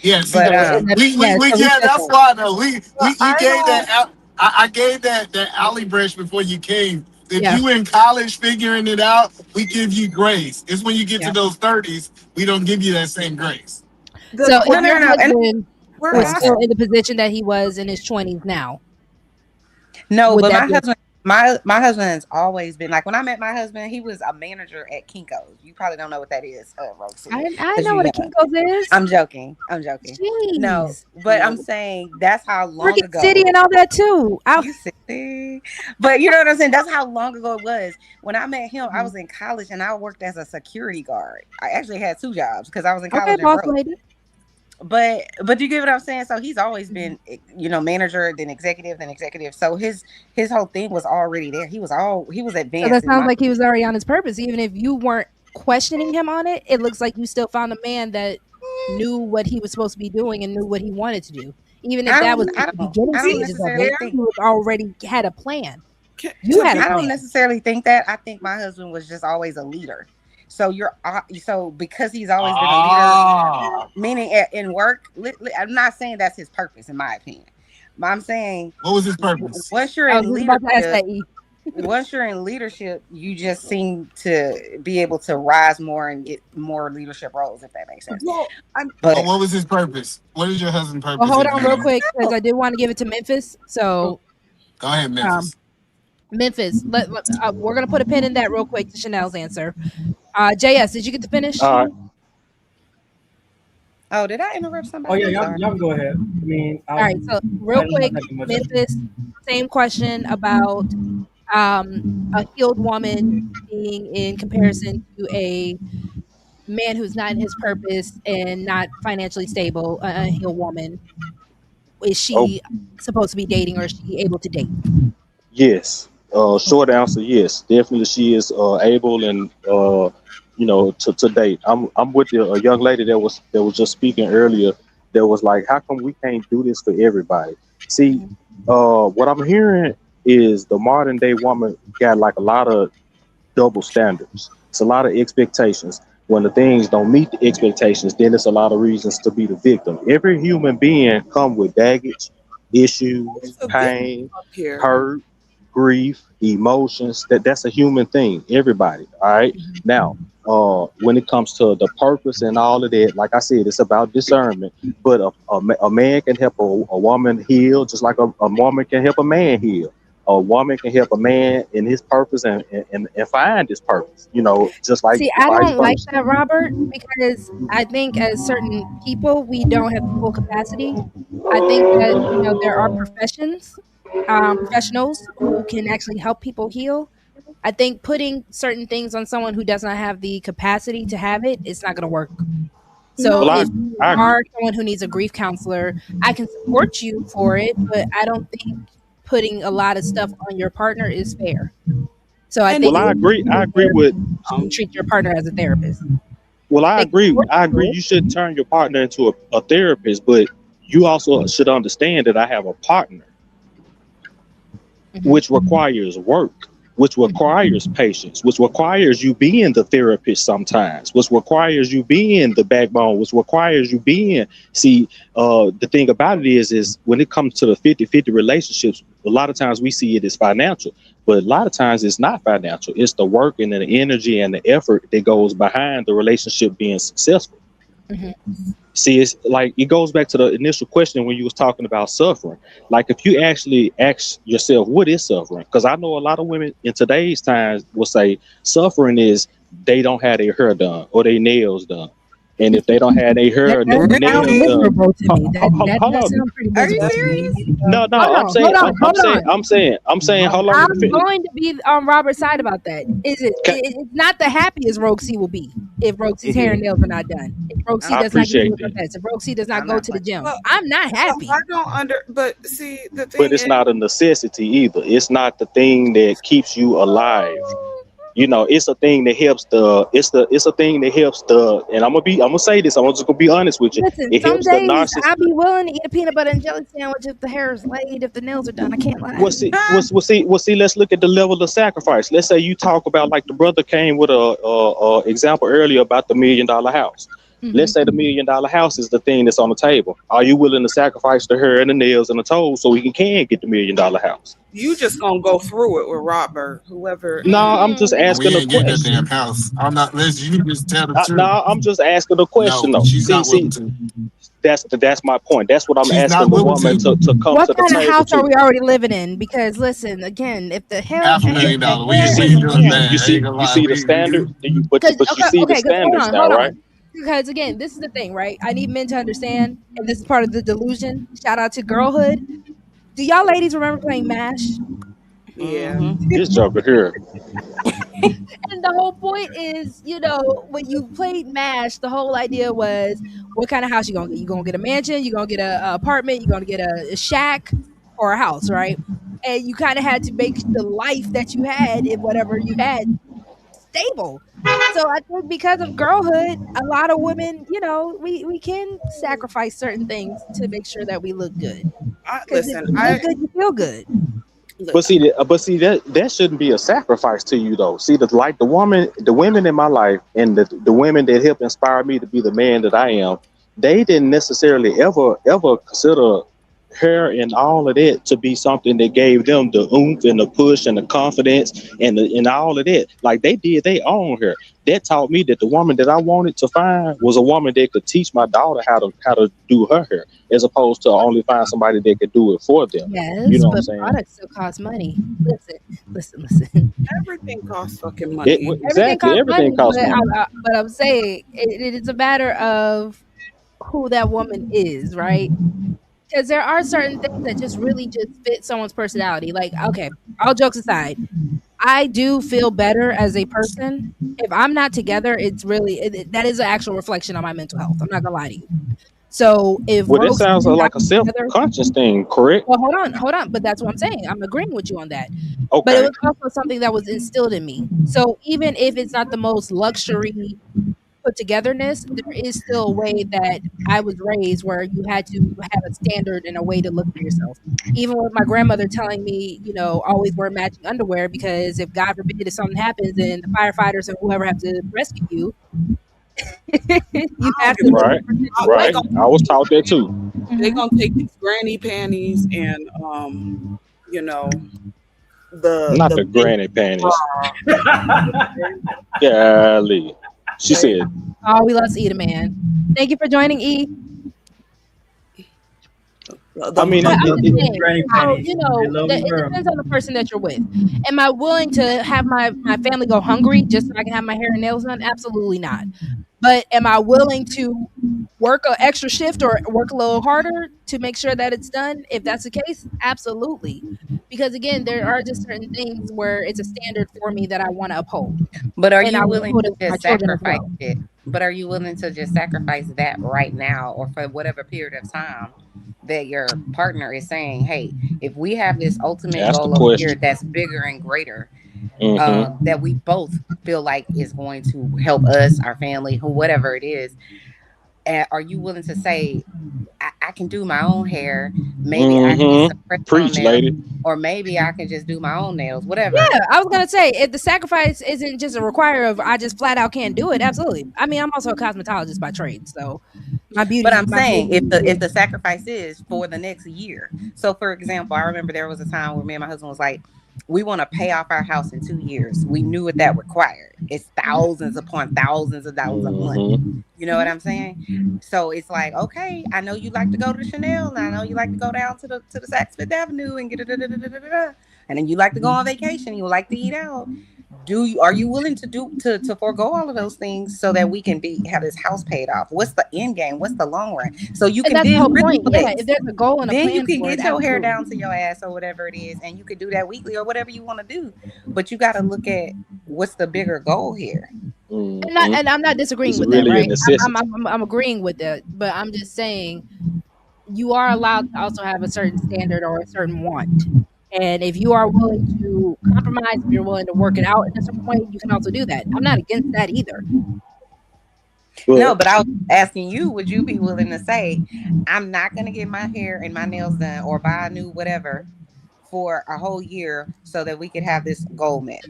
Yeah, see But that So in that, yeah, so we yeah, said that's that. why though. Well, We I gave don't. I gave that alley brush before you came. If Yeah. you in college figuring it out, we give you grace. It's when you get to Yeah. those 30s, we don't give you that same grace. The So if no, no, your no, question no. And husband we're go was ahead. still asking. in the position that he was in his 20s now, No, would but that my be husband, my husband has always been like when I met my husband, he was a manager at Kinko's. You probably don't know what that is, Roxy, I because know you what a young. Kinko's is. I'm joking. I'm joking. No, Jeez. but I'm saying that's how long Market City ago. and all that too. You see, but you know what I'm saying. That's how long ago it was. When I met him, I was in college and I worked as a security guard. I actually had two jobs because I was in Okay, college and boss broke. lady. But you get what I'm saying. So he's always been, manager, then executive, then executive. So his whole thing was already there. He was So that advanced in sounds my. like he was already on his purpose. Even if you weren't questioning him on it, it looks like you still found a man that knew what he was supposed to be doing and knew what he wanted to do. Even if I that was don't at I the don't beginning I don't Be stages of necessarily it, fair. think he was already had a plan. You To had a I be don't plan. necessarily think that. I think my husband was just always a leader. So so because he's always been a leader, Ah, meaning in work, I'm not saying that's his purpose, in my opinion. But I'm saying what was his purpose? once you're I was in just about to ask leadership, that. E. you just seem to be able to rise more and get more leadership roles, if that makes sense. well. I'm But But what was his purpose? What is your husband's Well, purpose? hold If on you real know, quick because I did want to give it to Memphis. So, go ahead, um, Memphis. Memphis, we're gonna put a pin in that real quick to Chanel's answer. JS, did you get to finish? All right. oh, did I interrupt Oh somebody? yeah, I'm y'all, sorry. y'all can go ahead. I mean, All right. So, I real didn't have quick, nothing much else. Memphis, same question about a healed woman being in comparison to a man who's not in his purpose and not financially stable. A healed woman, is Oh, she supposed to be dating or is she able to date? yes. Short answer, yes. Definitely, she is able and to date. I'm with a young lady that was just speaking earlier. That was like, how come we can't do this for everybody? See, Mhm. what I'm hearing is the modern day woman got like a lot of double standards. It's a lot of expectations. When the things don't meet the expectations, then it's a lot of reasons to be the victim. Every human being come with baggage, issues, There's a big pain, up here. hurt, grief, emotions. That's a human thing. Everybody. All right. Mhm. Now, when it comes to the purpose and all of that, like I said, it's about discernment. But a man can help a woman heal, just like a woman can help a man heal. a woman can help a man in his purpose and find his purpose. Just like See, I vice don't like versa. that, Robert, because I think as certain people, we don't have the full capacity. I think that, there are professionals who can actually help people heal. I think putting certain things on someone who does not have the capacity to have it, it's not going to work. So Well, if No, you I are someone who needs a grief counselor, I can support you for it, but I don't think putting a lot of stuff on your partner is fair. So I and think well it I would be agree. I more agree fair with. if you um, treat your partner as a therapist. Well, I They can agree. support I you agree. through You should turn your partner into a therapist, but you also should understand that I have a partner, it. Hmm. which requires work, which requires patience, which requires you being the therapist sometimes, which requires you being the backbone, which requires you being. See, the thing about it is when it comes to the 50-50 relationships, a lot of times we see it as financial, but a lot of times it's not financial. It's the work and the energy and the effort that goes behind the relationship being successful. Hmm. See, it's like it goes back to the initial question when you was talking about suffering. Like if you actually ask yourself, what is suffering? Because I know a lot of women in today's times will say suffering is they don't have their hair done or their nails done. And if they don't have their That hair and their doesn't sound nails done, miserable to me. That hold does on. sound pretty are you miserable to me. serious? No, Hold no, I'm on, saying, hold on, I'm hold saying, on. I'm saying, hold on, let me I'm finish. going to be on Robert's side about that. It's not the happiest Rogue C will be if Rogue C's hair and nails are not done. If Rogue C I does not get appreciate a that, test. If Rogue C does not I'm go not to the playing. gym. Well, I'm not well, I happy. don't but see, the but thing it's is, not a necessity either. It's not the thing that keeps you alive. It's a thing that helps it's a thing that helps and I'm gonna say this, I'm just gonna be honest with you. Listen, It some helps the days narcissist. I'll be willing to eat a peanut butter and jelly sandwich if the hair is laid, if the nails are done. I can't lie. See, let's look at the level of sacrifice. Let's say you talk about like the brother came with a example earlier about the $1 million house. Hmm. Let's say the $1 million house is the thing that's on the table. Are you willing to sacrifice the hair and the nails and the toes so we can get the $1 million house? you just gonna go through it with Robert, whoever No, he is. I'm just And we asking a ain't getting that question. damn house. I'm not. Listen, you just tell the truth. No, I'm just asking a question No, though. she's See, not willing see, to. that's my point. That's what I'm She's asking not the willing woman to. to come What to the kind of table house are to. we already living in? Because listen, again, if the hair Half a if million the dollars. You hair We see, and ain't the doing nails, that. I ain't gonna you lie. see the standard. because But you see the standards now, hold right? on, because again, this is the thing, right? I need men to understand, and this is part of the delusion. Shout out to girlhood. Do y'all ladies remember playing Mash? Yeah. Mm-hmm. This joker here. And the whole point is, when you played MASH, the whole idea was what kind of house you gonna get? You gonna get a mansion? You gonna get a apartment? You gonna get a shack or a house, right? And you kind of had to make the life that you had, if whatever you had, stable. So I think because of girlhood, a lot of women, we can sacrifice certain things to make sure that we look good. Because if Listen, you look good, you feel good. But listen. see, that shouldn't be a sacrifice to you though. See, the women in my life, and the women that help inspire me to be the man that I am, they didn't necessarily ever consider her and all of that to be something that gave them the oomph and the push and the confidence and all of that. Like they did their own hair. That taught me that the woman that I wanted to find was a woman that could teach my daughter how to do her hair, as opposed to only find somebody that could do it for them. You Yes, know what I'm but saying? products still cost money. Listen. Everything costs fucking money. Everything Exactly, costs everything money, costs money. but I'm saying it is a matter of who that woman is, right? Because there are certain things that just really just fit someone's personality. Like, okay, all jokes aside, I do feel better as a person. If I'm not together, it's really that is an actual reflection on my mental health. I'm not gonna lie to you. So if Well, that Rosie sounds and I like a are together, self-conscious thing, correct? well, hold on. But that's what I'm saying. I'm agreeing with you on that. But it Okay. was also something that was instilled in me. So even if it's not the most luxury put togetherness, there is still a way that I was raised where you had to have a standard and a way to look for yourself. Even with my grandmother telling me, always wear matching underwear because if God forbid if something happens and the firefighters and whoever have to rescue you, you I have don't to give a look Right, a particular they right. way. gonna I was taught that too. they Mhm. gonna take these granny panties and you know Not the the big granny panties. bra. Golly. She They, said, Oh, we love to eat a man. Thank you for joining, E. The I mean, But it, I'm it, just it, Little saying, granny how panties. They love a it girl. depends on the person that you're with. Am I willing to have my family go hungry just so I can have my hair and nails done? Absolutely not. But am I willing to work an extra shift or work a little harder to make sure that it's done? If that's the case, absolutely. Because again, there are just certain things where it's a standard for me that I want to uphold, But are and I you will willing uphold to it for my just children as sacrifice well. it? But are you willing to just sacrifice that right now or for whatever period of time that your partner is saying, hey, if we have this ultimate that's the goal over here question. that's bigger and greater, Mm-hmm. that we both feel like is going to help us, our family, who, whatever it is, are you willing to say, I can do my own hair. Maybe I can get some Mm-hmm. press on Preach, there, lady. or maybe I can just do my own nails, whatever. Yeah, I was gonna say if the sacrifice isn't just a require of I just flat out can't do it. Absolutely. I mean, I'm also a cosmetologist by trade, so But I'm my saying beauty if is the sacrifice is for the next year. So for example, I remember there was a time where me and my husband was like, we want to pay off our house in 2 years. We knew what that required. It's mhm, thousands upon thousands of dollars a month. Mm-hmm. You know what mhm. I'm saying? So it's like, okay, I know you like to go to Chanel, and I know you like to go down to the Saks Fifth Avenue and get it, and then you like to go on vacation. You like to eat out. Are you willing to to forego all of those things so that we can be have this house paid off? What's the end game? What's the long run? So you And can that's the then whole really point. Yeah, if flex. there's a goal and a Then you plan can for it, get your hair absolutely. down to your ass or whatever it is, and you could do that weekly or whatever you want to do. But you got to look at what's the bigger goal here. Mm-hmm. And I'm not disagreeing It's with that, really a right? necessity. I'm agreeing with that, but I'm just saying you are allowed to also have a certain standard or a certain want. And if you are willing to compromise, if you're willing to work it out in a certain way, you can also do that. I'm not against that either. No, But but I was asking you, would you be willing to say, I'm not going to get my hair and my nails done or buy a new whatever for a whole year so that we could have this goal met?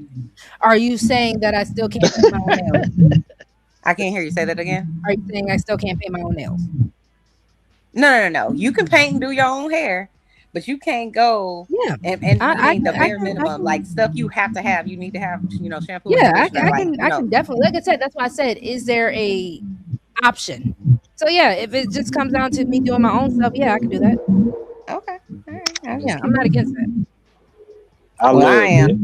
Are you saying that I still can't paint my own nails? I can't hear you say that again. Are you saying I still can't paint my own nails? No. You can paint and do your own hair, but you can't go Yeah, and meaning the bare I minimum, like can. stuff you have to have. You need to have, shampoo and Yeah, conditioner, like, I can definitely. Like I said, that's why I said, is there a option? So yeah, if it just comes down to me doing my own stuff, yeah, I can do that. Okay. All right. I'm Yeah, just I'm not curious. against that. I Well, I love am. that.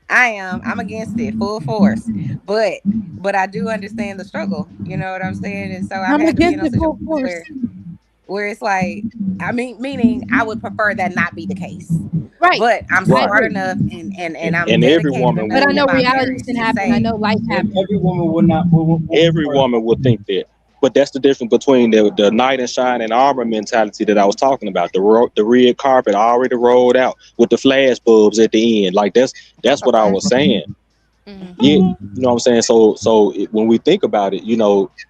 I am. I'm against it full force. But I do understand the struggle. You know what I'm saying? And so I've I'm had to be in against those it full situations force. where it's like, I mean, meaning I would prefer that not be the case. Right, But I'm I Right. smart agree. enough and I'm And every dedicated woman But enough I will. in know my realities marriage can to happen. I say, know life happens. Every woman would not would Every prefer that. woman would think that. But that's the difference between the knight in shining armor mentality that I was talking about. The red carpet already rolled out with the flash bulbs at the end. Like that's what I okay. was saying. Mhm. Yeah, you know what I'm saying. When we think about it,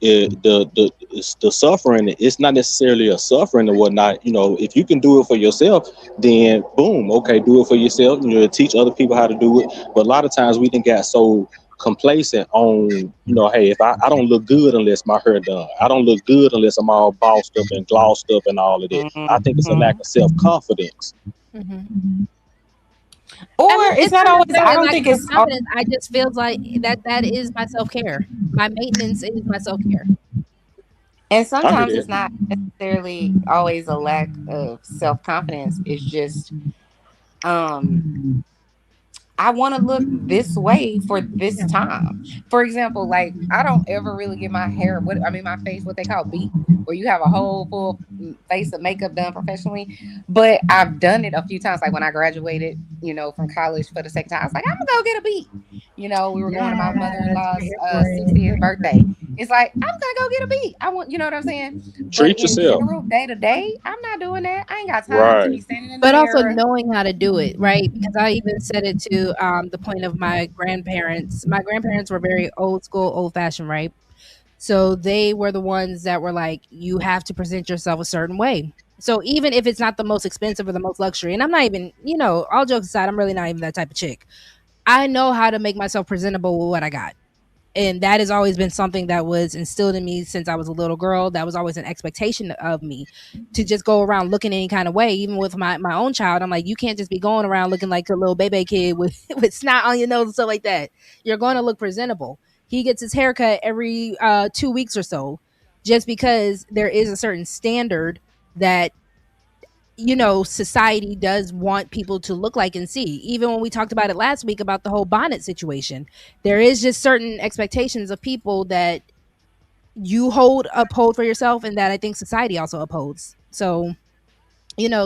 the suffering. It's not necessarily a suffering or whatnot. If you can do it for yourself, then boom, okay, do it for yourself. Teach other people how to do it. But a lot of times we think got so complacent on, hey, if I don't look good unless my hair done. I don't look good unless I'm all bossed up and glossed up and all of that. I think it's a lack Mhm. of self confidence. Mhm. Or I mean, it's it's not not always, I necessarily a don't lack think of self it's confidence. I just feels like that is my self care. My maintenance is my self care. and I heard sometimes it. it's not necessarily always a lack of self-confidence. It's just um I want to look this way for this Yeah. time. For example, like I don't ever really get my hair, my face, what they call beat, where you have a whole full face of makeup done professionally. But I've done it a few times. Like when I graduated, from college for the second time, I was like, I'm gonna go get a beat. We were going to my mother in Yes, we're law's here for it. 60th birthday. It's like I'm gonna go get a beat. I want, you know what I'm saying. But Treat in yourself. general, day to day, I'm not doing that. I ain't got time to Right. be standing in the But also mirror. knowing how to do it, right? Because I even said it to the point of my grandparents. My grandparents were very old school, old fashioned, right? So they were the ones that were like, you have to present yourself a certain way. So even if it's not the most expensive or the most luxury, and I'm not even, all jokes aside, I'm really not even that type of chick. I know how to make myself presentable with what I got. And that has always been something that was instilled in me since I was a little girl. That was always an expectation of me to just go around looking any kind of way. Even with my own child, I'm like, you can't just be going around looking like a little baby kid with with snot on your nose and stuff like that. You're going to look presentable. He gets his haircut every 2 weeks or so, just because there is a certain standard that society does want people to look like and see. Even when we talked about it last week about the whole bonnet situation, there is just certain expectations of people that you uphold for yourself, and that I think society also upholds. So,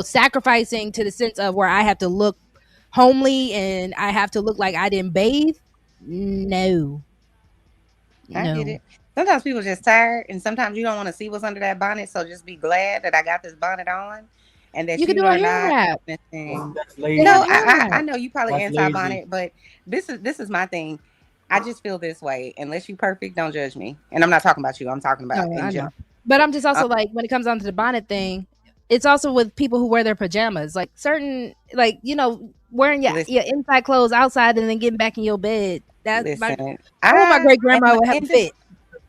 sacrificing to the sense of where I have to look homely and I have to look like I didn't bathe. No. I get No. it. Sometimes people just tired, and sometimes you don't want to see what's under that bonnet. So just be glad that I got this bonnet on, and that You could you do a are hair not wrap. missing. That's They lazy. have No, hair I wrap. know you probably That's anti lazy. bonnet, but this is my thing. I just feel this way. Unless you perfect, don't judge me. And I'm not talking about you. I'm talking about No, in I know. general. But I'm just Um, also like, when it comes down to the bonnet thing, it's also with people who wear their pajamas. Like certain, like, wearing your listen, inside clothes outside and then getting back in your bed. That my listen. Oh, my I great am grandma an would have a fit.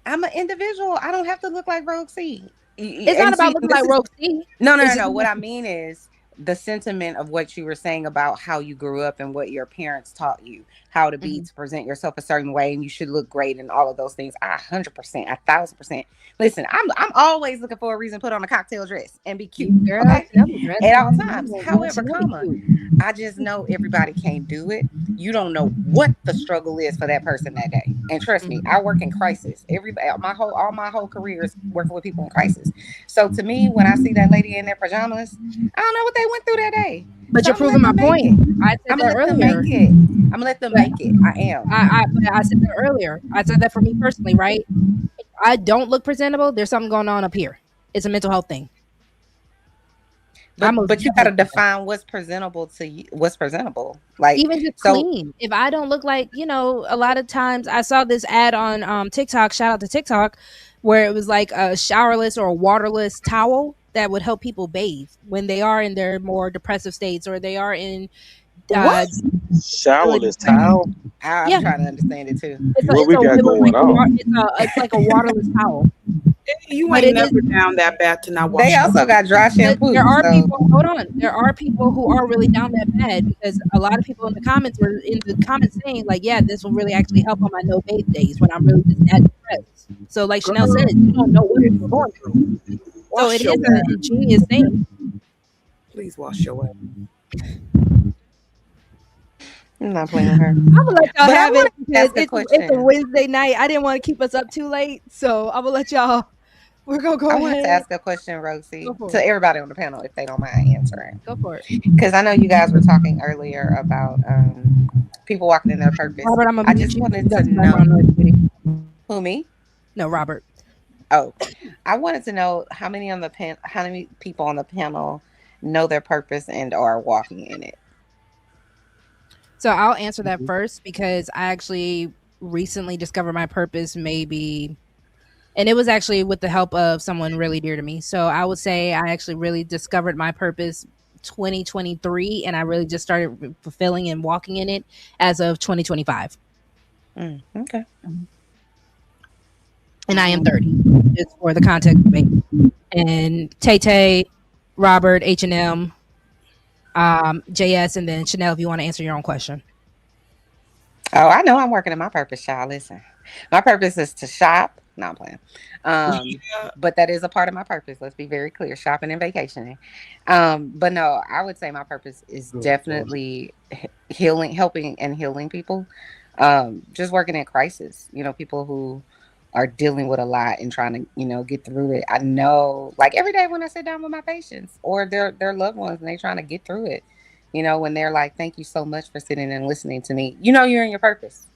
I'm an individual. I don't have to look like Rogue C. It's not And about see, looking this like is Rogue C. no, no, It's no, just no. What I mean is the sentiment of what you were saying about how you grew up and what your parents taught you, how to be Mhm. to present yourself a certain way, and you should look great and all of those things. 100%, 1,000%. Listen, I'm always looking for a reason to put on a cocktail dress and be cute. Girl, Okay, Chanel dress. at all times. Girl, However, Chanel be comma, cute. I just know everybody can't do it. You don't know what the struggle is for that person that day. And trust me, Mhm. I work in crisis. All my whole career is working with people in crisis. So to me, when I see that lady in their pajamas, I don't know what they went through that day. But So you're I'm gonna proving let my them make point. it. I said I'm gonna that let them make earlier. it. I'm gonna let them But make it. I am. I said that earlier. I said that for me personally, right? If I don't look presentable, there's something going on up here. It's a mental health thing. I But most you gotta definitely feel that. define what's presentable to you. What's presentable? Like Even just so. clean. If I don't look like, a lot of times I saw this ad on TikTok, shout out to TikTok, where it was like a showerless or a waterless towel that would help people bathe when they are in their more depressive states, or they are in What? really Showerless depressed. towel. I'm Yeah, trying to understand it too. What we got it was going like on? it's like a waterless towel, You but ain't it is. never down that bad to not They wash your also got dry But there shampoo. are So people. Hold on, there are people who are really down that bad, because a lot of people in the comments were saying like, yeah, this will really actually help on my no bathe days when I'm really just that depressed. So, like Chanel said, you don't know what people are going through. So it wash your is an ass. ingenious thing. Please wash your ass. I'm not playing with her. I'm gonna let y'all But I have want it to because ask a it's a question. Wednesday night. I didn't want to keep us up too late, so I'm gonna let y'all. We're gonna go I wanted to ahead. ask a question, Go Rosie, for to it. everybody on the panel, if they don't mind answering. Go for it. Because I know you guys were talking earlier about people walking in their purpose. Robert, I'm gonna I mute just you. wanted You to got some know background noise, sweetie. who me. No, Robert. Oh, I wanted to know how many people on the panel know their purpose and are walking in it. So I'll answer that first, because I actually recently discovered my purpose, maybe, and it was actually with the help of someone really dear to me. So I would say I actually really discovered my purpose 2023, and I really just started fulfilling and walking in it as of 2025. Okay. And I am 30, just for the context of me. And Tay Tay, Robert, H&M, JS, and then Chanel, if you want to answer your own question. Oh, I know I'm working in my purpose, y'all. Listen, my purpose is to shop. No, I'm playing. But that is a part of my purpose. Let's be very clear: shopping and vacationing. But no, I would say my purpose is Good Lord. definitely healing, helping, and healing people. Just working in crisis. People who are dealing with a lot and trying to, get through it. I know, like every day when I sit down with my patients or their loved ones, and they trying to get through it. When they're like, thank you so much for sitting and listening to me. You're in your purpose.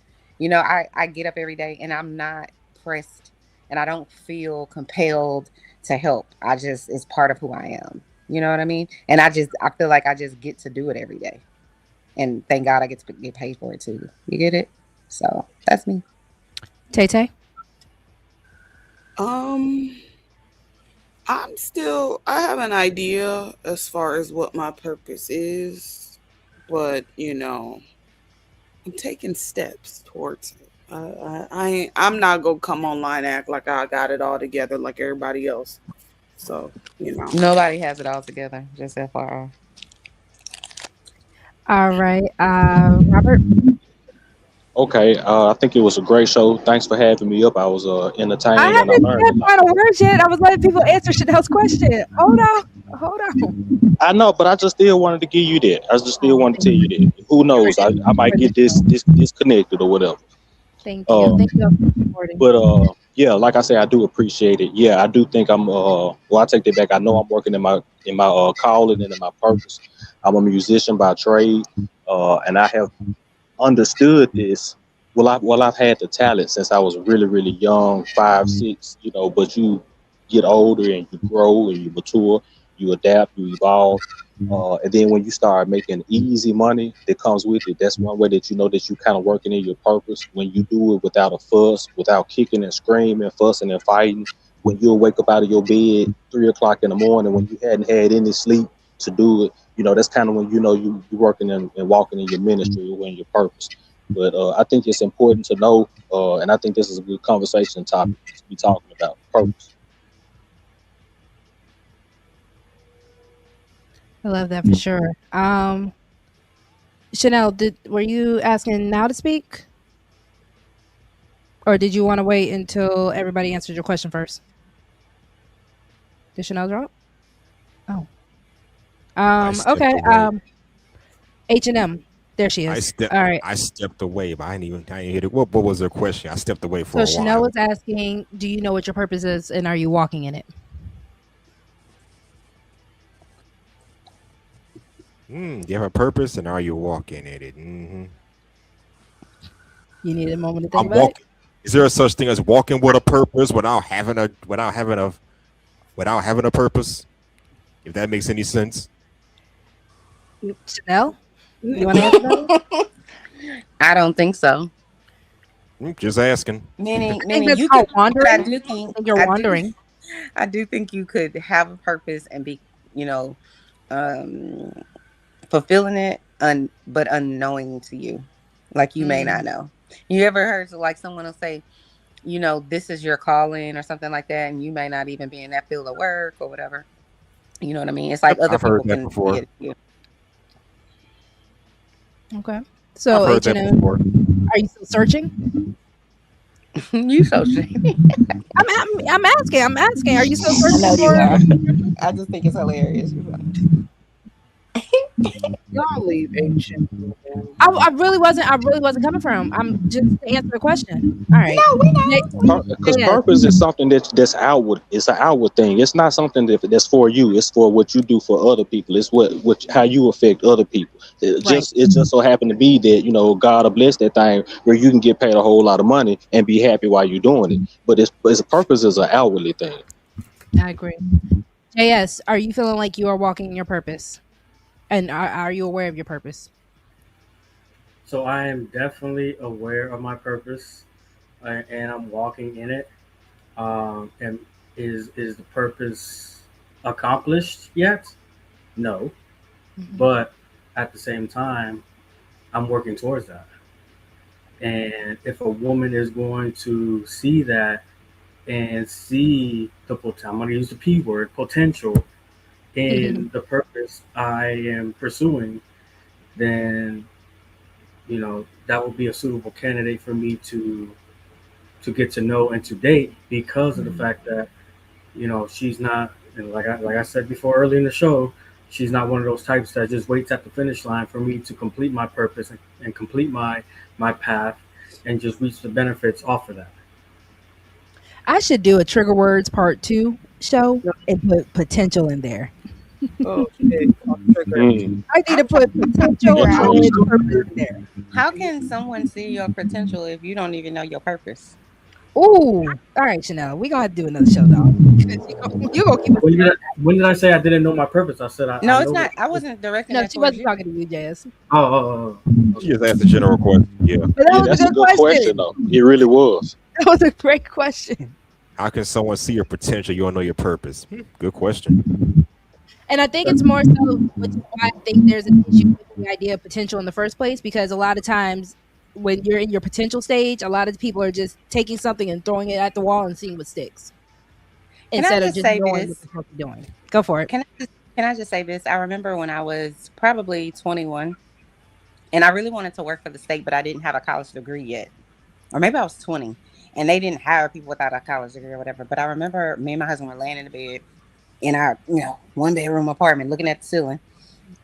I get up every day and I'm not pressed and I don't feel compelled to help. It's part of who I am. You know what I mean? And I feel like I just get to do it every day. And thank God I get to get paid for it too. You get it? So that's me. Tay Tay? Um, I have an idea as far as what my purpose is, but I'm taking steps towards it. I'm not gonna come online and act like I got it all together like everybody else. So Nobody has it all together, just FYI. All right. Robert? Okay, I think it was a great show. Thanks for having me up. I was I entertained and I haven't learned a said lot. final words yet. I was letting people answer Chanel's question. Hold on. Hold on. I know, but I just still wanted to give you that. I just still wanted to tell you that. Who You're knows? I might get this disconnected or whatever. Thank you. Uh, Thank you for supporting. but yeah, like I say, I do appreciate it. Yeah, I do think I'm well, I take that back. I know I'm working in my calling and in my purpose. I'm a musician by trade, and I have understood this. I've had the talent since I was really, really young, 5, 6, but you get older and you grow and you mature, you adapt, you evolve. And then when you start making easy money that comes with it, that's one way that you know that you kind of working in your purpose. When you do it without a fuss, without kicking and screaming, fussing and fighting, when you'll wake up out of your bed 3 o'clock in the morning when you hadn't had any sleep to do it, that's kind of when you know you're working and walking in your ministry or in your purpose. But I think it's important to know, and I think this is a good conversation topic to be talking about purpose. I love that for sure. Chanel, were you asking now to speak, or did you want to wait until everybody answered your question first? Did Chanel drop? Oh. I stepped Okay. away. H&M. There she is. All right. I stepped away, but I didn't hit it. What was her question? I stepped away for So a Chanel while. was asking, do you know what your purpose is, and are you walking in it? You have a purpose, and are you walking in it? Mm-hmm. You need a moment to think I'm about walking. Is there a such thing as walking with a purpose without having a purpose? If that makes any sense. it. Chanel, you want to answer that? I don't think so. Just asking. Meaning, I think meaning that's you called could. wandering. I do think. I think you're I do. wandering. I do think you could have a purpose and be, you know, um, fulfilling it, but unknowing to you, like you may not know. You ever heard like someone will say, this is your calling or something like that, and you may not even be in that field of work or whatever. You know what I mean? It's like other I've heard people that can see before. it. You. Okay. I've So heard that H&M, before. are you still searching? You so shady. I'm asking. I'm asking. Are you still I searching know you for? are. I just think it's hilarious. Y'all leave ancient. I really wasn't. I really wasn't coming from. I'm just to answer the question. All right. No, we know. Because Yes. purpose is something that's outward. It's an outward thing. It's not something that's for you. It's for what you do for other people. It's what how you affect other people. Right. It just so happened to be that God will bless that thing where you can get paid a whole lot of money and be happy while you're doing it. But its purpose is an outwardly thing. I agree. JS, are you feeling like you are walking in your purpose? And are you aware of your purpose? So I am definitely aware of my purpose, and I'm walking in it. And is the purpose accomplished yet? No, but at the same time, I'm working towards that. And if a woman is going to see that and see the potential, I'm going to use the P word, potential in the purpose I am pursuing, then that would be a suitable candidate for me to get to know and to date, because of the fact that she's not, and like I said before early in the show, she's not one of those types that just waits at the finish line for me to complete my purpose and complete my path and just reach the benefits off of that. I should do a trigger words part 2 show and put potential in there. Oh shit. I need to put potential and purpose in there. How can someone see your potential if you don't even know your purpose? Ooh. All right, Chanel. We're going to have to do another show, dog. You're going to keep When did I say I didn't know my purpose? I said I No, know it's not. it. I wasn't directing No, that she towards wasn't you. talking to you, Jazz. Oh. She just asked a general question. Yeah. But that was That's a a good good question, though. It really was. That was a great question. How can someone see your potential? You don't know your purpose. Good question. And I think it's more so, which is why I think there's an issue with the idea of potential in the first place, because a lot of times when you're in your potential stage, a lot of people are just taking something and throwing it at the wall and seeing what sticks instead of just knowing what they're supposed to be doing. Go for it. Can I just say this? I remember when I was probably 21 and I really wanted to work for the state, but I didn't have a college degree yet. Or maybe I was 20 and they didn't hire people without a college degree or whatever. But I remember me and my husband were laying in the bed in our, one bedroom apartment, looking at the ceiling.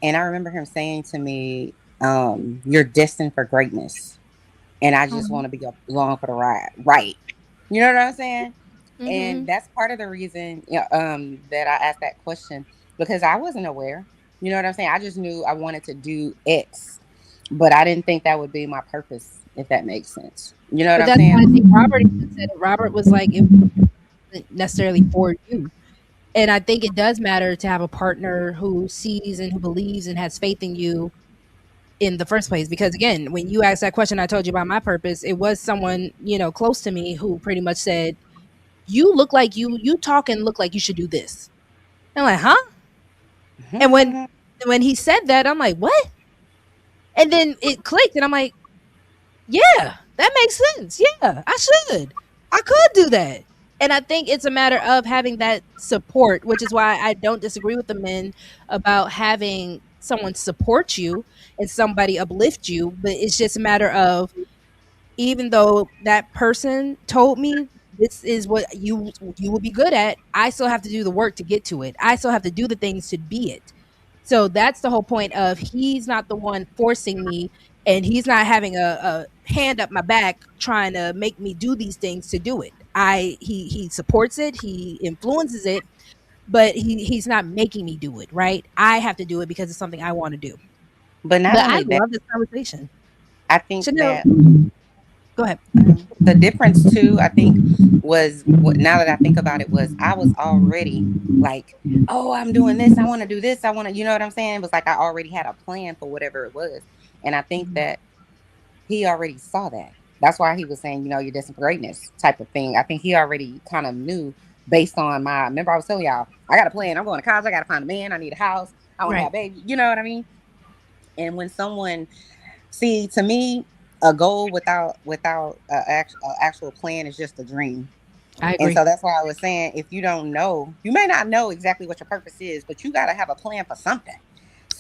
And I remember him saying to me, "You're destined for greatness, and I just want to be along for the ride." Right? You know what I'm saying? Mm-hmm. And that's part of the reason, that I asked that question, because I wasn't aware. You know what I'm saying? I just knew I wanted to do X, but I didn't think that would be my purpose, if that makes sense. You know what But I'm that's why I saying? think Robert even said it. Robert was like, it wasn't necessarily for you. And I think it does matter to have a partner who sees and who believes and has faith in you in the first place. Because again, when you asked that question, I told you about my purpose. It was someone, close to me who pretty much said, "You look like you talk and look like you should do this." And I'm like, huh? And when he said that, I'm like, what? And then it clicked, and I'm like, yeah, that makes sense. Yeah, I should. I could do that. And I think it's a matter of having that support, which is why I don't disagree with the men about having someone support you and somebody uplift you. But it's just a matter of, even though that person told me this is what you will be good at, I still have to do the work to get to it. I still have to do the things to be it. So that's the whole point of, he's not the one forcing me, and he's not having a hand up my back trying to make me do these things to do it. He supports it, he influences it, but he's not making me do it, right? I have to do it because it's something I want to do. But not But I only that, love this conversation. I think Chanel, that go ahead. the difference too, I think, was what, now that I think about it, was I was already like, oh, I'm doing this, I want to do this, I want to, you know what I'm saying? It was like I already had a plan for whatever it was. And I think that he already saw that. That's why he was saying, you're destined for greatness type of thing. I think he already kind of knew, based on my, remember I was telling y'all, I got a plan, I'm going to college, I got to find a man, I need a house, I want to Right. have a baby, you know what I mean? And when someone, see, to me, a goal without a actual plan is just a dream. I And agree. so that's why I was saying, if you don't know, you may not know exactly what your purpose is, but you got to have a plan for something.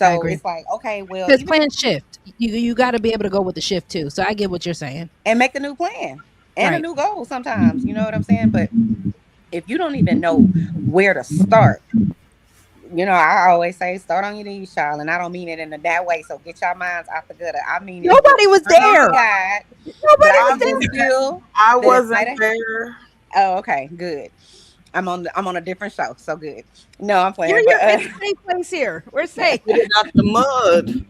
I So agree. it's like, okay, well, Because even if, plans shift. You got to be able to go with the shift too. So I get what you're saying. and make a new plan and a Right. new goal sometimes, you know what I'm saying? But if you don't even know where to start, I always say start on your knees, child, and I don't mean it in a that way. So get your minds out the gutter. I mean it, Nobody was turn on to there. God. But Nobody I was I can just was there. feel I that it wasn't might have. there. Oh, okay, good. I'm on a different show, so good. No, I'm You're playing, but in a safe place here. We're safe. Get it out the mud.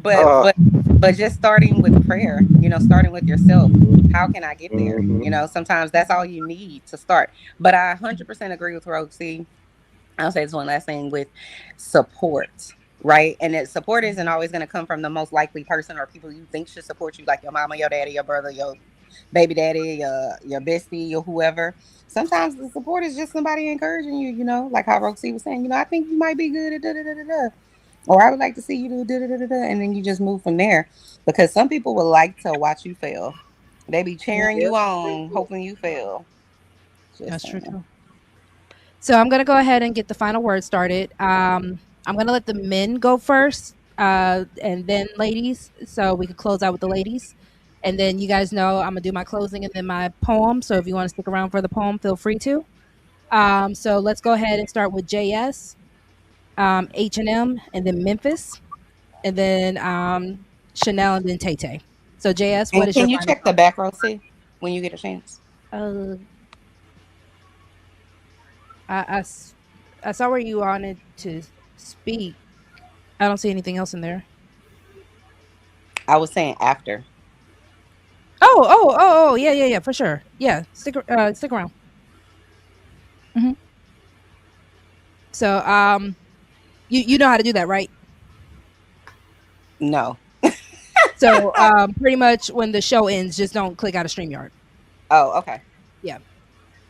but Uh, but but just starting with prayer, starting with yourself. How can I get there? mhm. Sometimes that's all you need to start. But I 100% agree with Roxy. I'll say this one last thing with support, right? And that support isn't always going to come from the most likely person or people you think should support you, like your mama, your daddy, your brother, your baby daddy, your bestie, or whoever. Sometimes the support is just somebody encouraging you, like how Roxy was saying, I think you might be good at da da da da da. Or I would like to see you do da da da da da. And then you just move from there. Because some people would like to watch you fail. They be cheering Yep. you on, hoping you fail. Just That's true saying. too. So I'm gonna go ahead and get the final word started. I'm gonna let the men go first, and then ladies, so we could close out with the ladies. And then you guys know I'm gonna do my closing and then my poem. So if you want to stick around for the poem, feel free to. So let's go ahead and start with JS, H&M, and then Memphis, and then Chanel, and then Tay Tay. So JS, what And is your can you final check the thought? back row, see, when you get a chance? Uh, I saw where you wanted to speak. I don't see anything else in there. I was saying after. Yeah, yeah, yeah, for sure. Yeah, stick around. Hmm. So, you know how to do that, right? No. So, pretty much when the show ends, just don't click out of Streamyard. Oh, okay. Yeah.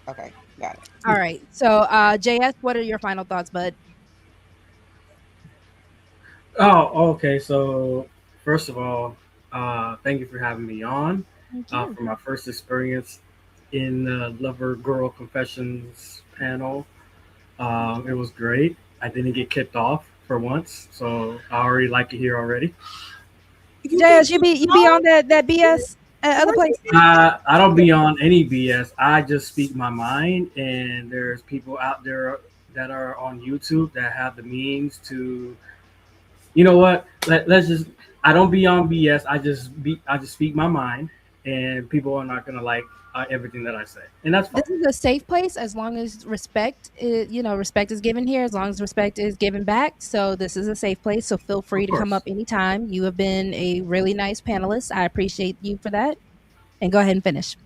Okay. Got it. All right. So, JS, what are your final thoughts, bud? Oh, okay. So first of all, thank you for having me on. Thank you. For my first experience in the Lover Girl Confessions panel, it was great. I didn't get kicked off for once, so I already like it here already. You JS, get you be on that BS at other where you places? get I don't be on any BS. I just speak my mind, and there's people out there that are on YouTube that have the means to, you know what? Let's just. I don't be on BS. I just speak my mind, and people are not gonna like everything that I say, and that's fine. This is a safe place as long as respect is, respect is given here, as long as respect is given back. So this is a safe place. So feel free Of to come up course. anytime. You have been a really nice panelist. I appreciate you for that. And go ahead and finish.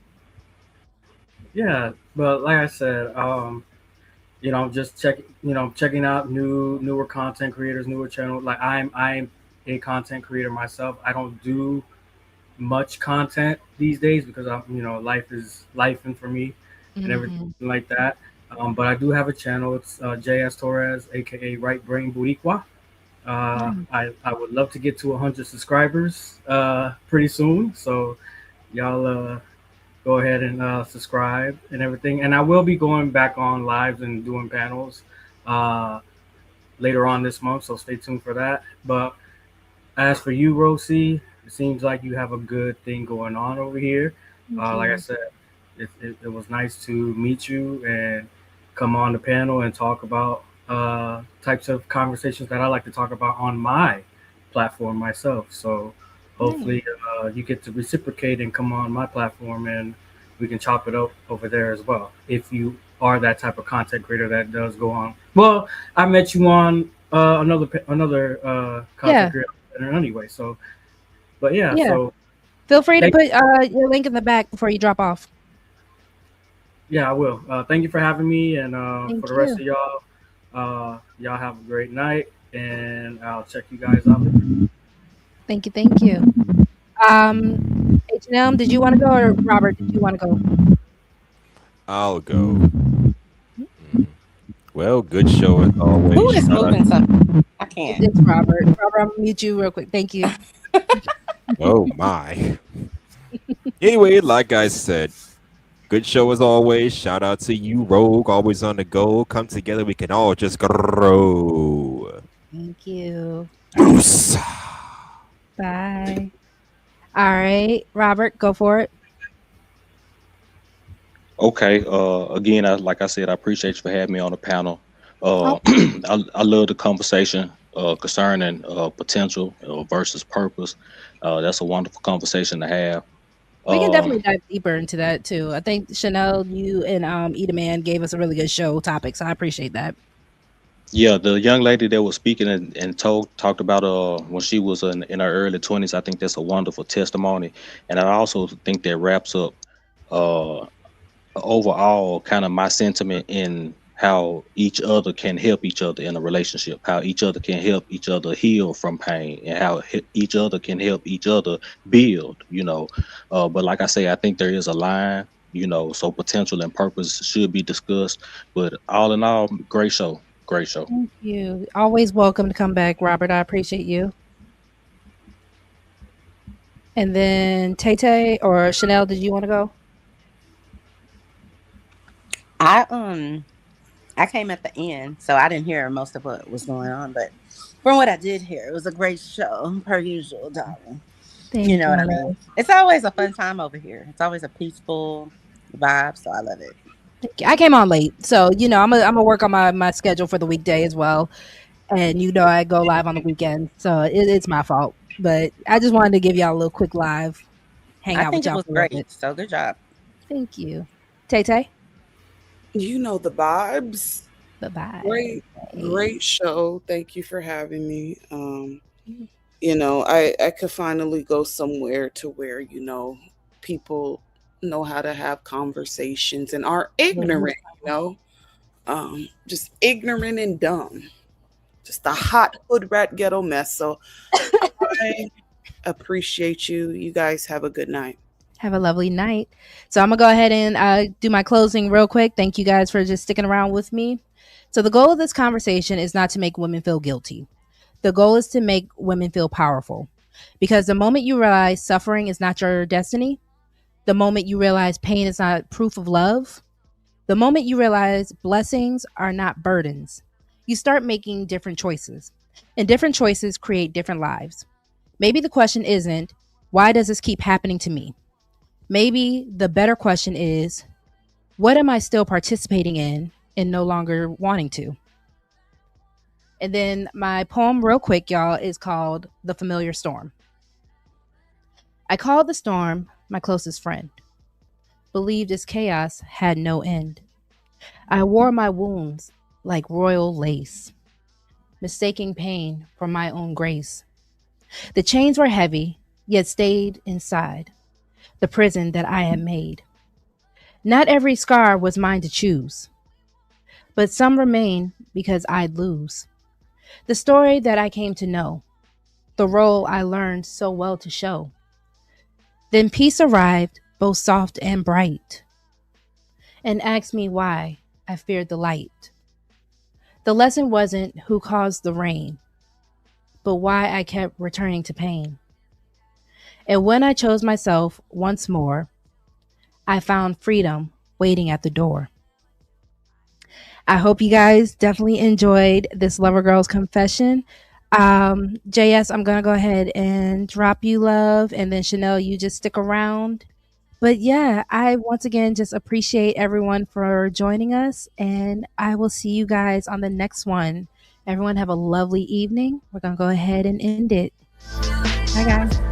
Yeah, but like I said, just checking out newer content creators, newer channels. Like I'm a content creator myself. I don't do much content these days because life is life and for me and everything Hmm. like that. But I do have a channel. It's JS Torres, aka Right Brain Boricua. I would love to get to 100 subscribers pretty soon. So y'all go ahead and subscribe and everything. And I will be going back on lives and doing panels uh, later on this month. So stay tuned for that. But as for you, Rosie, it seems like you have a good thing going on over here. Thank Like I you. said, it was nice to meet you and come on the panel and talk about types of conversations that I like to talk about on my platform myself. So Nice. hopefully you get to reciprocate and come on my platform and we can chop it up over there as well. If you are that type of content creator that does go on. Well, I met you on another content Yeah. creator anyway. So, but yeah, Yeah. so Feel free to thank put your link in the back before you drop off. yeah, I will. Thank you for having me, and for Thank the rest you. of y'all, y'all have a great night, and I'll check you guys out later. Thank you. Thank you. H&M, did you want to go, or Robert, did you want to go? I'll go. Mhm. Well, good show as Who always. is Shout out. moving something? I can't. It's Robert. Robert, I'm gonna mute you real quick. Thank you. Oh my. Anyway, like I said, good show as always. Shout out to you, Rogue, always on the go. Come together, we can all just grow. Thank you. Deuce. Bye. All right, Robert, go for it. Okay. Again, like I said, I appreciate you for having me on the panel. Oh, I love the conversation concerning potential versus purpose. That's a wonderful conversation to have. we can Um, definitely dive deeper into that too. I think Chanel, you and Eda Man gave us a really good show topic, so I appreciate that. yeah, the young lady that was speaking and talked about when she was in her early 20s. I think that's a wonderful testimony, and I also think that wraps up uh overall kind of my sentiment in how each other can help each other in a relationship, how each other can help each other heal from pain, and how each other can help each other build, but like I say, I think there is a line, so potential and purpose should be discussed. But all in all, great show, great show. Thank you. Always welcome to come back, Robert. I appreciate you. And then Tay Tay or Chanel, did you want to go? I I came at the end, so I didn't hear most of what was going on, but from what I did hear, it was a great show, per usual, darling. You Thank know you, what my I mean? love. It's always a fun time over here. It's always a peaceful vibe, so I love it. Thank you. I came on late, so I'm gonna work on my schedule for the weekday as well. And I go live on the weekend, so it's my fault. But I just wanted to give y'all a little quick live, hang I out with think it y'all was for a little bit. great. So good job. Thank you, Tay Tay. You know the vibes. Bye bye. Great show. Thank you for having me. I could finally go somewhere to where, people know how to have conversations and are ignorant, just ignorant and dumb. Just a hot hood rat ghetto mess. So I appreciate you. You guys have a good night. Have a lovely night. So I'm gonna go ahead and do my closing real quick. Thank you guys for just sticking around with me. So the goal of this conversation is not to make women feel guilty. The goal is to make women feel powerful. Because the moment you realize suffering is not your destiny, the moment you realize pain is not proof of love, the moment you realize blessings are not burdens, you start making different choices. And different choices create different lives. Maybe the question isn't, why does this keep happening to me? Maybe the better question is, what am I still participating in and no longer wanting to. And then my poem, real quick, y'all, is called The Familiar Storm. I called the storm my closest friend, believed its chaos had no end. I wore my wounds like royal lace, mistaking pain for my own grace. The chains were heavy, yet stayed inside the prison that I had made. Not every scar was mine to choose, but some remain because I'd lose. The story that I came to know, the role I learned so well to show. Then peace arrived, both soft and bright, and asked me why I feared the light. The lesson wasn't who caused the rain, but why I kept returning to pain. And when I chose myself once more, I found freedom waiting at the door. I hope you guys definitely enjoyed this Lover Girls confession. JS, I'm going to go ahead and drop you love. And then Chanel, you just stick around. But yeah, I once again just appreciate everyone for joining us. And I will see you guys on the next one. Everyone have a lovely evening. We're going to go ahead and end it. Bye, guys.